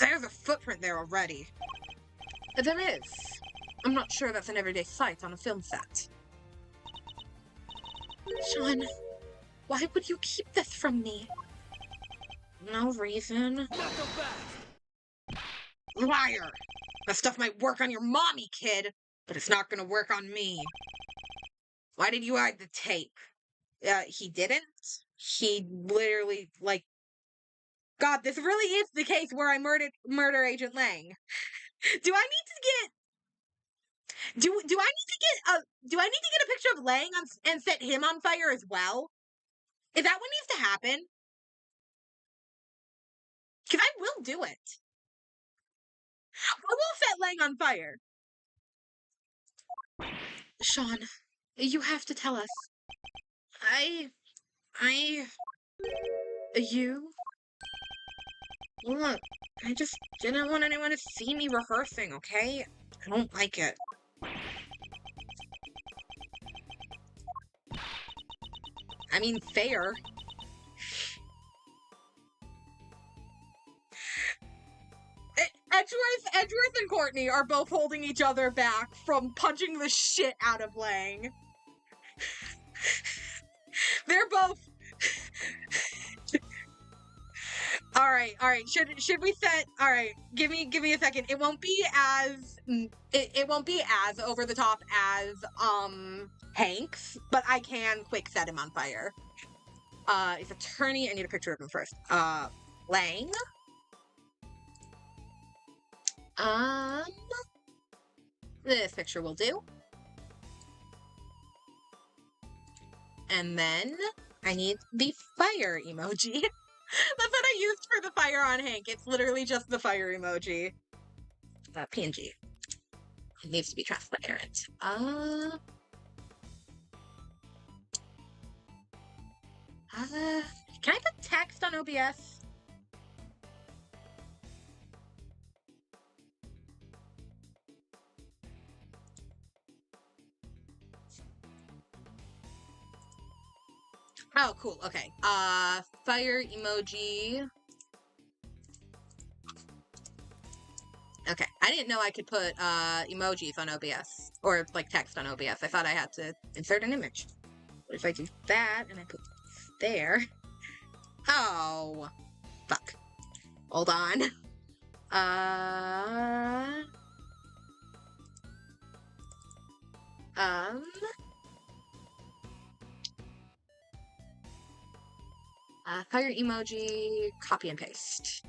There's a footprint there already. There is. I'm not sure that's an everyday sight on a film set. Sean, why would you keep this from me? No reason. Not so fast! Liar! That stuff might work on your mommy, kid, but it's not gonna work on me. Why did you hide the tape? He didn't. He literally, like, God, this really is the case where I murder Agent Lang. Do I need to get do I need to get a picture of Lang and set him on fire as well? Is that what needs to happen? Because I will do it. I will set Lang on fire. Sean, you have to tell us. You? Look, I just didn't want anyone to see me rehearsing, okay? I don't like it. I mean, fair. Edgeworth and Courtney are both holding each other back from punching the shit out of Lang. They're both... Alright. Should we set... Alright, give me a second. It won't be as... It won't be as over the top as, Hank's, but I can quick set him on fire. He's attorney. I need a picture of him first. Lang? This picture will do. And then I need the fire emoji. That's what I used for the fire on Hank. It's literally just the fire emoji. PNG. It needs to be transparent. Can I put text on OBS? Oh, cool. Okay. Fire emoji. Okay. I didn't know I could put emojis on OBS or like text on OBS. I thought I had to insert an image. What if I do that and I put there? Oh, fuck. Hold on. Fire emoji, copy and paste.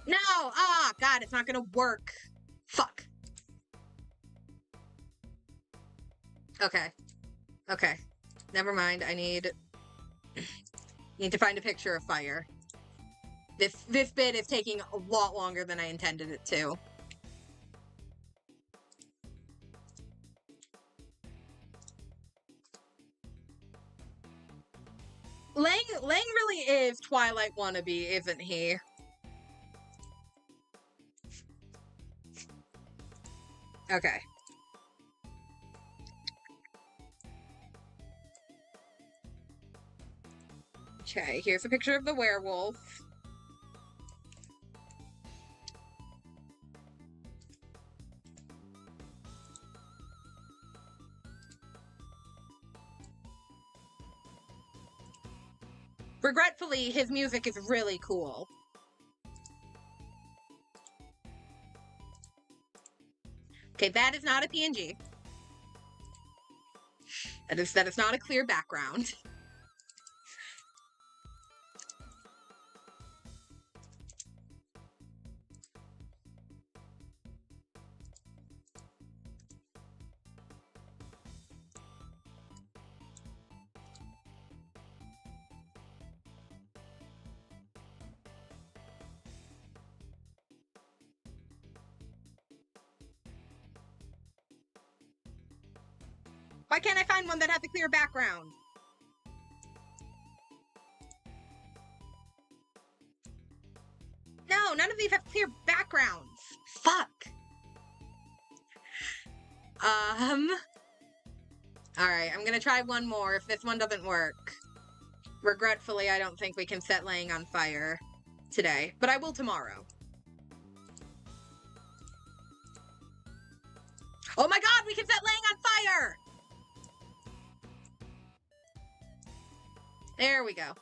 No! Ah, God, it's not gonna work. Fuck. Okay. Okay. Never mind. I need to find a picture of fire. This bit is taking a lot longer than I intended it to. Lang really is Twilight wannabe, isn't he? Okay. Okay, here's a picture of the werewolf. Regretfully, his music is really cool. Okay, that is not a PNG. That is not a clear background. Why can't I find one that has a clear background? No, none of these have clear backgrounds. Fuck. Alright, I'm gonna try one more if this one doesn't work. Regretfully, I don't think we can set Lang on fire today, but I will tomorrow. Oh my God, we can set Lang on fire! There we go.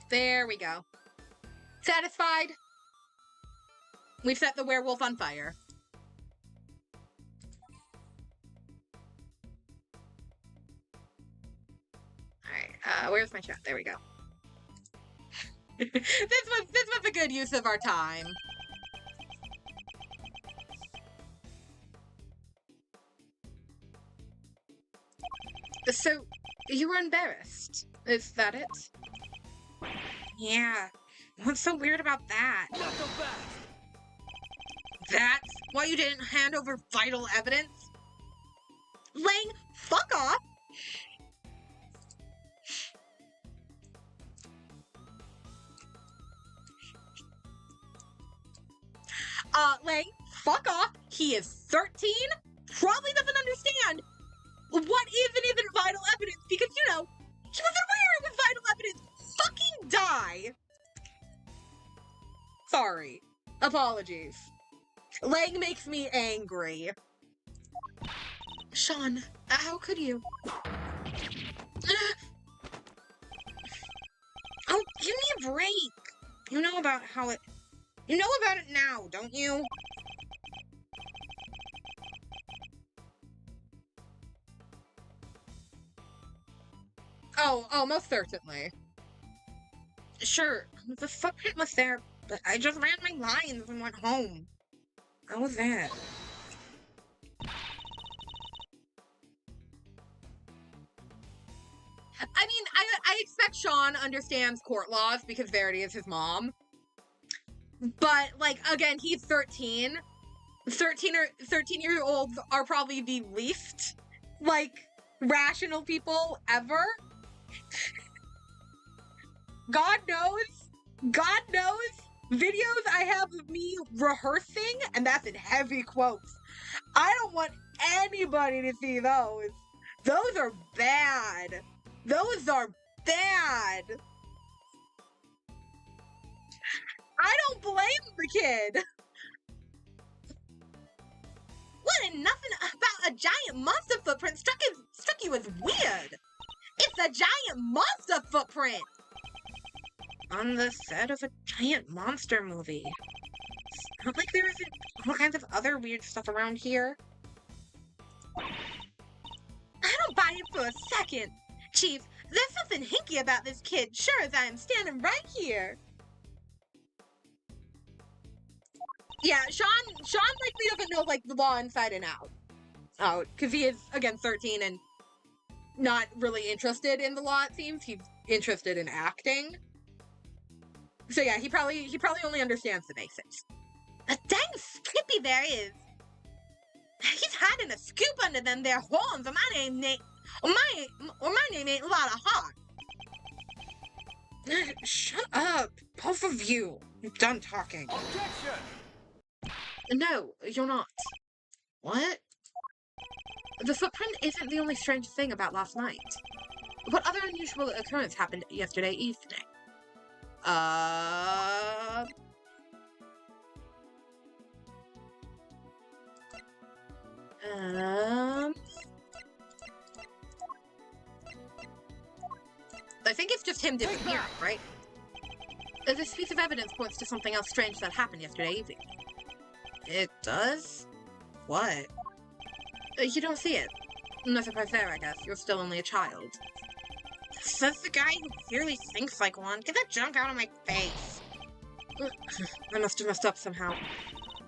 There we go. Satisfied? We've set the werewolf on fire. Alright, where's my chat? There we go. this was a good use of our time. So, you were embarrassed. Is that it? Yeah. What's so weird about that? Knuckle back. That's why you didn't hand over vital evidence? Lang, fuck off! Lang, fuck off! He is 13? Probably doesn't understand what isn't even vital evidence because, you know, he wasn't aware it was vital evidence! Fucking die! Sorry. Apologies. Lang makes me angry. Sean, how could you? Oh, give me a break. You know about how it... You know about it now, don't you? Oh, most certainly. Sure, the footprint was there, but I just ran my lines and went home. How was that? I mean, I expect Sean understands court laws because Verity is his mom. But, like, again, he's 13. 13-year-olds are probably the least, like, rational people ever. God knows, videos I have of me rehearsing, and that's in heavy quotes. I don't want anybody to see those. Those are bad. Those are bad. I don't blame the kid. What, and nothing about a giant monster footprint struck you as weird. It's a giant monster footprint. On the set of a giant monster movie. It's not like there isn't all kinds of other weird stuff around here. I don't buy it for a second. Chief, there's something hinky about this kid, sure as I am standing right here. Yeah, Sean likely doesn't know, like, the law inside and out. Because he is, again, 13 and not really interested in the law, it seems. He's interested in acting. So yeah, he probably only understands the basics. A dang skippy there is. He's hiding a scoop under them there horns, or my name ain't a lot of heart. Shut up, both of you. I'm done talking. Objection. No, you're not. What? The footprint isn't the only strange thing about last night. What other unusual occurrence happened yesterday evening? I think it's just him disappearing, right? This piece of evidence points to something else strange that happened yesterday evening. It does? What? You don't see it. No surprise there, I guess. You're still only a child. Says the guy who clearly thinks like one. Get that junk out of my face. I must have messed up somehow.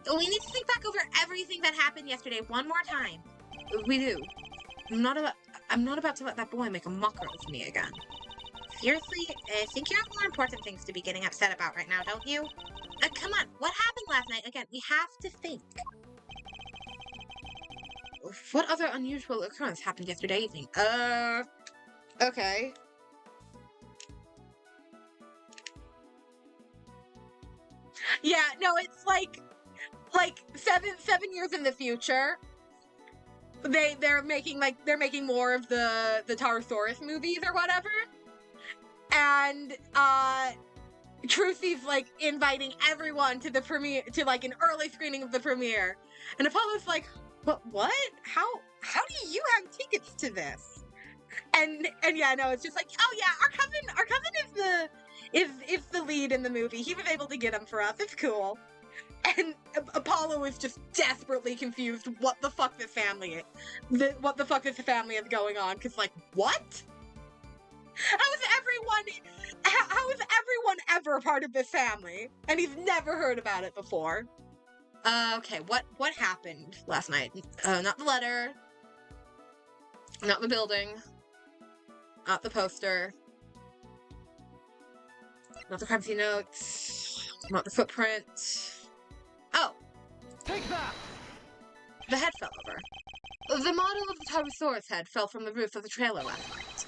We need to think back over everything that happened yesterday one more time. We do. I'm not about to let that boy make a mocker of me again. Seriously? I think you have more important things to be getting upset about right now, don't you? Come on, what happened last night? Again, we have to think. What other unusual occurrence happened yesterday evening? Okay. Yeah, no, it's like 7 years in the future. They're making more of the Taurosaurus movies or whatever. And Trucy's like inviting everyone to the premiere, to like an early screening of the premiere. And Apollo's like, what? How do you have tickets to this? And yeah, no, it's just like, oh yeah, our cousin is the lead in the movie. He was able to get him for us. It's cool. And Apollo is just desperately confused what the fuck this family is. What the fuck this family is going on. Because, like, what? How is everyone ever a part of this family? And he's never heard about it before. Okay, what happened last night? Not the letter. Not the building. Not the poster. Not the privacy notes. Not the footprint. Oh! Take that! The head fell over. The model of the Tyrannosaurus head fell from the roof of the trailer last night.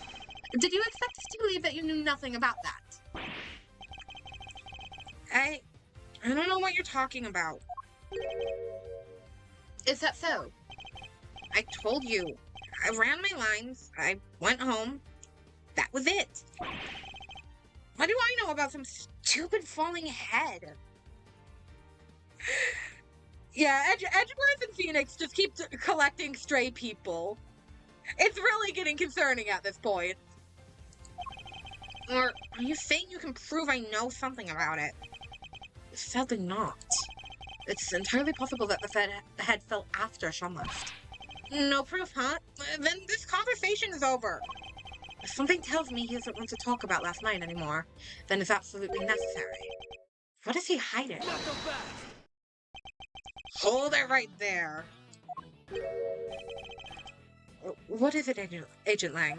Did you expect us to believe that you knew nothing about that? I don't know what you're talking about. Is that so? I told you. I ran my lines. I went home. That was it. What do I know about some stupid falling head? Yeah, Edgeworth and Phoenix just keep collecting stray people. It's really getting concerning at this point. Or are you saying you can prove I know something about it? Sadly not. It's entirely possible that the head fell after Sean left. No proof, huh? Then this conversation is over. If something tells me he doesn't want to talk about last night anymore, then it's absolutely necessary. What is he hiding? Not so fast! Hold it right there. What is it, Agent Lang?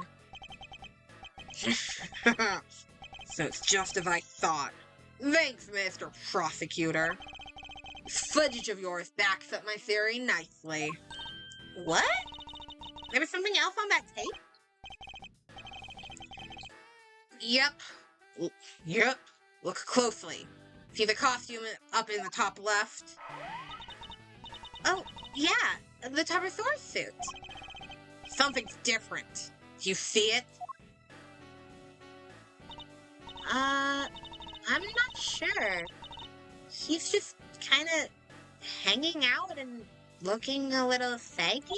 So it's just as I thought. Thanks, Mr. Prosecutor. This footage of yours backs up my theory nicely. What? There was something else on that tape? Yep. Look closely. See the costume up in the top left? Oh, yeah. The Tyrannosaurus suit. Something's different. Do you see it? I'm not sure. He's just kind of hanging out and looking a little saggy.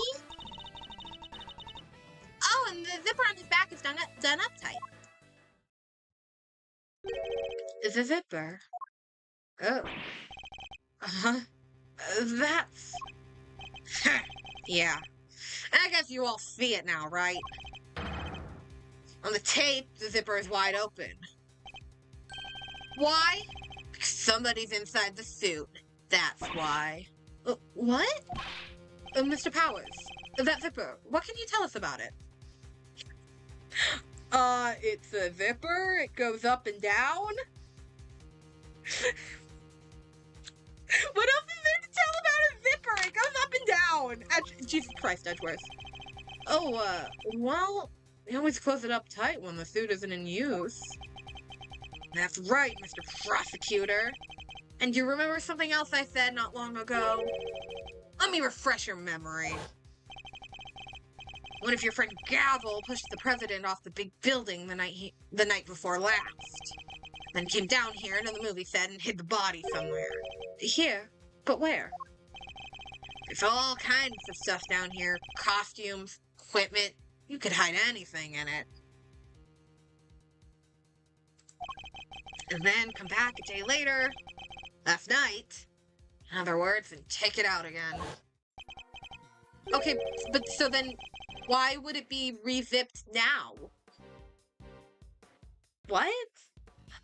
Oh, and the zipper on his back is done up tight. The zipper? Oh. Uh-huh. That's... Yeah. I guess you all see it now, right? On the tape, the zipper is wide open. Why? Because somebody's inside the suit. That's why. What? Mr. Powers, that zipper, what can you tell us about it? It's a zipper. It goes up and down. What else is there to tell about a zipper? It goes up and down. Jesus Christ, Edgeworth. Oh, well, you always close it up tight when the suit isn't in use. That's right, Mr. Prosecutor. And you remember something else I said not long ago? Let me refresh your memory. What if your friend Gavel pushed the president off the big building the night before last? Then came down here to the movie set and hid the body somewhere. Here? But where? There's all kinds of stuff down here. Costumes, equipment. You could hide anything in it. And then come back a day later, last night, in other words, and take it out again. Okay, but so then why would it be re-zipped now? What?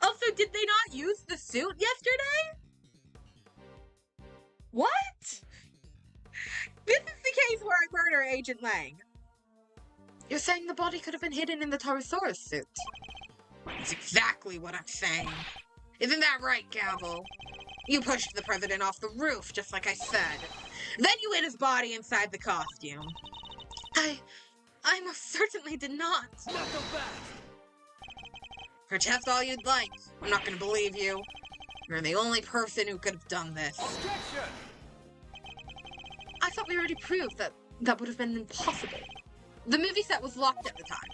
Also, did they not use the suit yesterday? What? This is the case where I murder Agent Lang. You're saying the body could have been hidden in the Tyrannosaurus suit? That's exactly what I'm saying. Isn't that right, Gavel? You pushed the president off the roof, just like I said. Then you hid his body inside the costume. I most certainly did not. Not so fast! Protest all you'd like. I'm not gonna believe you. You're the only person who could have done this. Objection! I thought we already proved that would have been impossible. The movie set was locked at the time.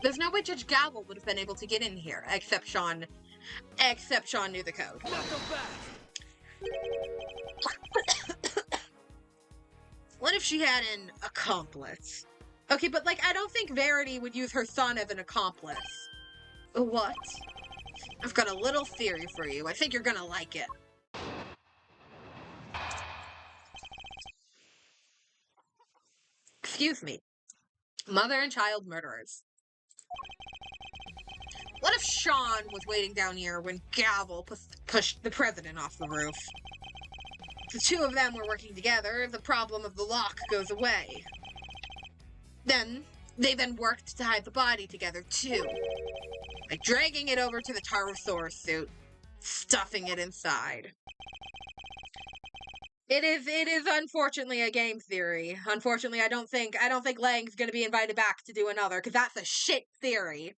There's no way Judge Gavel would have been able to get in here, except Sean knew the code. Not so fast! What if she had an accomplice? Okay, but I don't think Verity would use her son as an accomplice. What? I've got a little theory for you. I think you're gonna like it. Excuse me. Mother and child murderers. What if Sean was waiting down here when Gavel pushed the president off the roof? The two of them were working together, the problem of the lock goes away. They then worked to hide the body together too. Like dragging it over to the Tarosaurus suit, stuffing it inside. It is unfortunately a game theory. Unfortunately, I don't think Lang's gonna be invited back to do another, because that's a shit theory.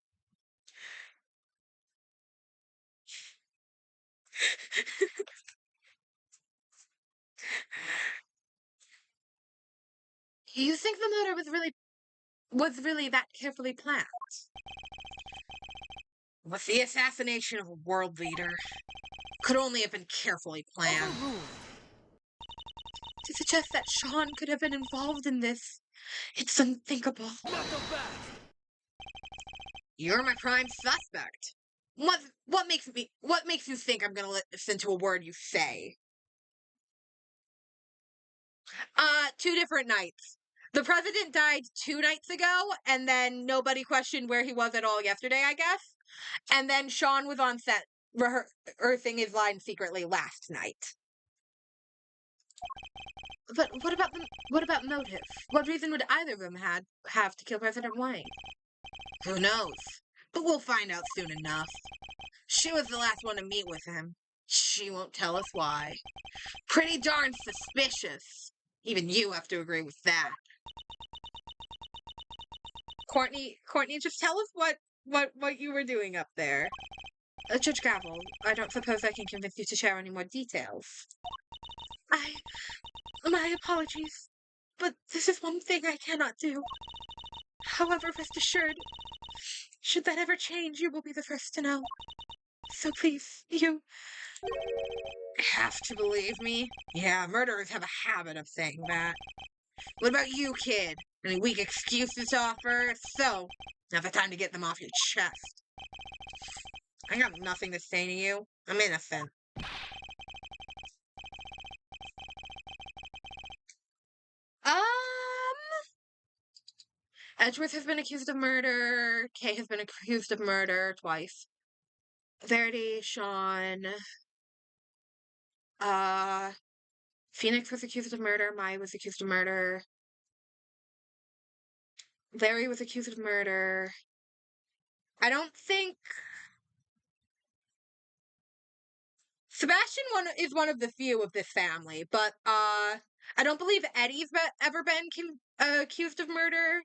You think the murder was really that carefully planned? Was the assassination of a world leader could only have been carefully planned? Overruled. To suggest that Sean could have been involved in this, it's unthinkable. Not so fast. You're my prime suspect. What makes you think I'm gonna listen to a word you say? 2 different nights. The president died 2 nights ago, and then nobody questioned where he was at all yesterday, I guess. And then Sean was on set rehearsing his line secretly last night. But what about motive? What reason would either of them have to kill President Wang? Who knows? But we'll find out soon enough. She was the last one to meet with him. She won't tell us why. Pretty darn suspicious. Even you have to agree with that. Courtney, just tell us what you were doing up there. Judge Gavel, I don't suppose I can convince you to share any more details. My apologies, but this is one thing I cannot do. However, rest assured, should that ever change, you will be the first to know. So please, you have to believe me. Yeah, murderers have a habit of saying that. What about you, kid? Any weak excuses to offer? If so, now's the time to get them off your chest. I got nothing to say to you. I'm innocent. Edgeworth has been accused of murder. Kay has been accused of murder twice. Verity, Sean. Phoenix was accused of murder. Maya was accused of murder. Larry was accused of murder. I don't think Sebastian is one of the few of this family, but I don't believe Eddie's ever been accused of murder.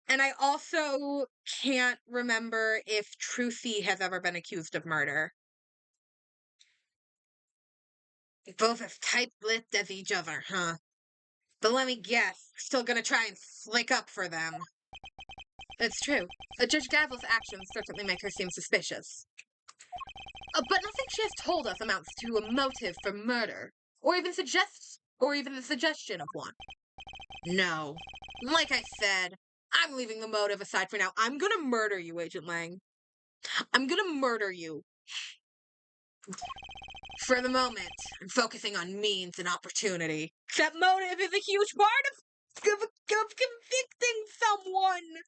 And I also can't remember if Trucy has ever been accused of murder. Both as tight-lipped as each other, huh? But let me guess, still gonna try and slick up for them. That's true. Judge Gavel's actions certainly make her seem suspicious. But nothing she has told us amounts to a motive for murder, or even the suggestion of one. No. Like I said, I'm leaving the motive aside for now. I'm gonna murder you, Agent Lang. I'm gonna murder you. For the moment, I'm focusing on means and opportunity. That motive is a huge part of convicting someone.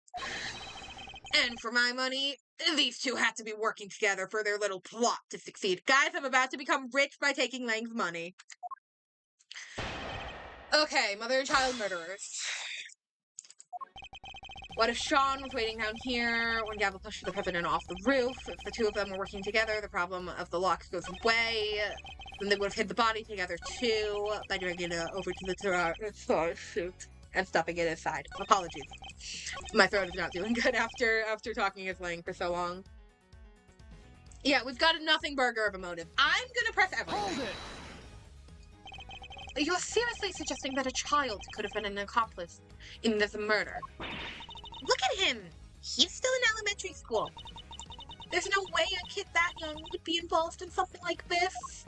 And for my money, these two have to be working together for their little plot to succeed. Guys, I'm about to become rich by taking Lang's money. Okay, mother and child murderers. What if Sean was waiting down here when Gavel pushed the president off the roof? If the two of them were working together, the problem of the lock goes away. Then they would have hid the body together too by dragging it over to the Tarosaurus suit and stuffing it inside. Apologies. My throat is not doing good after talking as Lang for so long. Yeah, we've got a nothing burger of a motive. I'm gonna press everything. Hold it! You're seriously suggesting that a child could have been an accomplice in this murder? Look at him! He's still in elementary school. There's no way a kid that young would be involved in something like this.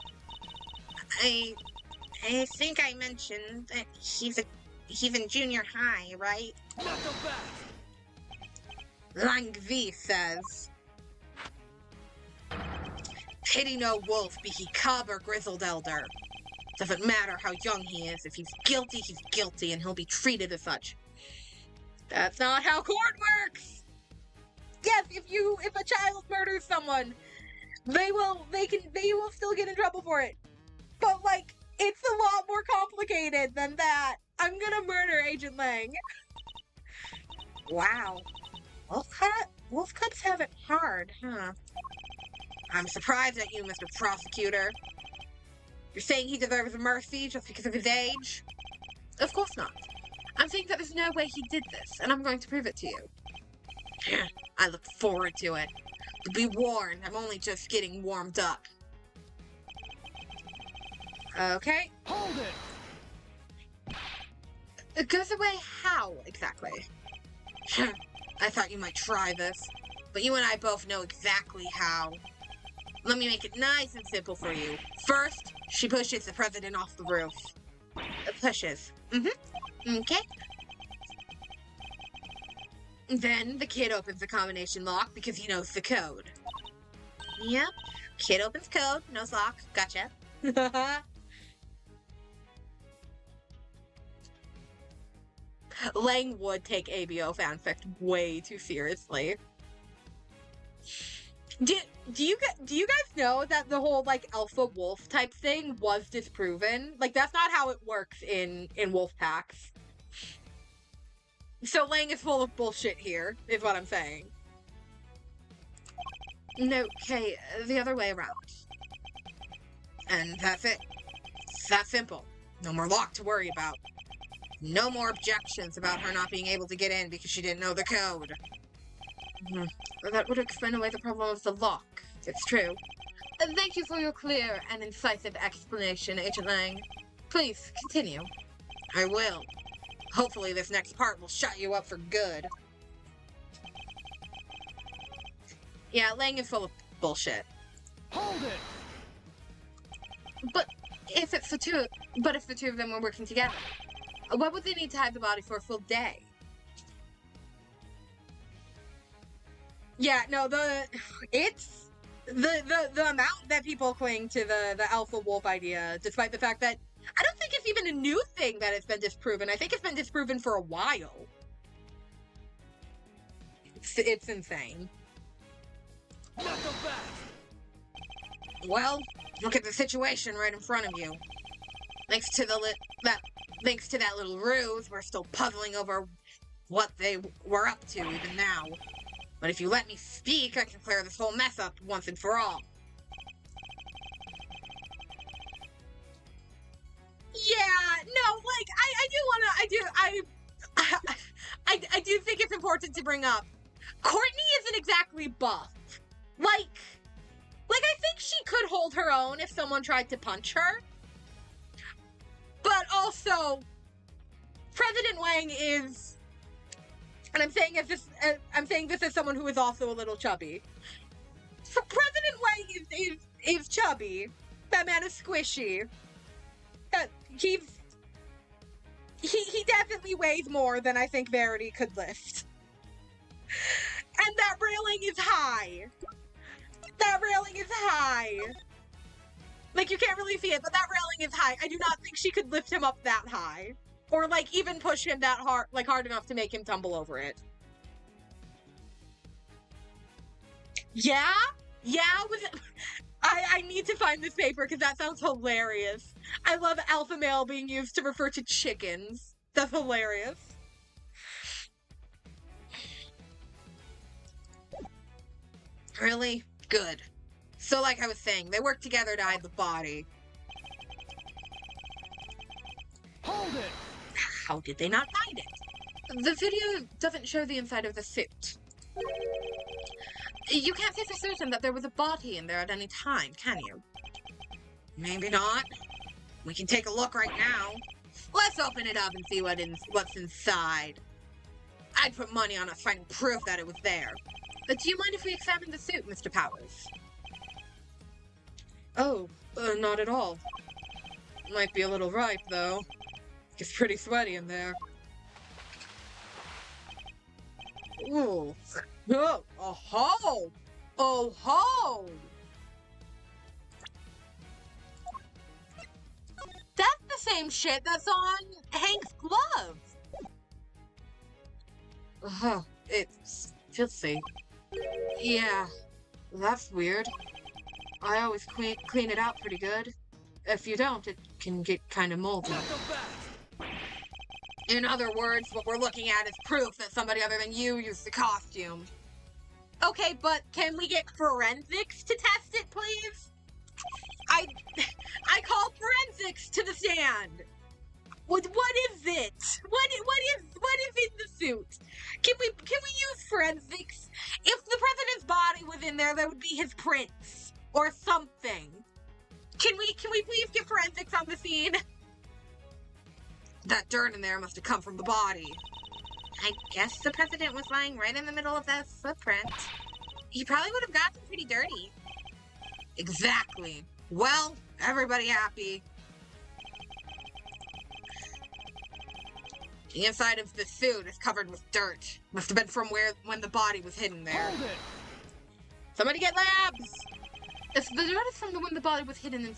I think I mentioned that he's in junior high, right? Not so fast! Lang V says. Pity no wolf, be he cub or grizzled elder. Doesn't matter how young he is. If he's guilty, and he'll be treated as such. That's not how court works! Yes, if a child murders someone, they will still get in trouble for it. But, like, it's a lot more complicated than that. I'm gonna murder Agent Lang. Wow. Wolf cubs have it hard, huh? I'm surprised at you, Mr. Prosecutor. You're saying he deserves mercy just because of his age? Of course not. I'm saying that there's no way he did this, and I'm going to prove it to you. I look forward to it. But be warned, I'm only just getting warmed up. Okay. Hold it! It goes away how, exactly? I thought you might try this, but you and I both know exactly how. Let me make it nice and simple for you. First, she pushes the president off the roof. Pushes. Okay. Then the kid opens the combination lock because he knows the code. Yep. Kid opens code, knows lock. Gotcha. Lang would take ABO fanfic way too seriously. Do you guys know that the whole, like, alpha wolf type thing was disproven? Like, that's not how it works in wolf packs. So Lang is full of bullshit here, is what I'm saying. No, okay, the other way around. And that's it. It's that simple. No more lock to worry about. No more objections about her not being able to get in because she didn't know the code. That would explain away the problem of the lock. It's true. Thank you for your clear and incisive explanation, Agent Lang. Please, continue. I will. Hopefully this next part will shut you up for good. Yeah, Lang is full of bullshit. Hold it! But if the two of them were working together, what would they need to hide the body for a full day? Yeah, no, the amount that people cling to the alpha wolf idea, despite the fact that I don't think it's even a new thing that it's been disproven. I think it's been disproven for a while. It's insane. Not so fast! Well, look at the situation right in front of you. Thanks to that little ruse, we're still puzzling over what they were up to even now. But if you let me speak, I can clear this whole mess up once and for all. Yeah, no, like, I do think it's important to bring up. Courtney isn't exactly buff. Like, I think she could hold her own if someone tried to punch her. But also, President Wang is, and I'm saying this as someone who is also a little chubby. So President Wang is chubby. That man is squishy. He definitely weighs more than I think Verity could lift. And that railing is high. That railing is high. Like, you can't really see it, but that railing is high. I do not think she could lift him up that high. Or, like, even push him that hard, like, hard enough to make him tumble over it. Yeah? Yeah? I need to find this paper, because that sounds hilarious. I love alpha male being used to refer to chickens. That's hilarious. Really? Good. So, like I was saying, they work together to hide the body. Hold it! How did they not find it? The video doesn't show the inside of the suit. You can't say for certain that there was a body in there at any time, can you? Maybe not. We can take a look right now. Let's open it up and see what's inside. I'd put money on us finding proof that it was there. But do you mind if we examine the suit, Mr. Powers? Oh, not at all. Might be a little ripe, though. It's pretty sweaty in there. Ooh. Oh, oh ho! Oh ho! the same shit that's on Hank's glove. It's filthy. Yeah, that's weird. I always clean it out pretty good. If you don't, it can get kind of moldy. Not so fast. In other words, what we're looking at is proof that somebody other than you used the costume. Okay, but can we get forensics to test it, please? I call forensics to the stand. What is it? What is in the suit? Can we use forensics? If the president's body was in there, would be his prints or something. Can we please get forensics on the scene? That dirt in there must have come from the body. I guess the president was lying right in the middle of that footprint. He probably would have gotten pretty dirty. Exactly. Well, everybody happy. The inside of the suit is covered with dirt. Must have been from when the body was hidden there. Hold it. Somebody get labs! If the dirt is from when the body was hidden in...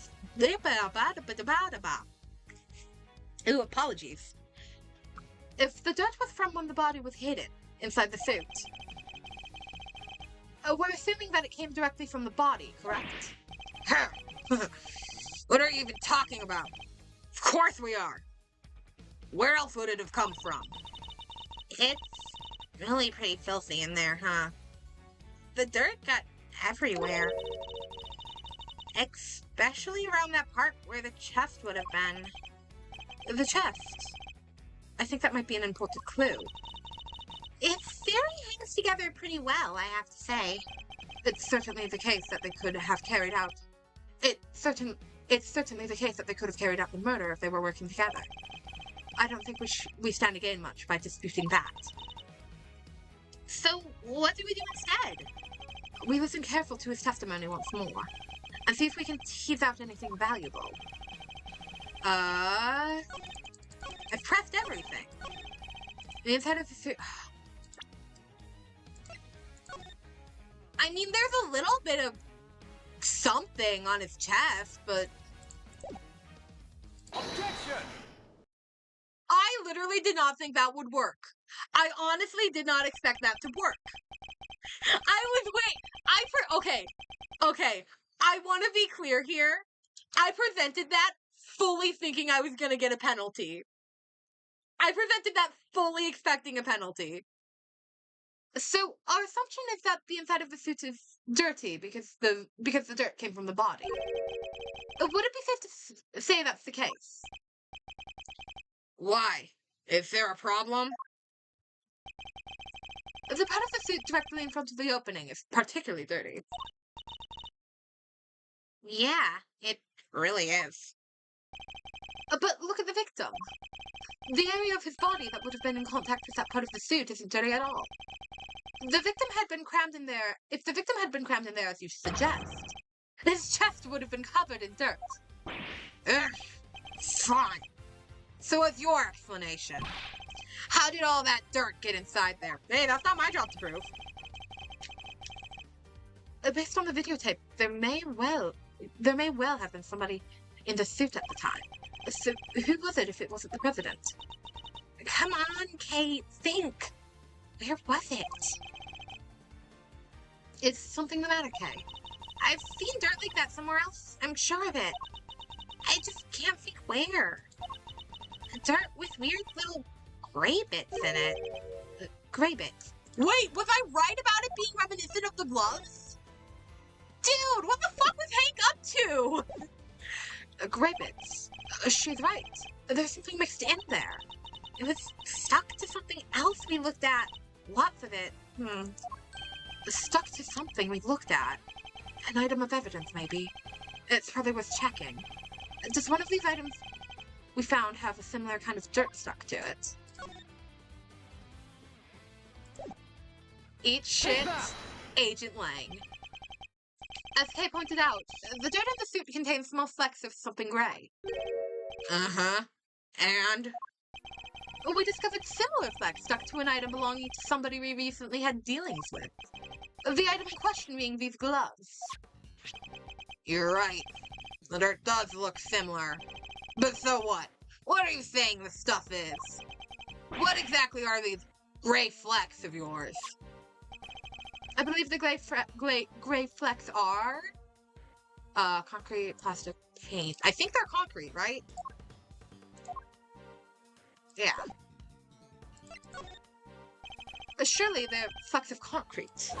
Ooh, apologies. If the dirt was from when the body was hidden inside the suit, we're assuming that it came directly from the body, correct? What are you even talking about? Of course we are. Where else would it have come from? It's really pretty filthy in there, huh? The dirt got everywhere. Especially around that part where the chest would have been. The chest. I think that might be an important clue. It theory hangs together pretty well, I have to say. It's certainly the case that they could have carried out... It's certainly the case that they could have carried out the murder if they were working together. I don't think we stand to gain much by disputing that. So, what do we do instead? We listen careful to his testimony once more, and see if we can tease out anything valuable. I've pressed everything. The inside of the suit... I mean, there's a little bit of something on his chest, but... Objection. I literally did not think that would work. I honestly did not expect that to work. Okay. I want to be clear here. I presented that fully thinking I was going to get a penalty. I presented that fully expecting a penalty. So, our assumption is that the inside of the suit is dirty because the dirt came from the body. Would it be safe to say that's the case? Why? Is there a problem? The part of the suit directly in front of the opening is particularly dirty. Yeah, it really is. But look at the victim. The area of his body that would have been in contact with that part of the suit isn't dirty at all. The victim had been crammed in there. If the victim had been crammed in there as you suggest, his chest would have been covered in dirt. Ugh, fine. So what's your explanation? How did all that dirt get inside there? Hey, that's not my job to prove. Based on the videotape, there may well have been somebody in the suit at the time. So who was it if it wasn't the president? Come on, Kate, think. Where was it? Is something the matter, Kay? I've seen dirt like that somewhere else. I'm sure of it. I just can't think where. Dirt with weird little gray bits in it. Gray bits? Wait, was I right about it being reminiscent of the gloves? Dude, what the fuck was Hank up to? Gray bits. She's right. There's something mixed in there. It was stuck to something else we looked at. Lots of it. Stuck to something we looked at. An item of evidence, maybe. It's probably worth checking. Does one of these items we found have a similar kind of dirt stuck to it? Eat shit, Agent Lang. As Kay pointed out, the dirt in the suit contains small flecks of something gray. Uh-huh. And? We discovered similar flecks stuck to an item belonging to somebody we recently had dealings with. The item in question being these gloves. You're right. The dirt does look similar. But so what? What are you saying this stuff is? What exactly are these gray flecks of yours? I believe the gray flecks are concrete, plastic, paint. I think they're concrete, right? Yeah. Surely they're flecks of concrete.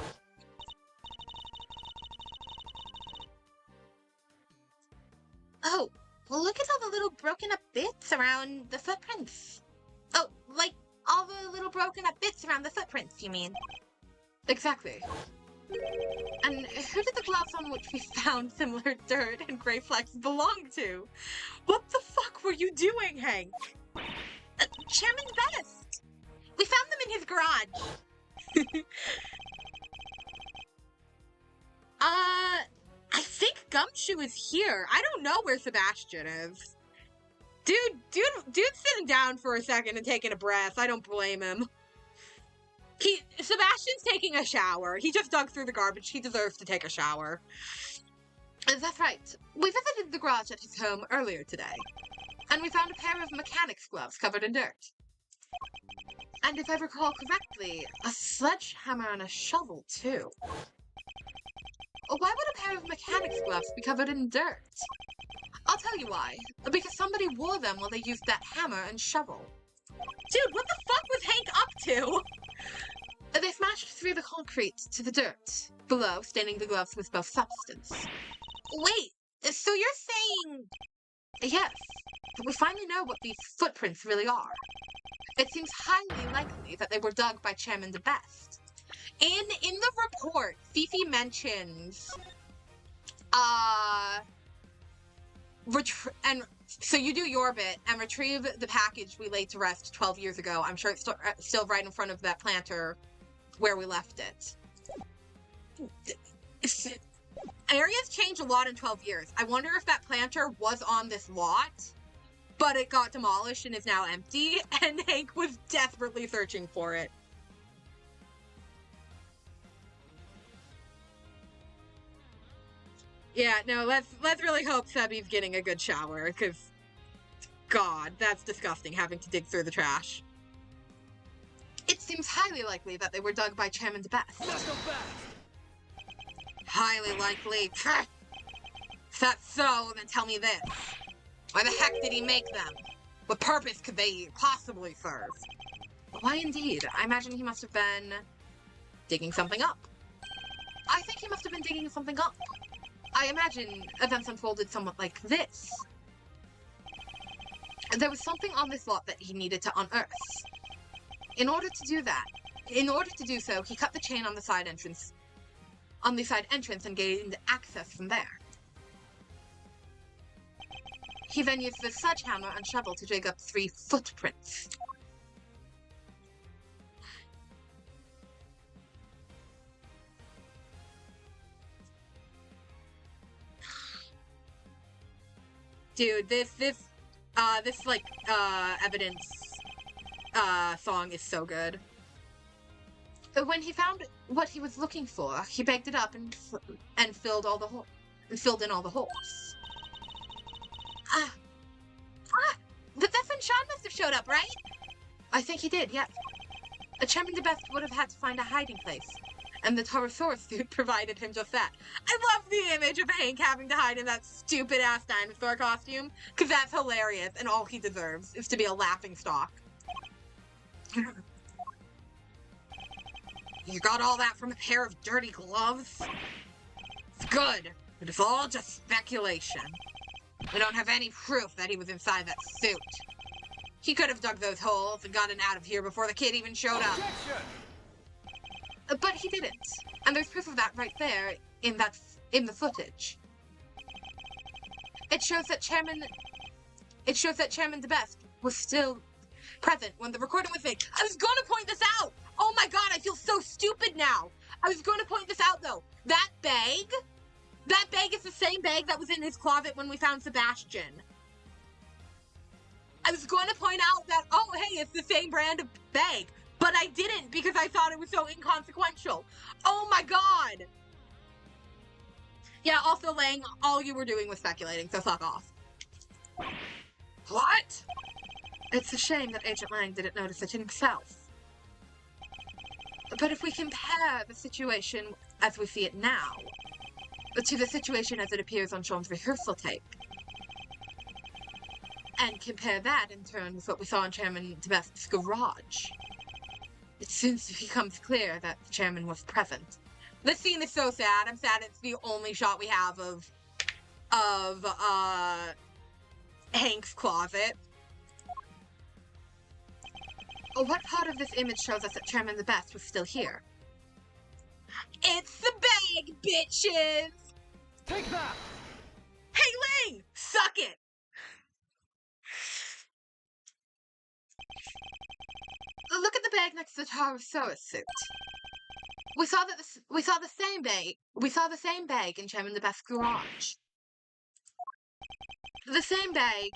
Oh, well, look at all the little broken up bits around the footprints. Oh, like all the little broken up bits around the footprints, you mean? Exactly. And who did the gloves on which we found similar dirt and gray flecks belong to? What the fuck were you doing, Hank? Chairman's Best. We found them in his garage. I think Gumshoe is here. I don't know where Sebastian is. Dude's sitting down for a second and taking a breath. I don't blame him. Sebastian's taking a shower. He just dug through the garbage. He deserves to take a shower. That's right. We visited the garage at his home earlier today, and we found a pair of mechanic's gloves covered in dirt. And if I recall correctly, a sledgehammer and a shovel, too. Why would a pair of mechanic's gloves be covered in dirt? I'll tell you why. Because somebody wore them while they used that hammer and shovel. Dude, what the fuck was Hank up to? They smashed through the concrete to the dirt below, staining the gloves with both substance. Wait, so you're saying... Yes, but we finally know what these footprints really are. It seems highly likely that they were dug by Chairman DeBest. In the report, Fifi mentions, so you do your bit and retrieve the package we laid to rest 12 years ago. I'm sure it's still right in front of that planter where we left it. Areas change a lot in 12 years. I wonder if that planter was on this lot, but it got demolished and is now empty, and Hank was desperately searching for it. Yeah, no, let's really hope Sebby's getting a good shower, because, God, that's disgusting, having to dig through the trash. It seems highly likely that they were dug by Chairman DeBest. Let's go back. Highly likely. If that's so, then tell me this. Why the heck did he make them? What purpose could they possibly serve? Why indeed? I imagine he must have been digging something up. I think he must have been digging something up. I imagine events unfolded somewhat like this. There was something on this lot that he needed to unearth. In order to do so, he cut the chain on the side entrance and gained access from there. He then used the sledgehammer and shovel to dig up 3 footprints. Dude, this evidence song is so good. When he found what he was looking for, he bagged it up and filled in all the holes. That's when Sean must have showed up, right? I think he did, yeah. Chairman DeBest would have had to find a hiding place, and the Taurosaurus suit provided him just that. I love the image of Hank having to hide in that stupid-ass dinosaur costume, because that's hilarious, and all he deserves is to be a laughingstock. You got all that from a pair of dirty gloves? It's good, but it's all just speculation. We don't have any proof that he was inside that suit. He could have dug those holes and gotten out of here before the kid even showed up. Objection. But he didn't. And there's proof of that right there in the footage. It shows that Chairman DeBest was still present when the recording was made. I was going to point this out! Oh my god, I feel so stupid now! I was going to point this out though. That bag is the same bag that was in his closet when we found Sebastian. I was going to point out that, oh hey, it's the same brand of bag. But I didn't because I thought it was so inconsequential. Oh my god! Yeah, also, Lang, all you were doing was speculating, so fuck off. What? It's a shame that Agent Lang didn't notice it himself. But if we compare the situation as we see it now to the situation as it appears on Sean's rehearsal tape, and compare that in turn with what we saw in Chairman DeBest's garage, it soon becomes clear that the chairman was present. This scene is so sad. I'm sad it's the only shot we have of Hank's closet. What part of this image shows us that Chairman DeBest was still here? It's the bag, bitches! Take that! Hey, Lang! Suck it! Look at the bag next to the Tarosaurus suit. We saw the same bag in Chairman DeBest's garage. The same bag,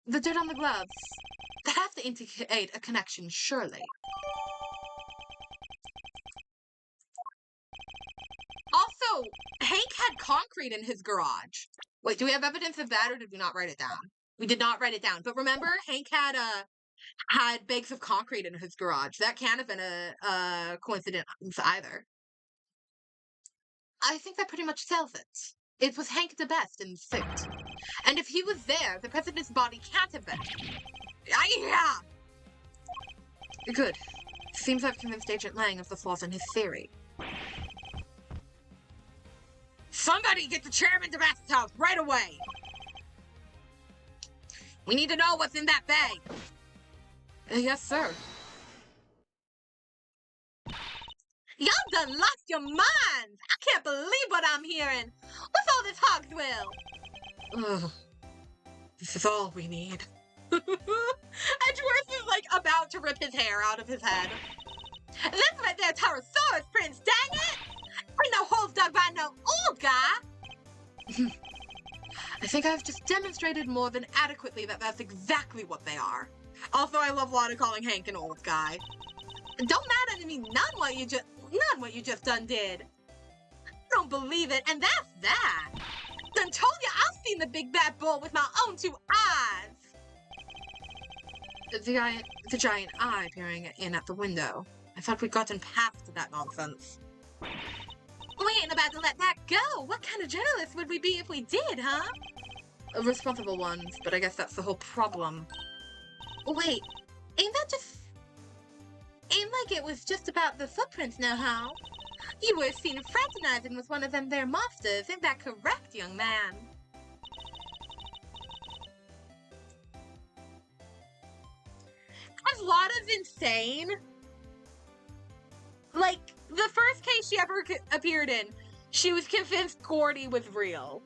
the dirt on the gloves. That has to indicate a connection, surely. Also, Hank had concrete in his garage. Wait, do we have evidence of that, or did we not write it down? We did not write it down. But remember, Hank had bags of concrete in his garage. That can't have been a coincidence either. I think that pretty much sells it. It was Hank DeBest in the suit. And if he was there, the president's body can't have been. Yeah! Good. Seems I've convinced Agent Lang of the flaws in his theory. Somebody get the Chairman DeBest's house right away! We need to know what's in that bag. Yes, sir. Y'all done lost your minds! I can't believe what I'm hearing! What's all this hogswill? Ugh. This is all we need. Edgeworth is, like, about to rip his hair out of his head. This right there, Pterosaurus Prince, dang it! Ain't no holes dug by no old guy! I think I've just demonstrated more than adequately that that's exactly what they are. Also, I love Lana calling Hank an old guy. Don't mad at me, none what you just done did. I don't believe it, and that's that. Done told you I've seen the big bad bull with my own two eyes. The giant eye peering in at the window. I thought we'd gotten past that nonsense. We ain't about to let that go. What kind of journalists would we be if we did, huh? Responsible ones, but I guess that's the whole problem. Wait, ain't like it was just about the footprints now, huh? You were seen fraternizing with one of them there monsters, ain't that correct, young man? Is Lana's insane? Like, the first case she ever appeared in, she was convinced Gordy was real.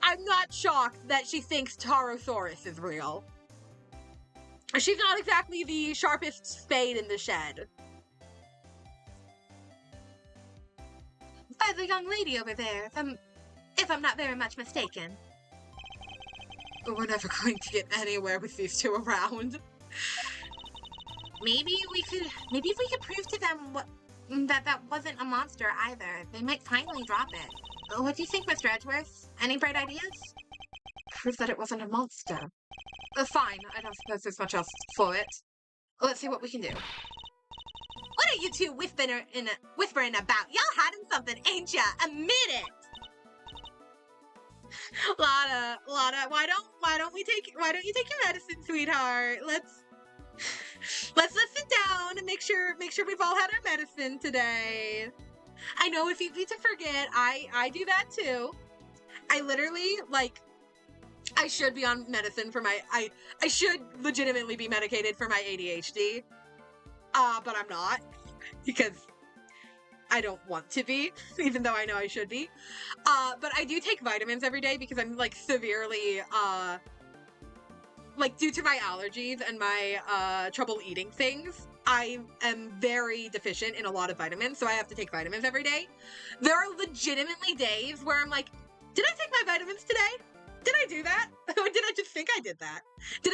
I'm not shocked that she thinks Tarosaurus is real. She's not exactly the sharpest spade in the shed. By the young lady over there, if I'm not very much mistaken. We're never going to get anywhere with these two around. Maybe if we could prove to them that wasn't a monster either, they might finally drop it. What do you think, Mr. Edgeworth? Any bright ideas? Prove that it wasn't a monster. Fine, I don't suppose there's much else for it. Let's see what we can do. What are you two whispering about? Y'all hiding something, ain't ya? Admit it! Lana, why don't you take your medicine, sweetheart? Let's sit down and make sure we've all had our medicine today. I know it's easy to forget. I do that too. I literally, like, I should be on medicine for my, I should legitimately be medicated for my ADHD. But I'm not, because I don't want to be, even though I know I should be. But I do take vitamins every day because I'm, like, severely, like, due to my allergies and my, trouble eating things, I am very deficient in a lot of vitamins, so I have to take vitamins every day. There are legitimately days where I'm like, did I take my vitamins today? Did I do that? Or did I just think I did that? Did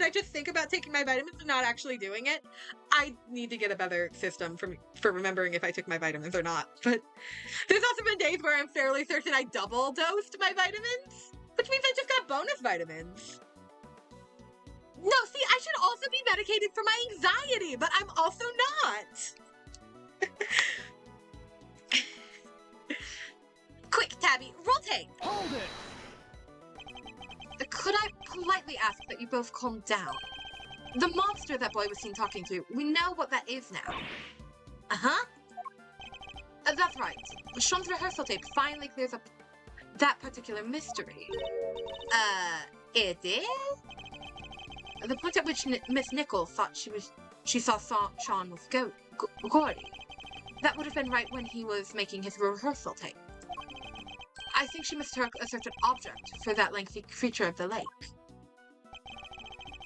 I just think about taking my vitamins and not actually doing it? I need to get a better system for remembering if I took my vitamins or not. But there's also been days where I'm fairly certain I double dosed my vitamins. Which means I just got bonus vitamins. No, see, I should also be medicated for my anxiety, but I'm also not. Quick, Tabby, roll tape. Hold it! Could I politely ask that you both calm down? The monster that boy was seen talking to, we know what that is now. Uh-huh. That's right. Sean's rehearsal tape finally clears up that particular mystery. It is? The point at which Miss Nichols thought she saw Sean with Gordy. That would have been right when he was making his rehearsal tape. I think she mistook a certain object for that lengthy creature of the lake.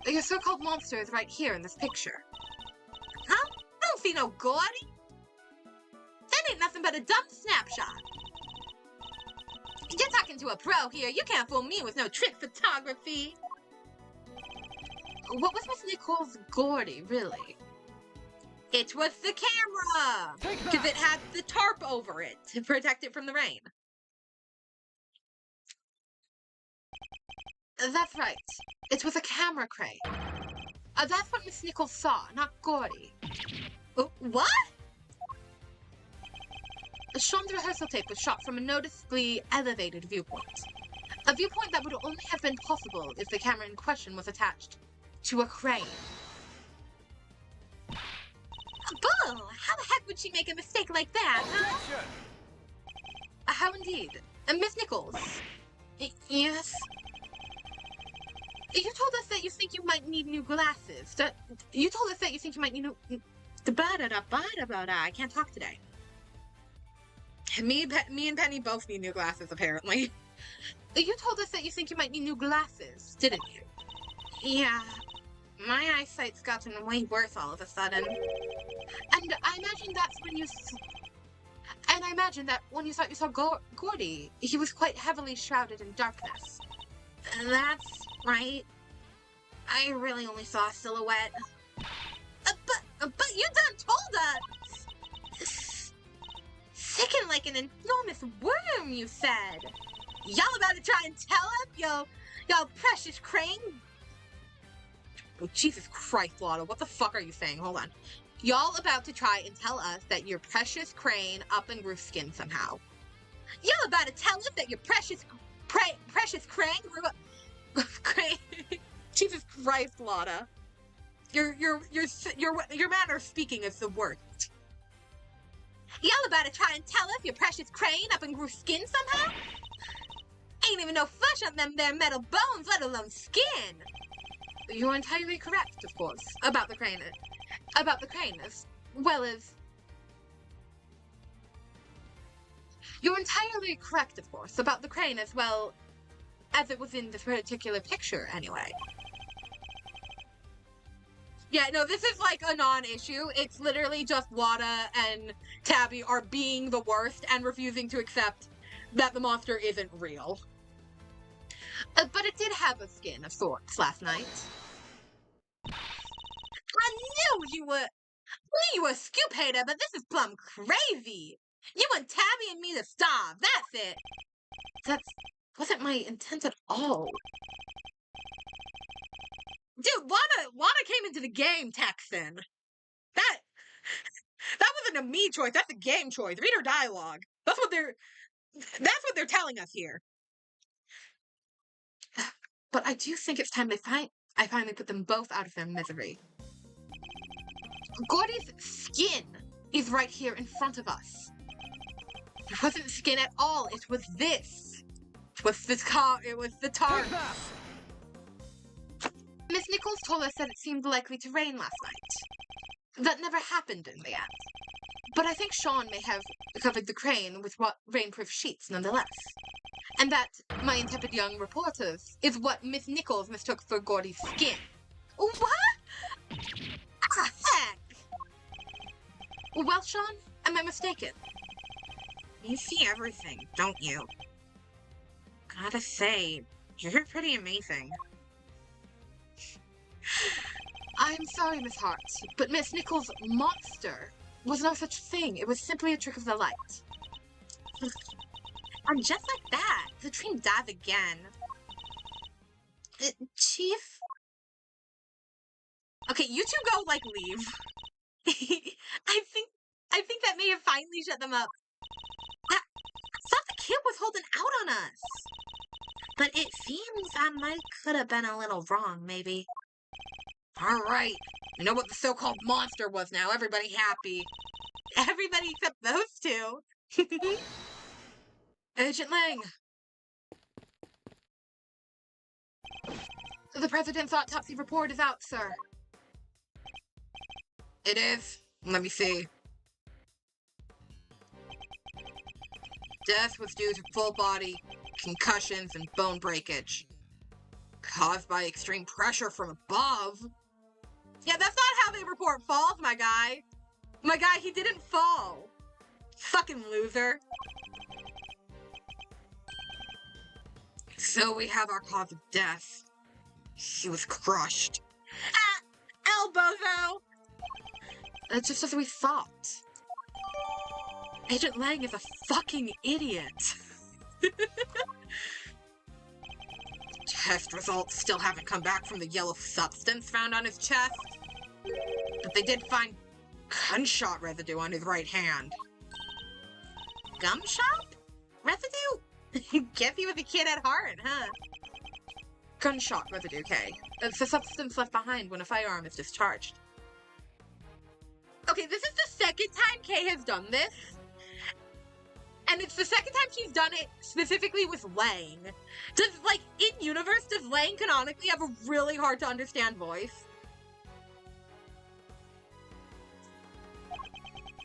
Your so-called monster is right here in this picture. Huh? I don't see no Gordy. That ain't nothing but a dumb snapshot. You're talking to a pro here. You can't fool me with no trick photography. What was Miss Nichols' Gordy, really? It was the camera! Because it had the tarp over it to protect it from the rain. That's right. It was a camera crane. That's what Miss Nichols saw, not Gordy. What? Sean's rehearsal tape was shot from a noticeably elevated viewpoint. A viewpoint that would only have been possible if the camera in question was attached to a crane. Bull! How the heck would she make a mistake like that, huh? Objection! How indeed. Miss Nichols? Yes? You told us that you think you might need new glasses. You told us that you think you might need new... I can't talk today. Me and Penny both need new glasses, apparently. You told us that you think you might need new glasses, didn't you? Yeah. My eyesight's gotten way worse all of a sudden. And I imagine that's when you... And I imagine that when you thought you saw Gordy, he was quite heavily shrouded in darkness. That's right. I really only saw a silhouette. But you done told us! Sickin' like an enormous worm, you said. Y'all about to try and tell us, y'all precious crane? Oh, Jesus Christ, Lotta, what the fuck are you saying? Hold on. Y'all about to try and tell us that your precious crane up and grew skin somehow. Y'all about to tell us that your precious crane grew up... Crane... Jesus Christ, Lotta. Your manner of speaking is the worst. Y'all about to try and tell us your precious crane up and grew skin somehow? Ain't even no flesh on them there metal bones, let alone skin. You're entirely correct, of course, about the crane. About the crane, as well as... You're entirely correct, of course, about the crane as well as it was in this particular picture, anyway. Yeah, no, this is like a non-issue. It's literally just Wada and Tabby are being the worst and refusing to accept that the monster isn't real. But it did have a skin of sorts last night. I knew you were a scoop hater, but this is plumb crazy. You want Tabby and me to starve, that's it. That wasn't my intent at all. Dude, Wada came into the game, Texan. That wasn't a me choice, that's a game choice. Read her dialogue. That's what they're telling us here. But I do think it's time I finally put them both out of their misery. Gordy's skin is right here in front of us. It wasn't skin at all, it was this. It was the tarp. Miss Nichols told us that it seemed likely to rain last night. That never happened in the end. But I think Sean may have covered the crane with rainproof sheets nonetheless. And that my intrepid young reporters is what Miss Nichols mistook for Gordy's skin. What? Ah, heck! Well, Sean, am I mistaken? You see everything, don't you? Gotta say, you're pretty amazing. I'm sorry, Miss Hart, but Miss Nichols' monster was no such thing. It was simply a trick of the light. And just like that, the dream died again. Chief? Okay, you two go, leave. I think that may have finally shut them up. I thought the kid was holding out on us. But it seems I might could have been a little wrong, maybe. All right. You know what the so-called monster was now. Everybody happy. Everybody except those two. Agent Lang. The President's autopsy report is out, sir. It is? Let me see. Death was due to full body concussions and bone breakage. Caused by extreme pressure from above? Yeah, that's not how they report falls, my guy. My guy, he didn't fall. Fucking loser. So we have our cause of death. He was crushed. Elbozo! It's just as we thought. Agent Lang is a fucking idiot. Test results still haven't come back from the yellow substance found on his chest. But they did find gunshot residue on his right hand. Gum shop? Residue? Guess he was a kid at heart, huh? Gunshot residue, Kay. It's the substance left behind when a firearm is discharged. Okay, this is the second time Kay has done this. And it's the second time she's done it specifically with Lang. Does, in-universe, does Lang canonically have a really hard to understand voice?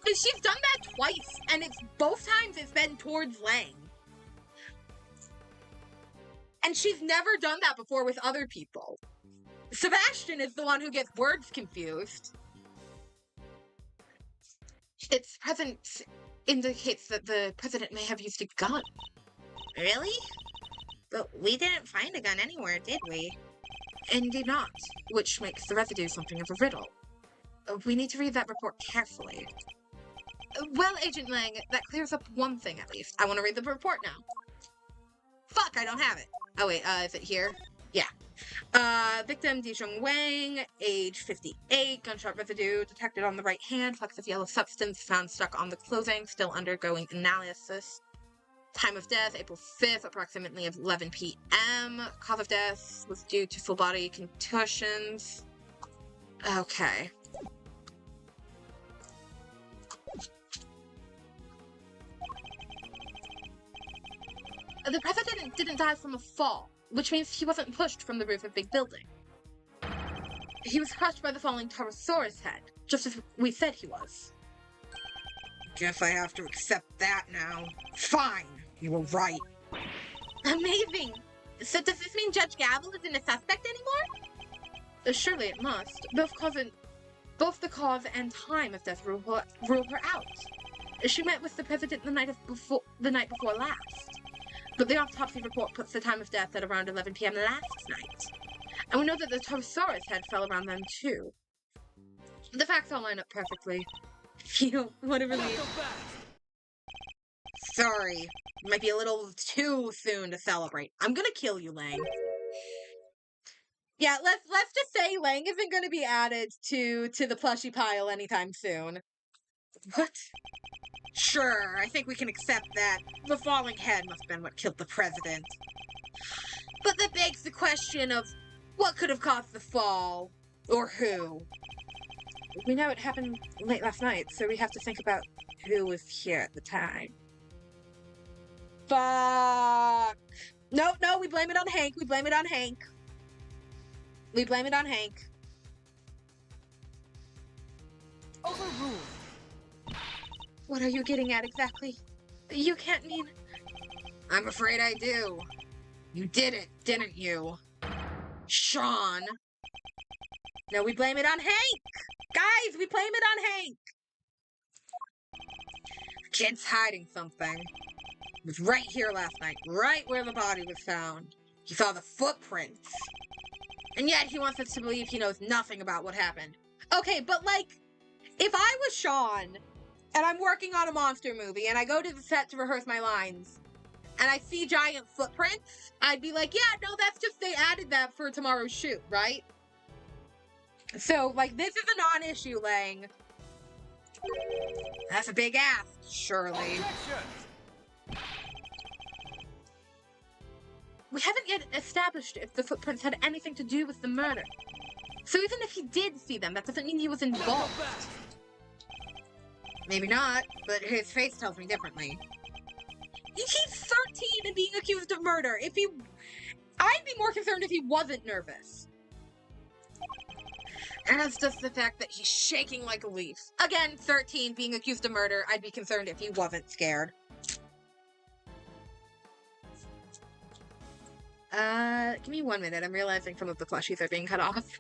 She's done that twice, and both times it's been towards Lang. And she's never done that before with other people. Sebastian is the one who gets words confused. Its presence indicates that the president may have used a gun. Really? But we didn't find a gun anywhere, did we? Indeed not, which makes the residue something of a riddle. We need to read that report carefully. Well, Agent Lang, that clears up one thing at least. I want to read the report now. Fuck, I don't have it. Oh wait, is it here? Yeah. Victim Dijong Wang, age 58, gunshot residue detected on the right hand, flecks of yellow substance found stuck on the clothing, still undergoing analysis. Time of death, April 5th, approximately 11 p.m. Cause of death was due to full body concussions. Okay. The president didn't die from a fall, which means he wasn't pushed from the roof of a big building. He was crushed by the falling Taurosaurus head, just as we said he was. Guess I have to accept that now. Fine, you were right. Amazing! So does this mean Judge Gavel isn't a suspect anymore? Surely it must. Both the cause and time of death rule her out. She met with the president the night before last. But the autopsy report puts the time of death at around 11 p.m. last night. And we know that the Taurosaurus head fell around then too. The facts all line up perfectly. Phew, what a relief. Sorry, might be a little too soon to celebrate. I'm gonna kill you, Lang. Yeah, let's just say Lang isn't gonna be added to the plushie pile anytime soon. What? Sure, I think we can accept that. The falling head must have been what killed the president. But that begs the question of what could have caused the fall, or who? We know it happened late last night, so we have to think about who was here at the time. Fuck. No, we blame it on Hank. We blame it on Hank. Overruled. What are you getting at exactly? You can't mean... I'm afraid I do. You did it, didn't you? Sean. No, we blame it on Hank! Guys, we blame it on Hank! The kid's hiding something. It was right here last night, right where the body was found. He saw the footprints. And yet he wants us to believe he knows nothing about what happened. Okay, but if I was Sean... and I'm working on a monster movie, and I go to the set to rehearse my lines, and I see giant footprints, I'd be like, yeah, no, that's just, they added that for tomorrow's shoot, right? So, like, this is a non-issue, Lang. That's a big ask, Shirley. Objection! We haven't yet established if the footprints had anything to do with the murder. So even if he did see them, that doesn't mean he was involved. Maybe not, but his face tells me differently. He's 13 and being accused of murder. I'd be more concerned if he wasn't nervous. As does the fact that he's shaking like a leaf. Again, 13, being accused of murder, I'd be concerned if he wasn't scared. Give me 1 minute. I'm realizing some of the plushies are being cut off.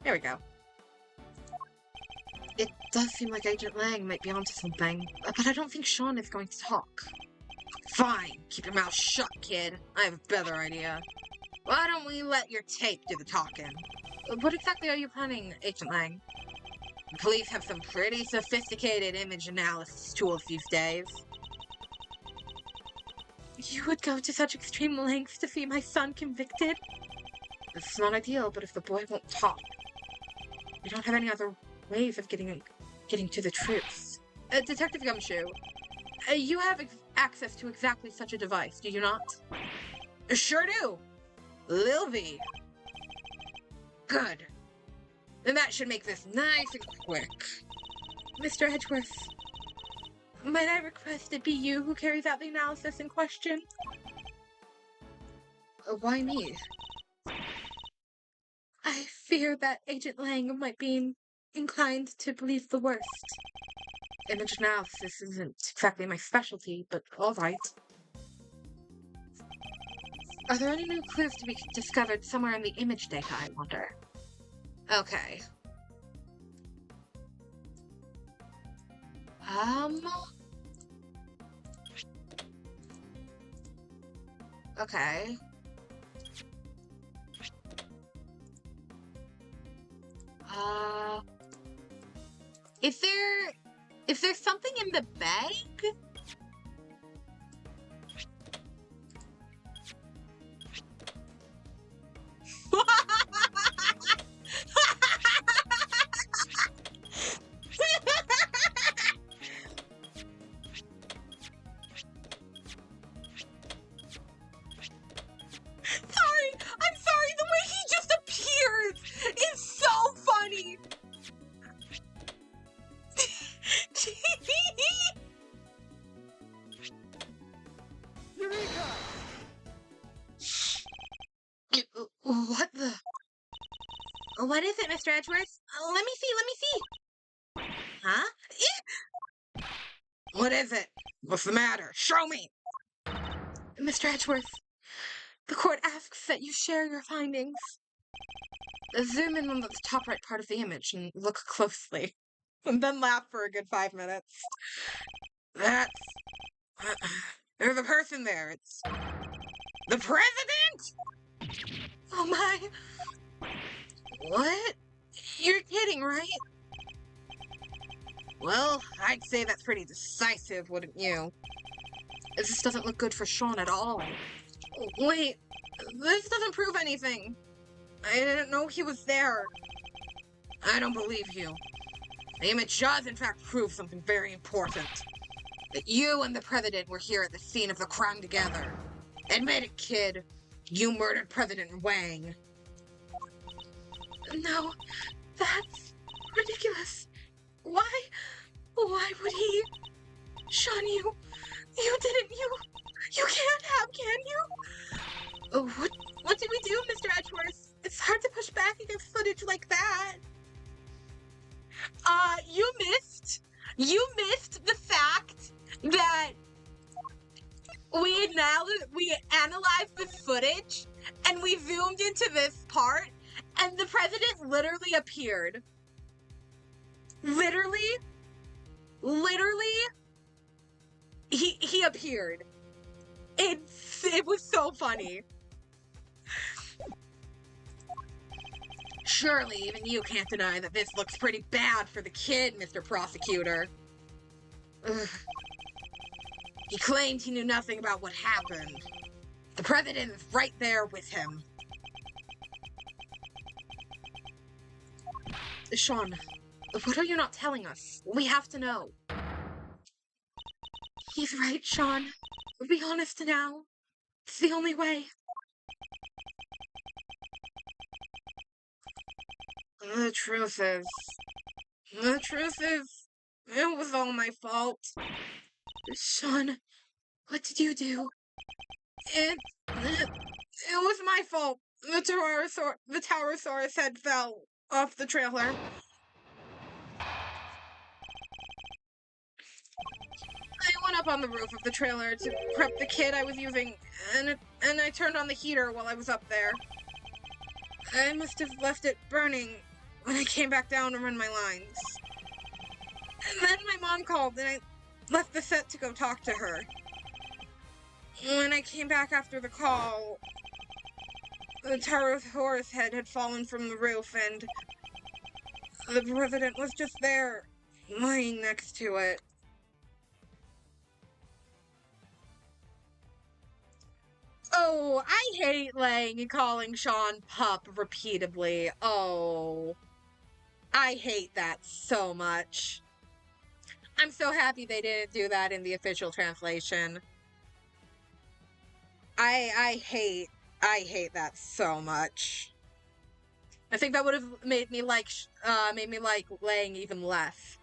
There we go. It does seem like Agent Lang might be onto something, but I don't think Sean is going to talk. Fine. Keep your mouth shut, kid. I have a better idea. Why don't we let your tape do the talking? What exactly are you planning, Agent Lang? The police have some pretty sophisticated image analysis tools these days. You would go to such extreme lengths to see my son convicted? It's not ideal, but if the boy won't talk, we don't have any other ways of getting to the truth. Detective Gumshoe, you have access to exactly such a device, do you not? Sure do. Lil V. Good. Then that should make this nice and quick. Mr. Edgeworth, might I request it be you who carries out the analysis in question? Why me? I fear that Agent Lang might be inclined to believe the worst. Image analysis isn't exactly my specialty, but alright. Are there any new clues to be discovered somewhere in the image data, I wonder? Okay. Okay. Is there something in the bag? I'm sorry, the way he just appears is so funny. Eureka! What the? What is it, Mr. Edgeworth? Let me see. Huh? What is it? What's the matter? Show me! Mr. Edgeworth, the court asks that you share your findings. Zoom in on the top right part of the image and look closely. And then laugh for a good 5 minutes. That's... there's a person there. It's... the president?! Oh my... What? You're kidding, right? Well, I'd say that's pretty decisive, wouldn't you? This doesn't look good for Sean at all. Wait, this doesn't prove anything. I didn't know he was there. I don't believe you. The image does, in fact, prove something very important. That you and the president were here at the scene of the crime together. Admit it, kid. You murdered President Wang. No, that's ridiculous. Why would he? Sean, you didn't, you can't have, can you? What did we do, Mr. Edgeworth? It's hard to push back against footage like that. You missed the fact that we analyzed this footage and we zoomed into this part and the president literally appeared. Literally, he appeared. It was so funny. Surely even you can't deny that this looks pretty bad for the kid, Mr. Prosecutor. Ugh. He claimed he knew nothing about what happened. The president is right there with him. Sean, what are you not telling us? We have to know. He's right, Sean. Be honest now. It's the only way. The truth is, it was all my fault. Sean, what did you do? It was my fault. The Taurosaurus head fell off the trailer. I went up on the roof of the trailer to prep the kit I was using, and I turned on the heater while I was up there. I must have left it burning when I came back down to run my lines. And then my mom called, and I left the set to go talk to her. When I came back after the call, the Taurosaurus head had fallen from the roof, and the president was just there, lying next to it. Oh, I hate Lang and calling Sean Pup repeatedly. Oh, I hate that so much. I'm so happy they didn't do that in the official translation. I hate that so much. I think that would have made me like Lang even less.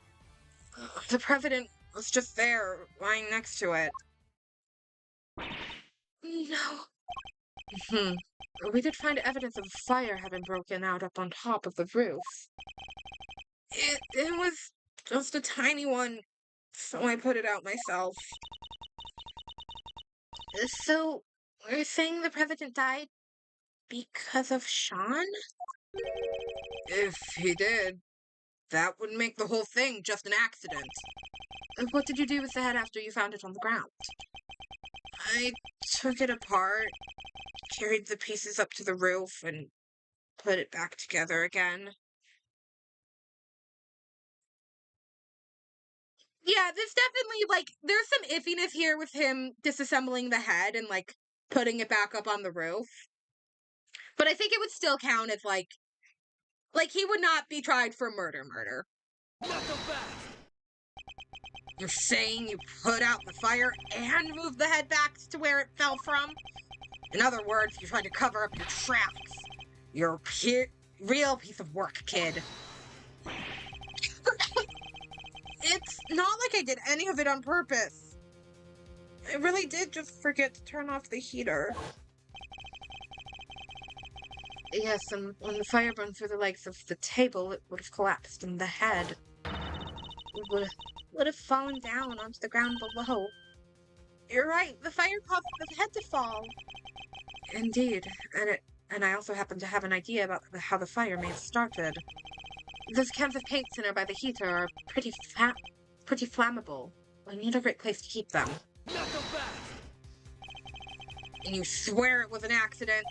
The president was just there, lying next to it. No. We did find evidence of a fire having broken out up on top of the roof. It was just a tiny one, so I put it out myself. So, we're saying the president died because of Sean? If he did, that would make the whole thing just an accident. What did you do with the head after you found it on the ground? I took it apart, carried the pieces up to the roof, and put it back together again. Yeah, this definitely, there's some iffiness here with him disassembling the head and, putting it back up on the roof. But I think it would still count as, he would not be tried for murder. Not so fast! You're saying you put out the fire and moved the head back to where it fell from? In other words, you tried to cover up your tracks. You're a real piece of work, kid. It's not like I did any of it on purpose. I really did just forget to turn off the heater. Yes, and when the fire burned through the legs of the table, it would have collapsed, and the head would have fallen down onto the ground below. You're right, the fire caused the head to fall. Indeed, and I also happen to have an idea about how the fire may have started. Those cans of paints in there by the heater are pretty flammable. I need a great place to keep them. Not so fast! And you swear it was an accident?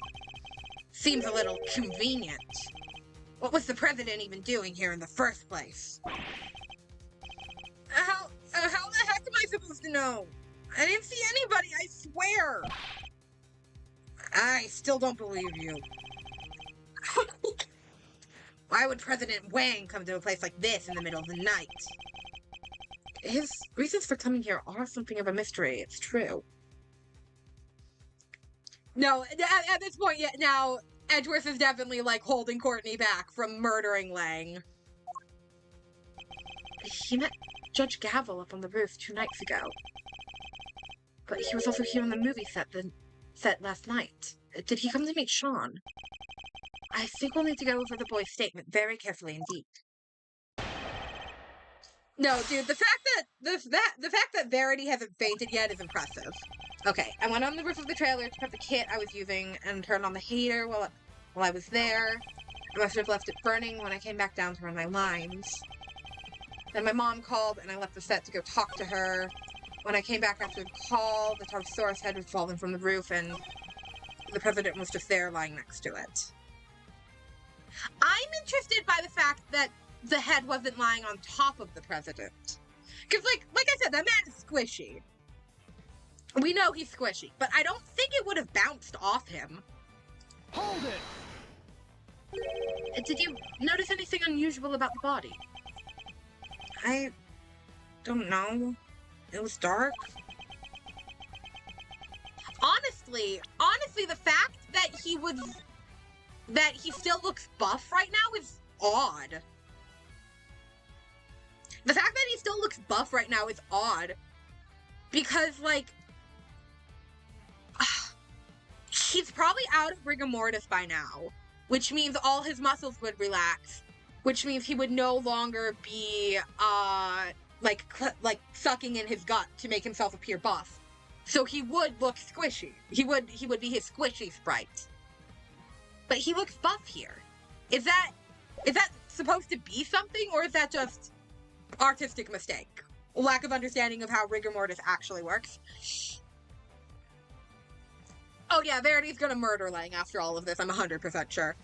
Seems a little convenient. What was the president even doing here in the first place? How the heck am I supposed to know? I didn't see anybody, I swear! I still don't believe you. Why would President Wang come to a place like this in the middle of the night? His reasons for coming here are something of a mystery, it's true. No, at this point, yeah, now, Edgeworth is definitely, holding Courtney back from murdering Lang. He met Judge Gavel up on the roof 2 nights ago. But he was also here on the movie set last night. Did he come to meet Sean? I think we'll need to go over the boy's statement very carefully indeed. No, dude, the fact that Verity hasn't fainted yet is impressive. Okay, I went on the roof of the trailer to prep the kit I was using and turned on the heater while I was there. I must have left it burning when I came back down to run my lines. Then my mom called and I left the set to go talk to her. When I came back after the call, the Taurosaurus head had fallen from the roof and the president was just there lying next to it. I'm interested by the fact that the head wasn't lying on top of the president. Because, like I said, that man is squishy. We know he's squishy, but I don't think it would have bounced off him. Hold it! Did you notice anything unusual about the body? I don't know. It was dark. Honestly, the fact that he still looks buff right now is odd. The fact that he still looks buff right now is odd. Because, like, he's probably out of rigor mortis by now, which means all his muscles would relax, which means he would no longer be, like sucking in his gut to make himself appear buff. So he would look squishy. He would be his squishy sprite. But he looks buff here. Is that supposed to be something, or is that just artistic mistake? Lack of understanding of how rigor mortis actually works. Oh yeah, Verity's gonna murder Lang after all of this, I'm 100% sure.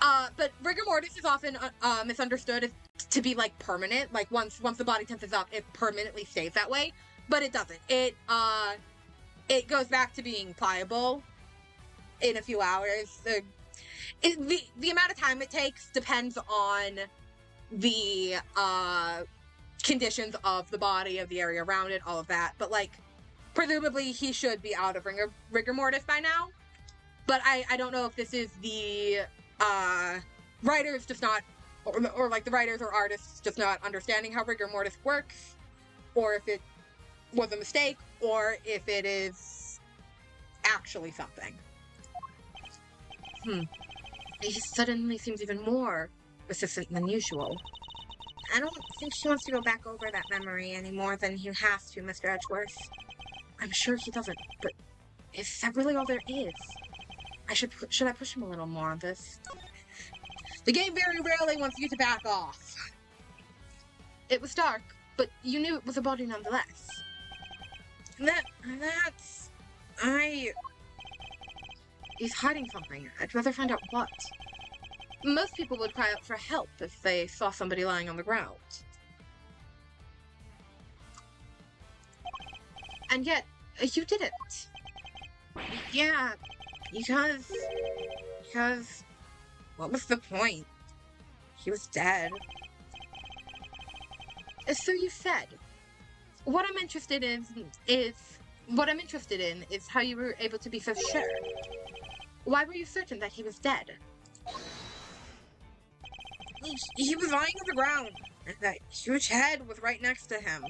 But rigor mortis is often misunderstood to be, like, permanent. Like, once the body tenses up, it permanently stays that way. But it doesn't. It goes back to being pliable in a few hours. The amount of time it takes depends on the conditions of the body, of the area around it, all of that. But, like, presumably he should be out of rigor mortis by now. But I don't know if this is the writers just not, or like the writers or artists just not understanding how rigor mortis works, or if it was a mistake, or if it is actually something. He suddenly seems even more persistent than usual. I don't think she wants to go back over that memory any more than he has to, Mr. Edgeworth. I'm sure he doesn't, but is that really all there is? Should I push him a little more on this? The game very rarely wants you to back off. It was dark, but you knew it was a body nonetheless. He's hiding something. I'd rather find out what. Most people would cry out for help if they saw somebody lying on the ground. And yet, you didn't. Yeah, because, what was the point? He was dead. So you said. What I'm interested in is how you were able to be so sure. Why were you certain that he was dead? He was lying on the ground, and that huge head was right next to him.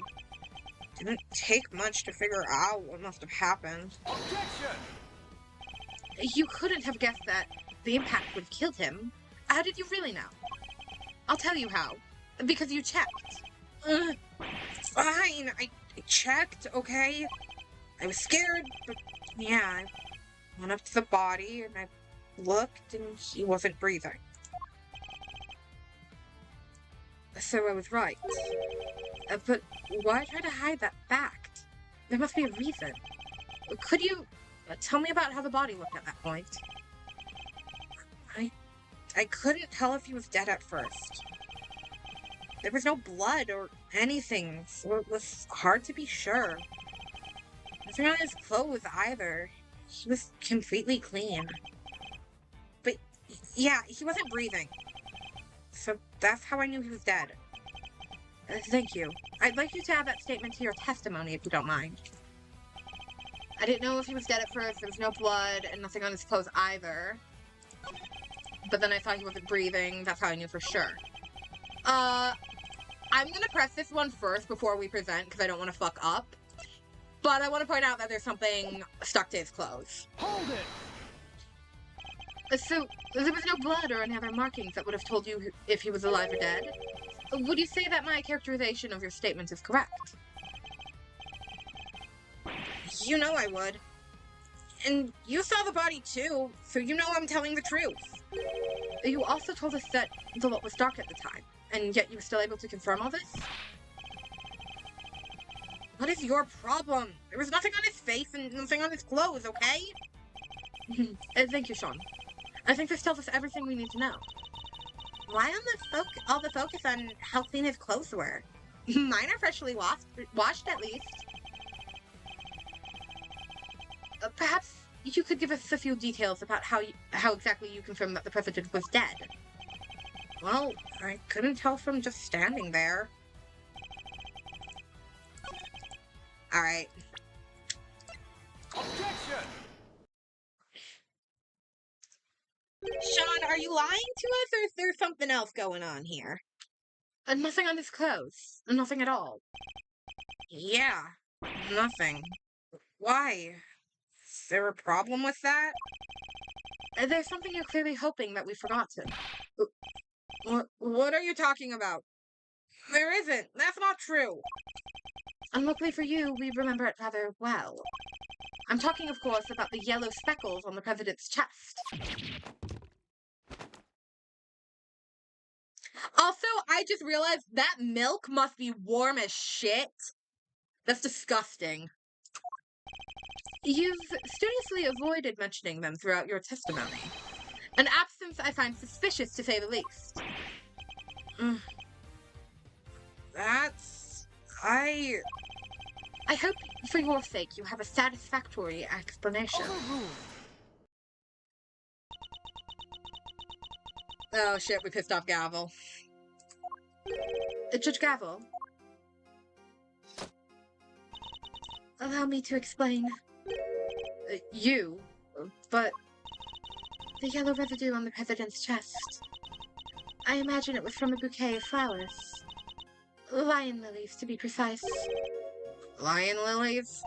Didn't take much to figure out what must have happened. Objection! You couldn't have guessed that the impact would have killed him. How did you really know? I'll tell you how. Because you checked. Fine, I checked, okay? I was scared, but yeah, I went up to the body and I looked and he wasn't breathing. So I was right. But why try to hide that fact? There must be a reason. Could you tell me about how the body looked at that point? I couldn't tell if he was dead at first. There was no blood or anything, so it was hard to be sure. Nothing on his clothes either. He was completely clean. But yeah, he wasn't breathing. So that's how I knew he was dead. Thank you. I'd like you to add that statement to your testimony, if you don't mind. I didn't know if he was dead at first. There was no blood and nothing on his clothes either. But then I saw he wasn't breathing. That's how I knew for sure. I'm gonna press this one first before we present, because I don't want to fuck up. But I want to point out that there's something stuck to his clothes. Hold it! So, there was no blood or any other markings that would have told you if he was alive or dead. Would you say that my characterization of your statement is correct? You know I would. And you saw the body too, so you know I'm telling the truth. You also told us that the lot was dark at the time, and yet you were still able to confirm all this? What is your problem? There was nothing on his face and nothing on his clothes, okay? Thank you, Sean. I think this tells us everything we need to know. Why all the focus on how clean his clothes were? Mine are freshly washed at least. Perhaps you could give us a few details about how exactly you confirmed that the president was dead. Well, I couldn't tell from just standing there. Alright. Objection! Sean, are you lying to us, or is there something else going on here? Nothing on his clothes. Nothing at all. Yeah, nothing. Why? Is there a problem with that? There's something you're clearly hoping that we've forgotten. What are you talking about? There isn't. That's not true. Unluckily for you, we remember it rather well. I'm talking, of course, about the yellow speckles on the president's chest. Also, I just realized that milk must be warm as shit. That's disgusting. You've studiously avoided mentioning them throughout your testimony. An absence I find suspicious, to say the least. That's... I hope, for your sake, you have a satisfactory explanation. Overruled. Oh shit, we pissed off Gavel. Judge Gavel, allow me to explain. But the yellow residue on the president's chest. I imagine it was from a bouquet of flowers. Lion lilies, to be precise. Lion lilies?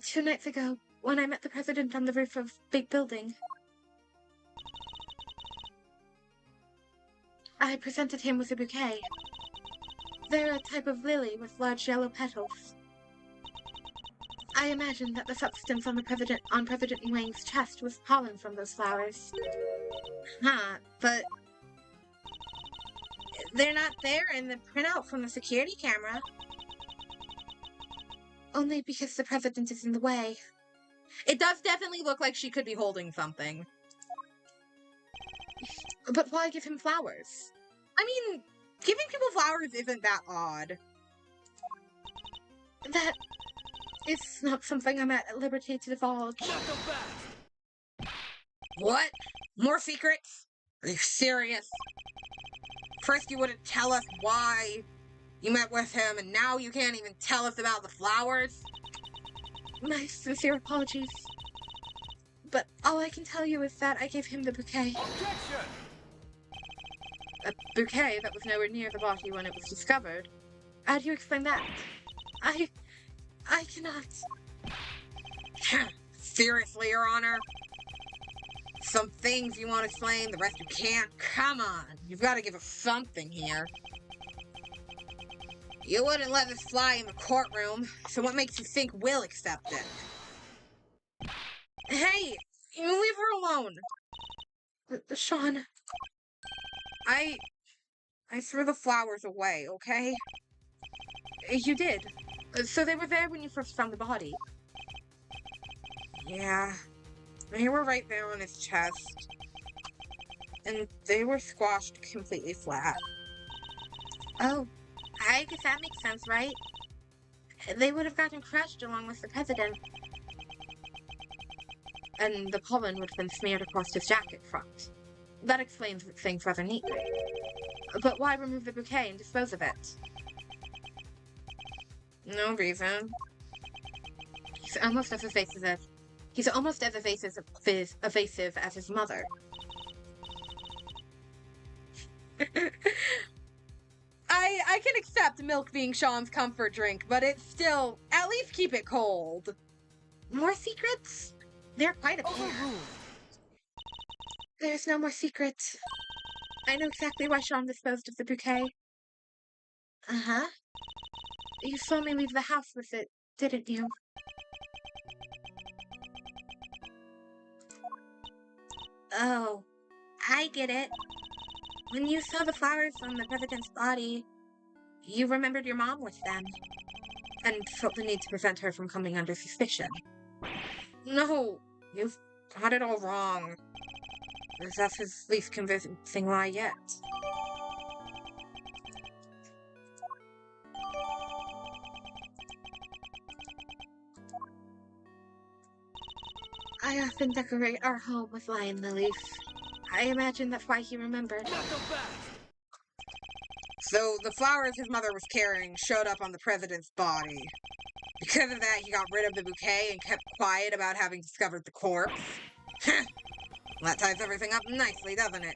2 nights ago, when I met the president on the roof of big building, I presented him with a bouquet. They're a type of lily with large yellow petals. I imagine that the substance on President Wang's chest was pollen from those flowers. Huh, but... they're not there in the printout from the security camera. Only because the president is in the way. It does definitely look like she could be holding something. But why give him flowers? I mean, giving people flowers isn't that odd. That is not something I'm at liberty to divulge. Not so fast. What? More secrets? Are you serious? First you wouldn't tell us why you met with him, and now you can't even tell us about the flowers? My sincere apologies. But all I can tell you is that I gave him the bouquet. Objection! A bouquet that was nowhere near the body when it was discovered. How do you explain that? I cannot. Seriously, Your Honor? Some things you want to explain, the rest you can't? Come on, you've got to give us something here. You wouldn't let this fly in the courtroom, so what makes you think we'll accept it? Hey, you leave her alone. Sean. I threw the flowers away, okay? You did. So they were there when you first found the body. Yeah. They were right there on his chest. And they were squashed completely flat. Oh, I guess that makes sense, right? They would have gotten crushed along with the president. And the pollen would have been smeared across his jacket front. That explains things rather neatly. But why remove the bouquet and dispose of it? No reason. He's almost as evasive as his mother. I can accept milk being Sean's comfort drink, but it's still, at least keep it cold. More secrets? They're quite a pair. Overruled. There's no more secrets. I know exactly why Sean disposed of the bouquet. Uh-huh. You saw me leave the house with it, didn't you? Oh, I get it. When you saw the flowers on the president's body, you remembered your mom with them, and felt the need to prevent her from coming under suspicion. No, you've got it all wrong. That's his least convincing lie yet. I often decorate our home with lion lilies. I imagine that's why he remembered. Not so fast. So the flowers his mother was carrying showed up on the president's body. Because of that, he got rid of the bouquet and kept quiet about having discovered the corpse. Well, that ties everything up nicely, doesn't it?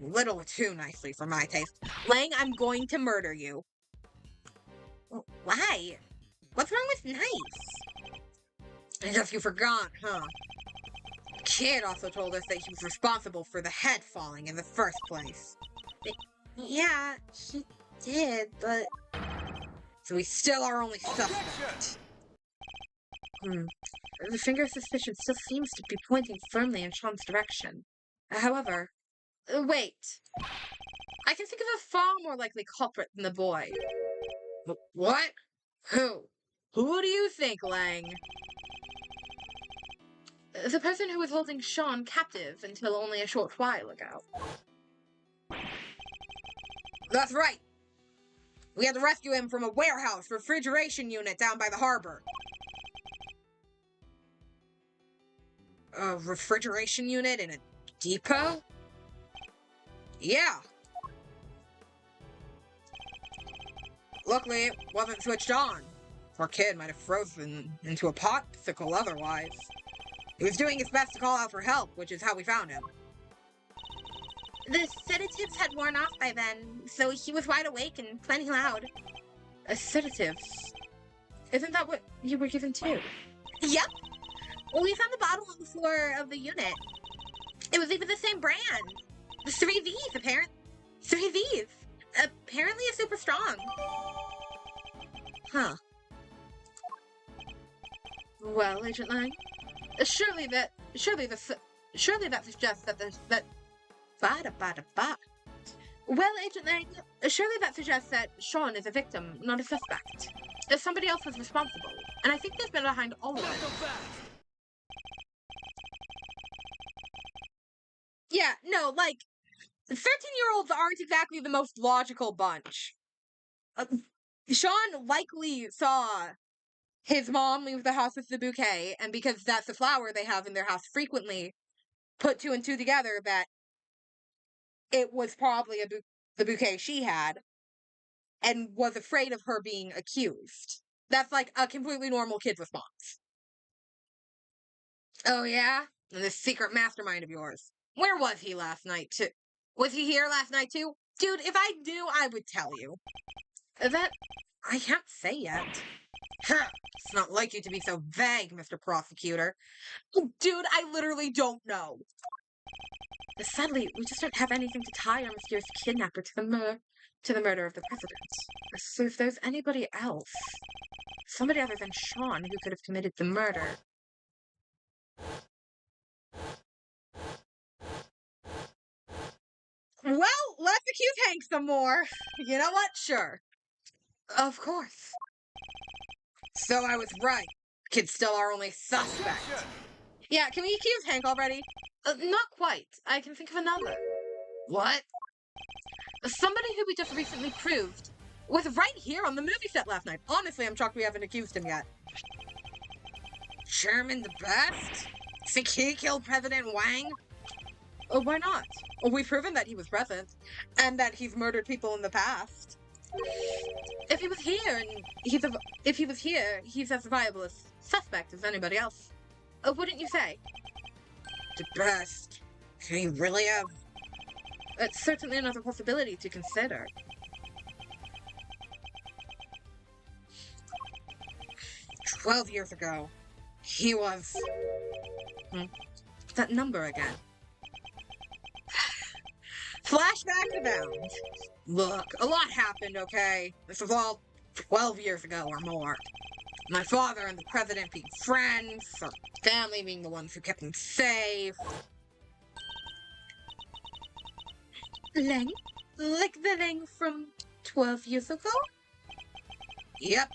A little too nicely for my taste. Lang, I'm going to murder you. Why? What's wrong with nice? I guess you forgot, huh? The kid also told us that he was responsible for the head falling in the first place. Yeah, he did, but... So he's still our only suspect. The finger of suspicion still seems to be pointing firmly in Sean's direction. However... wait. I can think of a far more likely culprit than the boy. What? Who? Who do you think, Lang? The person who was holding Sean captive until only a short while ago. That's right. We had to rescue him from a warehouse refrigeration unit down by the harbor. A refrigeration unit in a depot? Yeah. Luckily, it wasn't switched on. Poor kid might have frozen into a popsicle otherwise. He was doing his best to call out for help, which is how we found him. The sedatives had worn off by then, so he was wide awake and plenty loud. Sedatives? Isn't that what you were given too? Yep. We found the bottle on the floor of the unit. It was even the same brand. The 3Vs, apparently. 3Vs. Apparently it's super strong. Huh. Well, Agent Lang, surely that suggests that Well, Agent Lang, surely that suggests that Sean is a victim, not a suspect. That somebody else was responsible, and I think they've been behind all of Not so it. fast. Yeah, no, like, 13-year-olds aren't exactly the most logical bunch. Sean likely saw his mom leave the house with the bouquet, and because that's the flower they have in their house frequently, put two and two together that it was probably the bouquet she had, and was afraid of her being accused. That's like a completely normal kid's response. Oh yeah? And this secret mastermind of yours. Where was he last night too? Was he here last night too? Dude, if I knew, I would tell you. That I can't say yet. It's not like you to be so vague, Mr. Prosecutor. Dude, I literally don't know. Sadly, we just don't have anything to tie our mysterious kidnapper to the murder of the president. So if there's anybody else, somebody other than Sean who could have committed the murder. Well, let's accuse Hank some more. You know what? Sure. Of course. So I was right. Kid's still our only suspect. Objection. Yeah, can we accuse Hank already? Not quite. I can think of another. What? Somebody who we just recently proved was right here on the movie set last night. Honestly, I'm shocked we haven't accused him yet. Chairman the Best? Think he killed President Wang? Why not? We've proven that he was present, and that he's murdered people in the past. If he was here, he's as viable a suspect as anybody else. Wouldn't you say? The Best? Can he really have? It's certainly another possibility to consider. "12 years ago, he was... That number again. Flashbacks abound. Look, a lot happened, okay? This was all 12 years ago or more. My father and the president being friends, our family being the ones who kept him safe. Lang? Like the Lang from 12 years ago? Yep.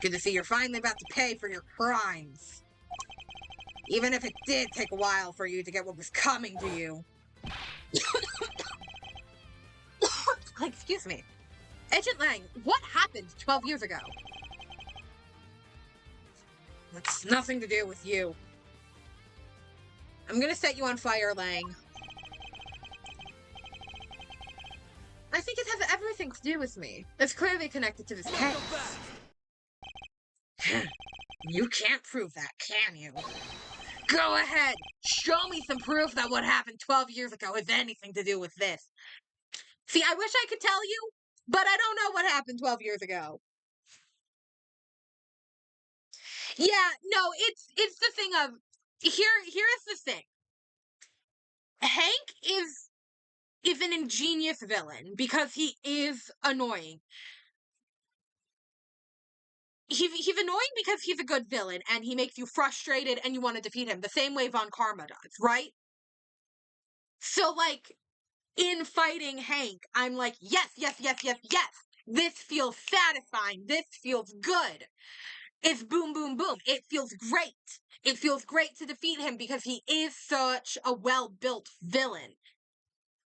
Good to see you're finally about to pay for your crimes. Even if it did take a while for you to get what was coming to you. Excuse me. Agent Lang, what happened 12 years ago? That's nothing to do with you. I'm gonna set you on fire, Lang. I think it has everything to do with me. It's clearly connected to this Go case. fast. You can't prove that, can you? Go ahead! Show me some proof that what happened 12 years ago has anything to do with this. See, I wish I could tell you, but I don't know what happened 12 years ago. Yeah, no, it's the thing of here's the thing. Hank is an ingenious villain because he is annoying. He's annoying because he's a good villain and he makes you frustrated and you want to defeat him the same way Von Karma does, right? So like in fighting Hank, I'm like, yes, yes, yes, yes, yes. This feels satisfying. This feels good. It's boom, boom, boom. It feels great. It feels great to defeat him because he is such a well-built villain.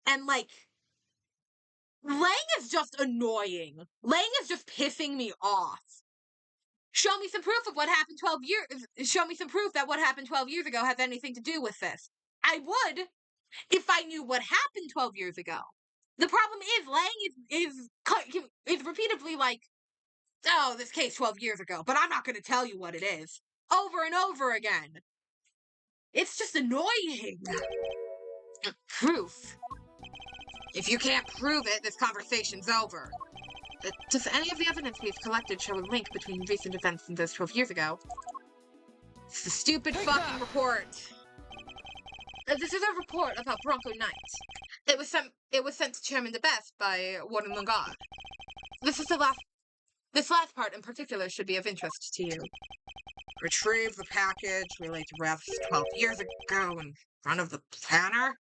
And like, Lang is just annoying. Lang is just pissing me off. Show me some proof of what happened 12 years. Show me some proof that what happened 12 years ago has anything to do with this. I would if I knew what happened 12 years ago. The problem is Lang is repeatedly like, oh, this case 12 years ago, but I'm not going to tell you what it is. Over and over again. It's just annoying. Proof. If you can't prove it, this conversation's over. Does any of the evidence we've collected show a link between recent events and those 12 years ago? It's the stupid Take fucking that. report. This is a report about Bronco Knight. It was sent to Chairman DeBest by Warden Lungard. This last part in particular should be of interest to you. Retrieve the package, relate to arrests 12 years ago in front of the planner.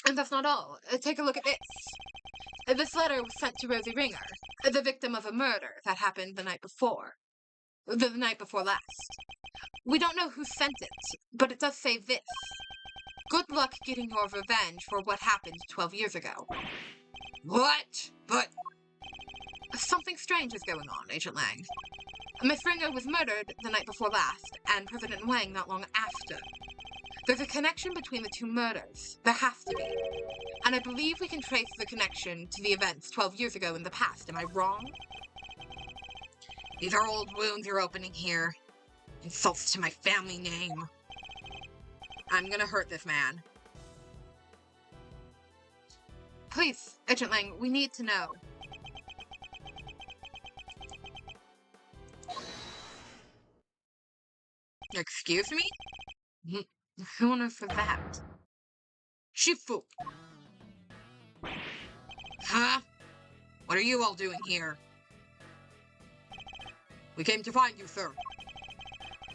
And that's not all. Take a look at this. This letter was sent to Rosie Ringer, the victim of a murder that happened the night before. The night before last. We don't know who sent it, but it does say this. Good luck getting your revenge for what happened 12 years ago. What? But... Something strange is going on, Agent Lang. Miss Ringer was murdered the night before last, and President Wang not long after. There's a connection between the two murders. There has to be. And I believe we can trace the connection to the events 12 years ago in the past. Am I wrong? These are old wounds you're opening here. Insults to my family name. I'm gonna hurt this man. Please, Agent Lang, we need to know. Excuse me? Who on earth was that? Shifu! Huh? What are you all doing here? We came to find you, sir.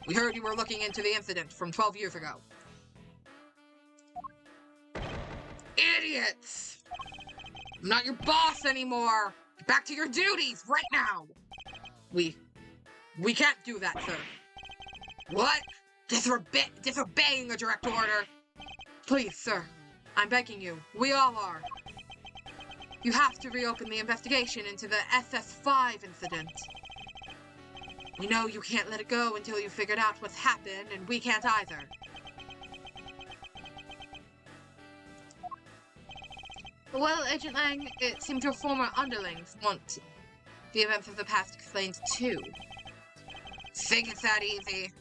We heard you were looking into the incident from 12 years ago. Idiots! I'm not your boss anymore! Get back to your duties, right now! We can't do that, sir. What? Disobeying a direct order? Please, sir. I'm begging you. We all are. You have to reopen the investigation into the SS5 incident. We know you can't let it go until you've figured out what's happened, and we can't either. Well, Agent Lang, it seems your former underlings want the events of the past explained too. Think it's that easy?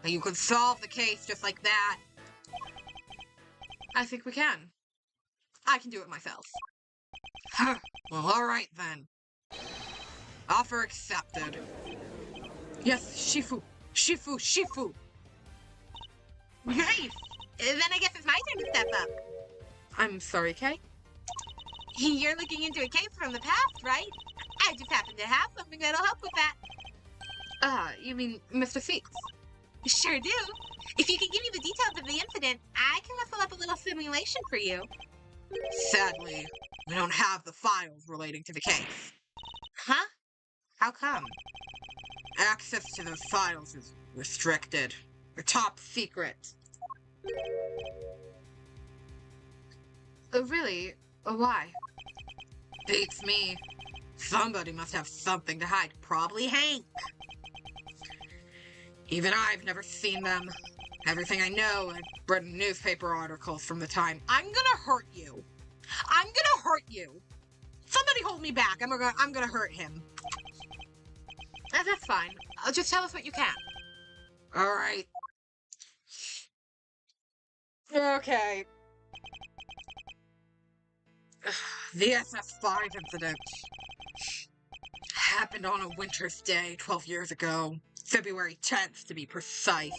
That you could solve the case just like that? I think we can. I can do it myself. Huh. Well, alright then. Offer accepted. Yes, Shifu. Shifu, Shifu! Nice! Then I guess it's my turn to step up. I'm sorry, Kay? You're looking into a case from the past, right? I just happen to have something that'll help with that. You mean Mr. Seeks? Sure do. If you can give me the details of the incident, I can muscle up a little simulation for you. Sadly, we don't have the files relating to the case. Huh? How come? Access to those files is restricted. They're top secret. Really? Why? Beats me. Somebody must have something to hide. Probably Hank. Even I've never seen them. Everything I know, I've read newspaper articles from the time. I'm gonna hurt you. I'm gonna hurt you. Somebody hold me back. I'm gonna hurt him. That's fine. Just tell us what you can. All right. Okay. The SF5 incident happened on a winter's day 12 years ago. February 10th, to be precise.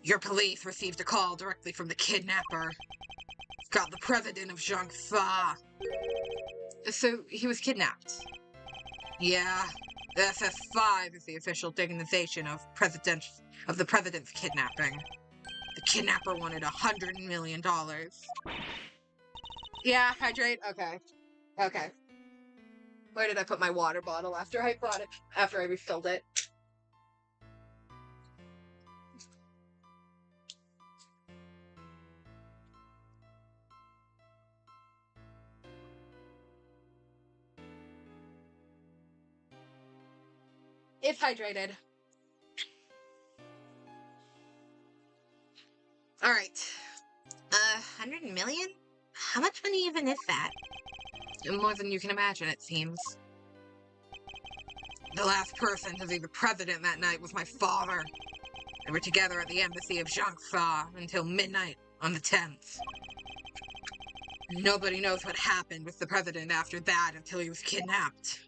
Your police received a call directly from the kidnapper. Got the president of Zhangfa. So, he was kidnapped. Yeah, the SF5 is the official designation of the president's kidnapping. The kidnapper wanted $100 million. Yeah, hydrate? Okay. Okay. Where did I put my water bottle after I refilled it? It's hydrated. All right. 100 million? How much money even is that? More than you can imagine, it seems. The last person to see the president that night was my father. They were together at the embassy of Zhangfa until midnight on the 10th. Nobody knows what happened with the president after that until he was kidnapped.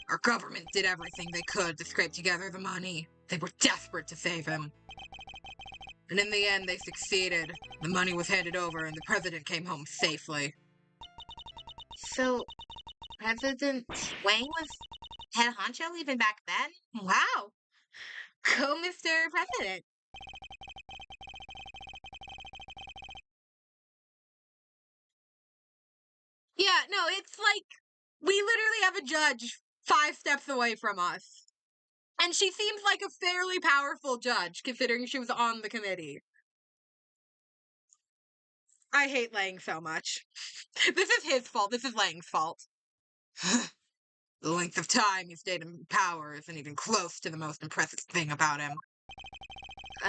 Our government did everything they could to scrape together the money. They were desperate to save him. And in the end, they succeeded. The money was handed over and the president came home safely. So, President Wang was head honcho even back then? Wow! Go, Mr. President! Yeah, no, it's like, we literally have a judge 5 steps away from us. And she seems like a fairly powerful judge, considering she was on the committee. I hate Lang so much. This is his fault. This is Lang's fault. The length of time he stayed in power isn't even close to the most impressive thing about him.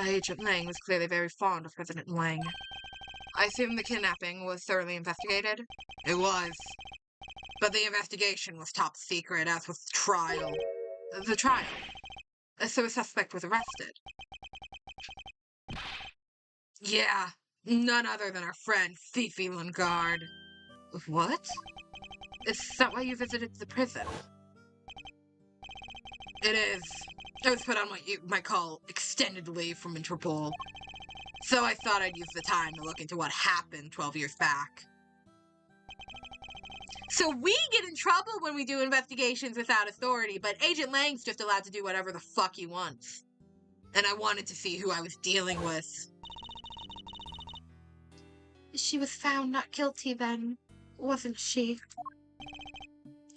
Agent Lang was clearly very fond of President Lang. I assume the kidnapping was thoroughly investigated? It was. But the investigation was top secret, as was the trial. The trial? So a suspect was arrested. Yeah, none other than our friend Fifi Lungard. What? Is that why you visited the prison? It is. I was put on what you might call extended leave from Interpol. So I thought I'd use the time to look into what happened 12 years back. So we get in trouble when we do investigations without authority, but Agent Lang's just allowed to do whatever the fuck he wants. And I wanted to see who I was dealing with. She was found not guilty then, wasn't she?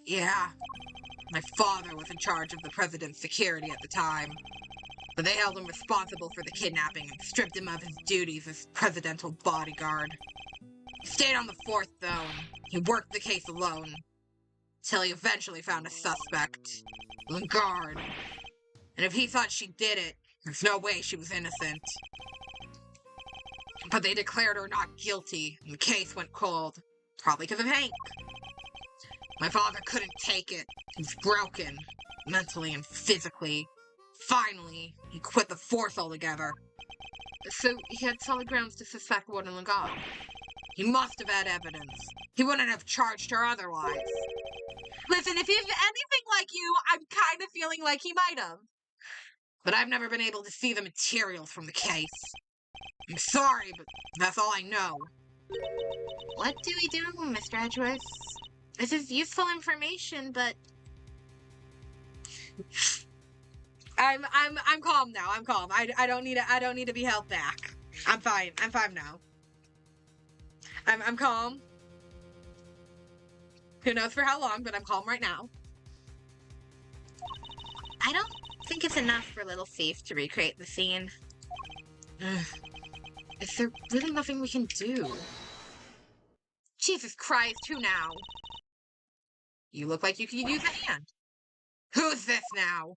Yeah. My father was in charge of the president's security at the time. But they held him responsible for the kidnapping and stripped him of his duties as presidential bodyguard. He stayed on the force, though, and he worked the case alone. Till he eventually found a suspect, Lungard. And if he thought she did it, there's no way she was innocent. But they declared her not guilty, and the case went cold. Probably because of Hank. My father couldn't take it. He was broken, mentally and physically. Finally, he quit the force altogether. So he had solid grounds to suspect Warden Lungard. He must have had evidence. He wouldn't have charged her otherwise. Listen, if he's anything like you, I'm kind of feeling like he might have. But I've never been able to see the materials from the case. I'm sorry, but that's all I know. What do we do, Mr. Edgeworth? This is useful information, but... I'm calm now. I'm calm. I don't need to be held back. I'm fine. I'm fine now. I'm calm. Who knows for how long, but I'm calm right now. I don't think it's enough for Little Thief to recreate the scene. Is there really nothing we can do? Jesus Christ, who now? You look like you could use a hand. Who's this now?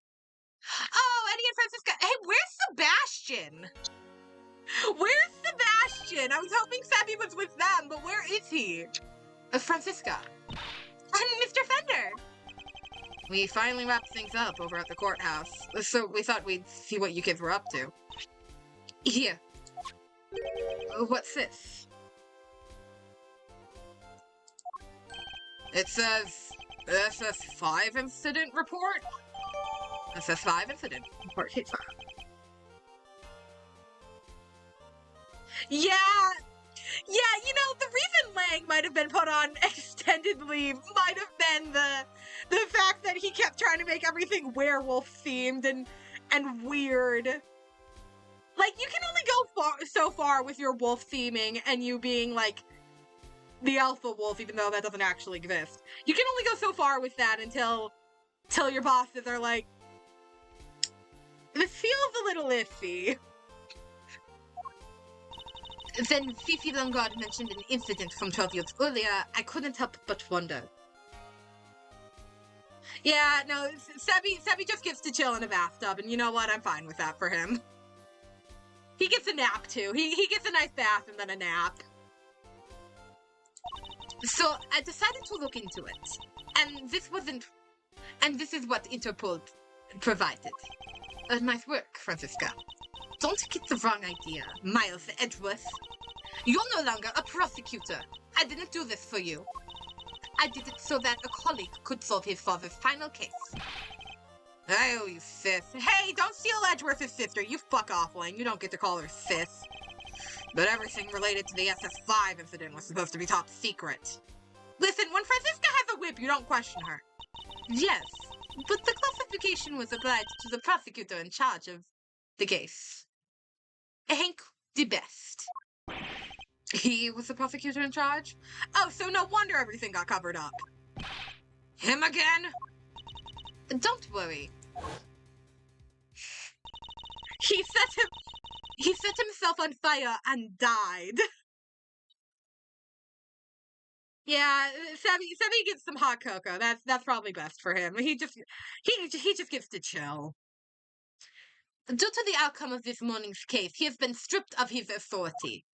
Francisca. Hey, where's Sebastian? Where's Sebastian? I was hoping Sebby was with them, but where is he? Francisca. And Mr. Fender. We finally wrapped things up over at the courthouse, so we thought we'd see what you kids were up to. Here. What's this? It says SS5 incident report? SS5 incident report. Yeah, you know, the reason Lang might have been put on extended leave might have been the fact that he kept trying to make everything werewolf themed and weird. Like, you can only go so far with your wolf theming and you being like the alpha wolf, even though that doesn't actually exist. You can only go so far with that until your bosses are like, this feels a little iffy. Then Fifi Lungard mentioned an incident from 12 years earlier. I couldn't help but wonder. Yeah, no, Sebby just gets to chill in a bathtub, and you know what? I'm fine with that for him. He gets a nap, too. He gets a nice bath and then a nap. So, I decided to look into it. And this is what Interpol provided. Nice work, Francisca. Don't get the wrong idea, Miles Edgeworth. You're no longer a prosecutor. I didn't do this for you. I did it so that a colleague could solve his father's final case. Oh, you sis. Hey, don't steal Edgeworth's sister. You fuck off, Lang. You don't get to call her sis. But everything related to the SS5 incident was supposed to be top secret. Listen, when Francisca has a whip, you don't question her. Yes, but the classification was applied to the prosecutor in charge of the case. Hank the Best. He was the prosecutor in charge? Oh, so no wonder everything got covered up. Him again? Don't worry. He set himself on fire and died. Yeah, Sebby gets some hot cocoa. That's probably best for him. He just gets to chill. Due to the outcome of this morning's case, he has been stripped of his authority.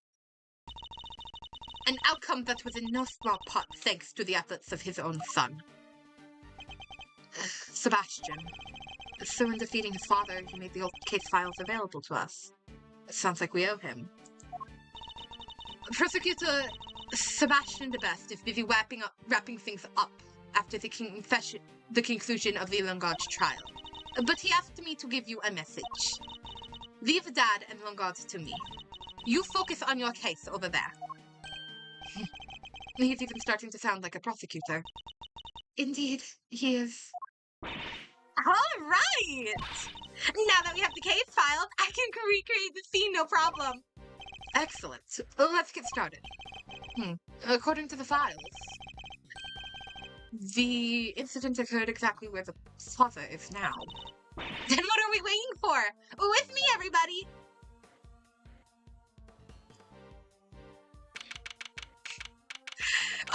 An outcome that was in no small part thanks to the efforts of his own son. Sebastian. So in defeating his father, he made the old case files available to us. It sounds like we owe him. Prosecutor Sebastian the Best is busy wrapping things up after the conclusion of the Lungard trial. But he asked me to give you a message. Leave Dad and Lungard to me. You focus on your case over there. He's even starting to sound like a prosecutor. Indeed, he is. All right! Now that we have the case filed, I can recreate the scene, no problem. Excellent. Let's get started. According to the files, the incident occurred exactly where the father is now. Then what are we waiting for? With me, everybody!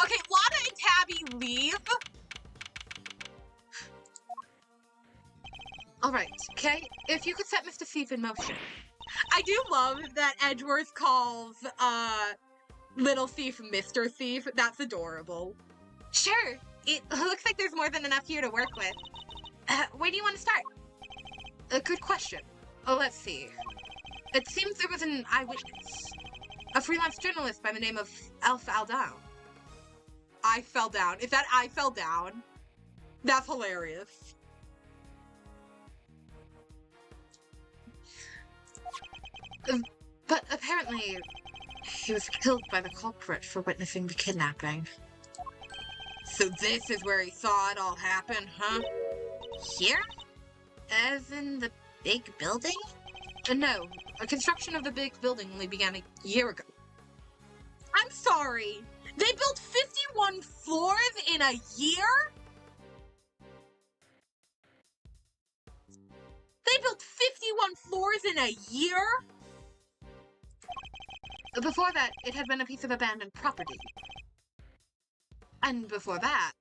Okay, Lana and Tabby leave. Alright, okay, if you could set Mr. Thief in motion. I do love that Edgeworth calls, Little Thief Mr. Thief. That's adorable. Sure, it looks like there's more than enough here to work with. Where do you want to start? A good question. Let's see. It seems there was an eyewitness. A freelance journalist by the name of Alf Aldown. I fell down. Is that I fell down? That's hilarious. But apparently, he was killed by the culprit for witnessing the kidnapping. So this is where he saw it all happen, huh? Here? As in the big building? No, construction of the big building only began a year ago. I'm sorry, they built 51 floors in a year? They built 51 floors in a year? Before that, it had been a piece of abandoned property. And before that...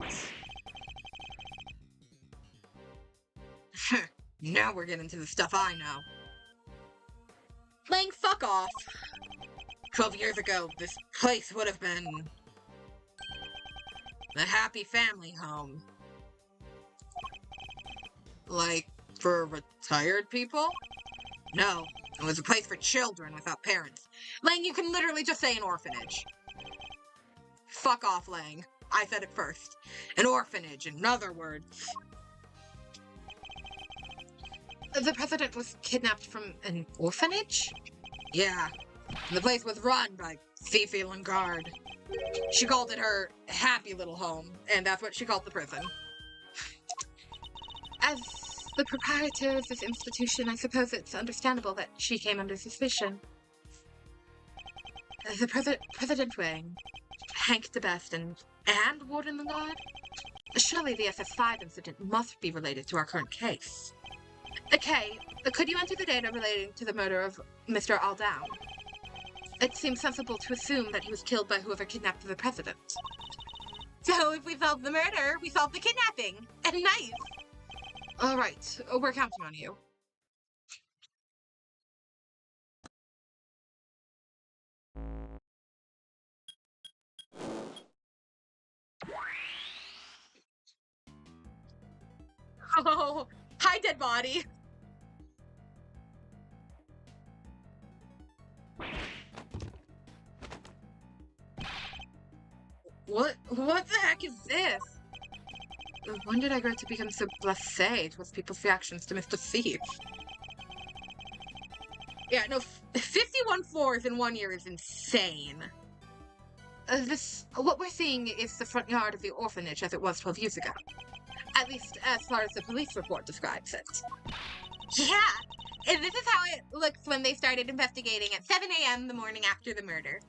Now we're getting to the stuff I know. Lang, fuck off. 12 years ago, this place would have been a happy family home. Like, for retired people? No, it was a place for children without parents. Lang, you can literally just say an orphanage. Fuck off, Lang. I said it first. An orphanage, in other words. The president was kidnapped from an orphanage? Yeah. The place was run by Fifi Langard. She called it her happy little home, and that's what she called the prison. As the proprietor of this institution, I suppose it's understandable that she came under suspicion. The President Wang, Hank DeBest, and Warden Langard? Surely the SS5 incident must be related to our current case. Okay, could you enter the data relating to the murder of Mr. Aldown? It seems sensible to assume that he was killed by whoever kidnapped the president. So if we solve the murder, we solve the kidnapping. And nice! Alright, we're counting on you. Oh, hi, dead body! What the heck is this? When did I grow to become so blasé towards people's reactions to Mr. Thief? Yeah, no, 51 floors in 1 year is insane. What we're seeing is the front yard of the orphanage as it was 12 years ago. At least as far as the police report describes it. Yeah! And this is how it looks when they started investigating at 7 a.m. the morning after the murder.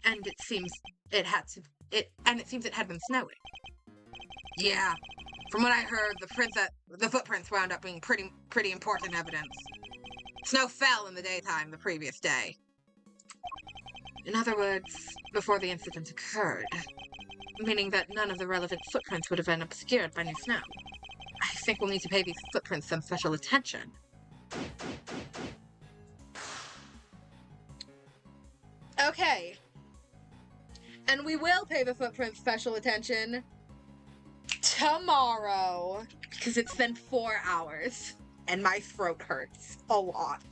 And it seems it had been snowing. Yeah. From what I heard, the footprints wound up being pretty important evidence. Snow fell in the daytime the previous day. In other words, before the incident occurred. Meaning that none of the relevant footprints would have been obscured by new snow. I think we'll need to pay these footprints some special attention. Okay. And we will pay the footprints special attention tomorrow. Because it's been 4 hours. And my throat hurts a lot.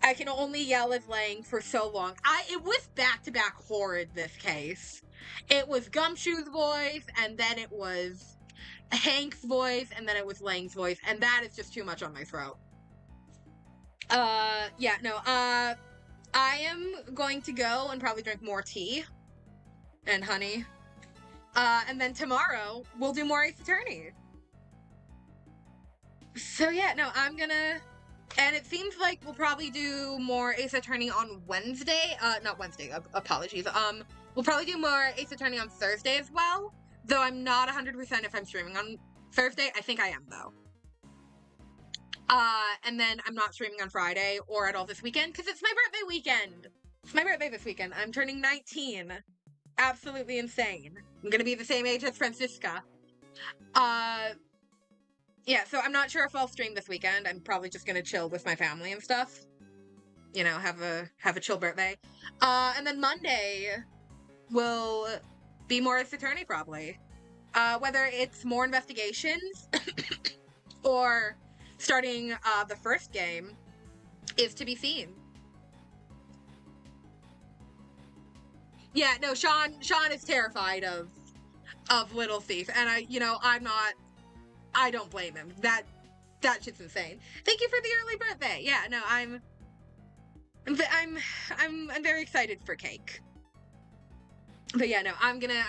I can only yell at Lang for so long. It was back-to-back horrid, this case. It was Gumshoe's voice, and then it was Hank's voice, and then it was Lang's voice, and that is just too much on my throat. I am going to go and probably drink more tea and honey. And then tomorrow, we'll do more Ace Attorney. So yeah, no, I'm gonna... And it seems like we'll probably do more Ace Attorney on Wednesday. Not Wednesday, apologies. We'll probably do more Ace Attorney on Thursday as well. Though I'm not 100% if I'm streaming on Thursday. I think I am, though. And then I'm not streaming on Friday or at all this weekend because it's my birthday weekend. It's my birthday this weekend. I'm turning 19. Absolutely insane. I'm gonna be the same age as Francisca. Yeah, so I'm not sure if I'll stream this weekend. I'm probably just gonna chill with my family and stuff. You know, have a chill birthday. And then Monday will be more Ace Attorney, probably. Whether it's more investigations or starting the first game is to be seen. Yeah, no, Sean is terrified of Little Thief, and I don't blame him. That shit's insane. Thank you for the early birthday. Yeah, no, I'm very excited for cake. But yeah, no, I'm gonna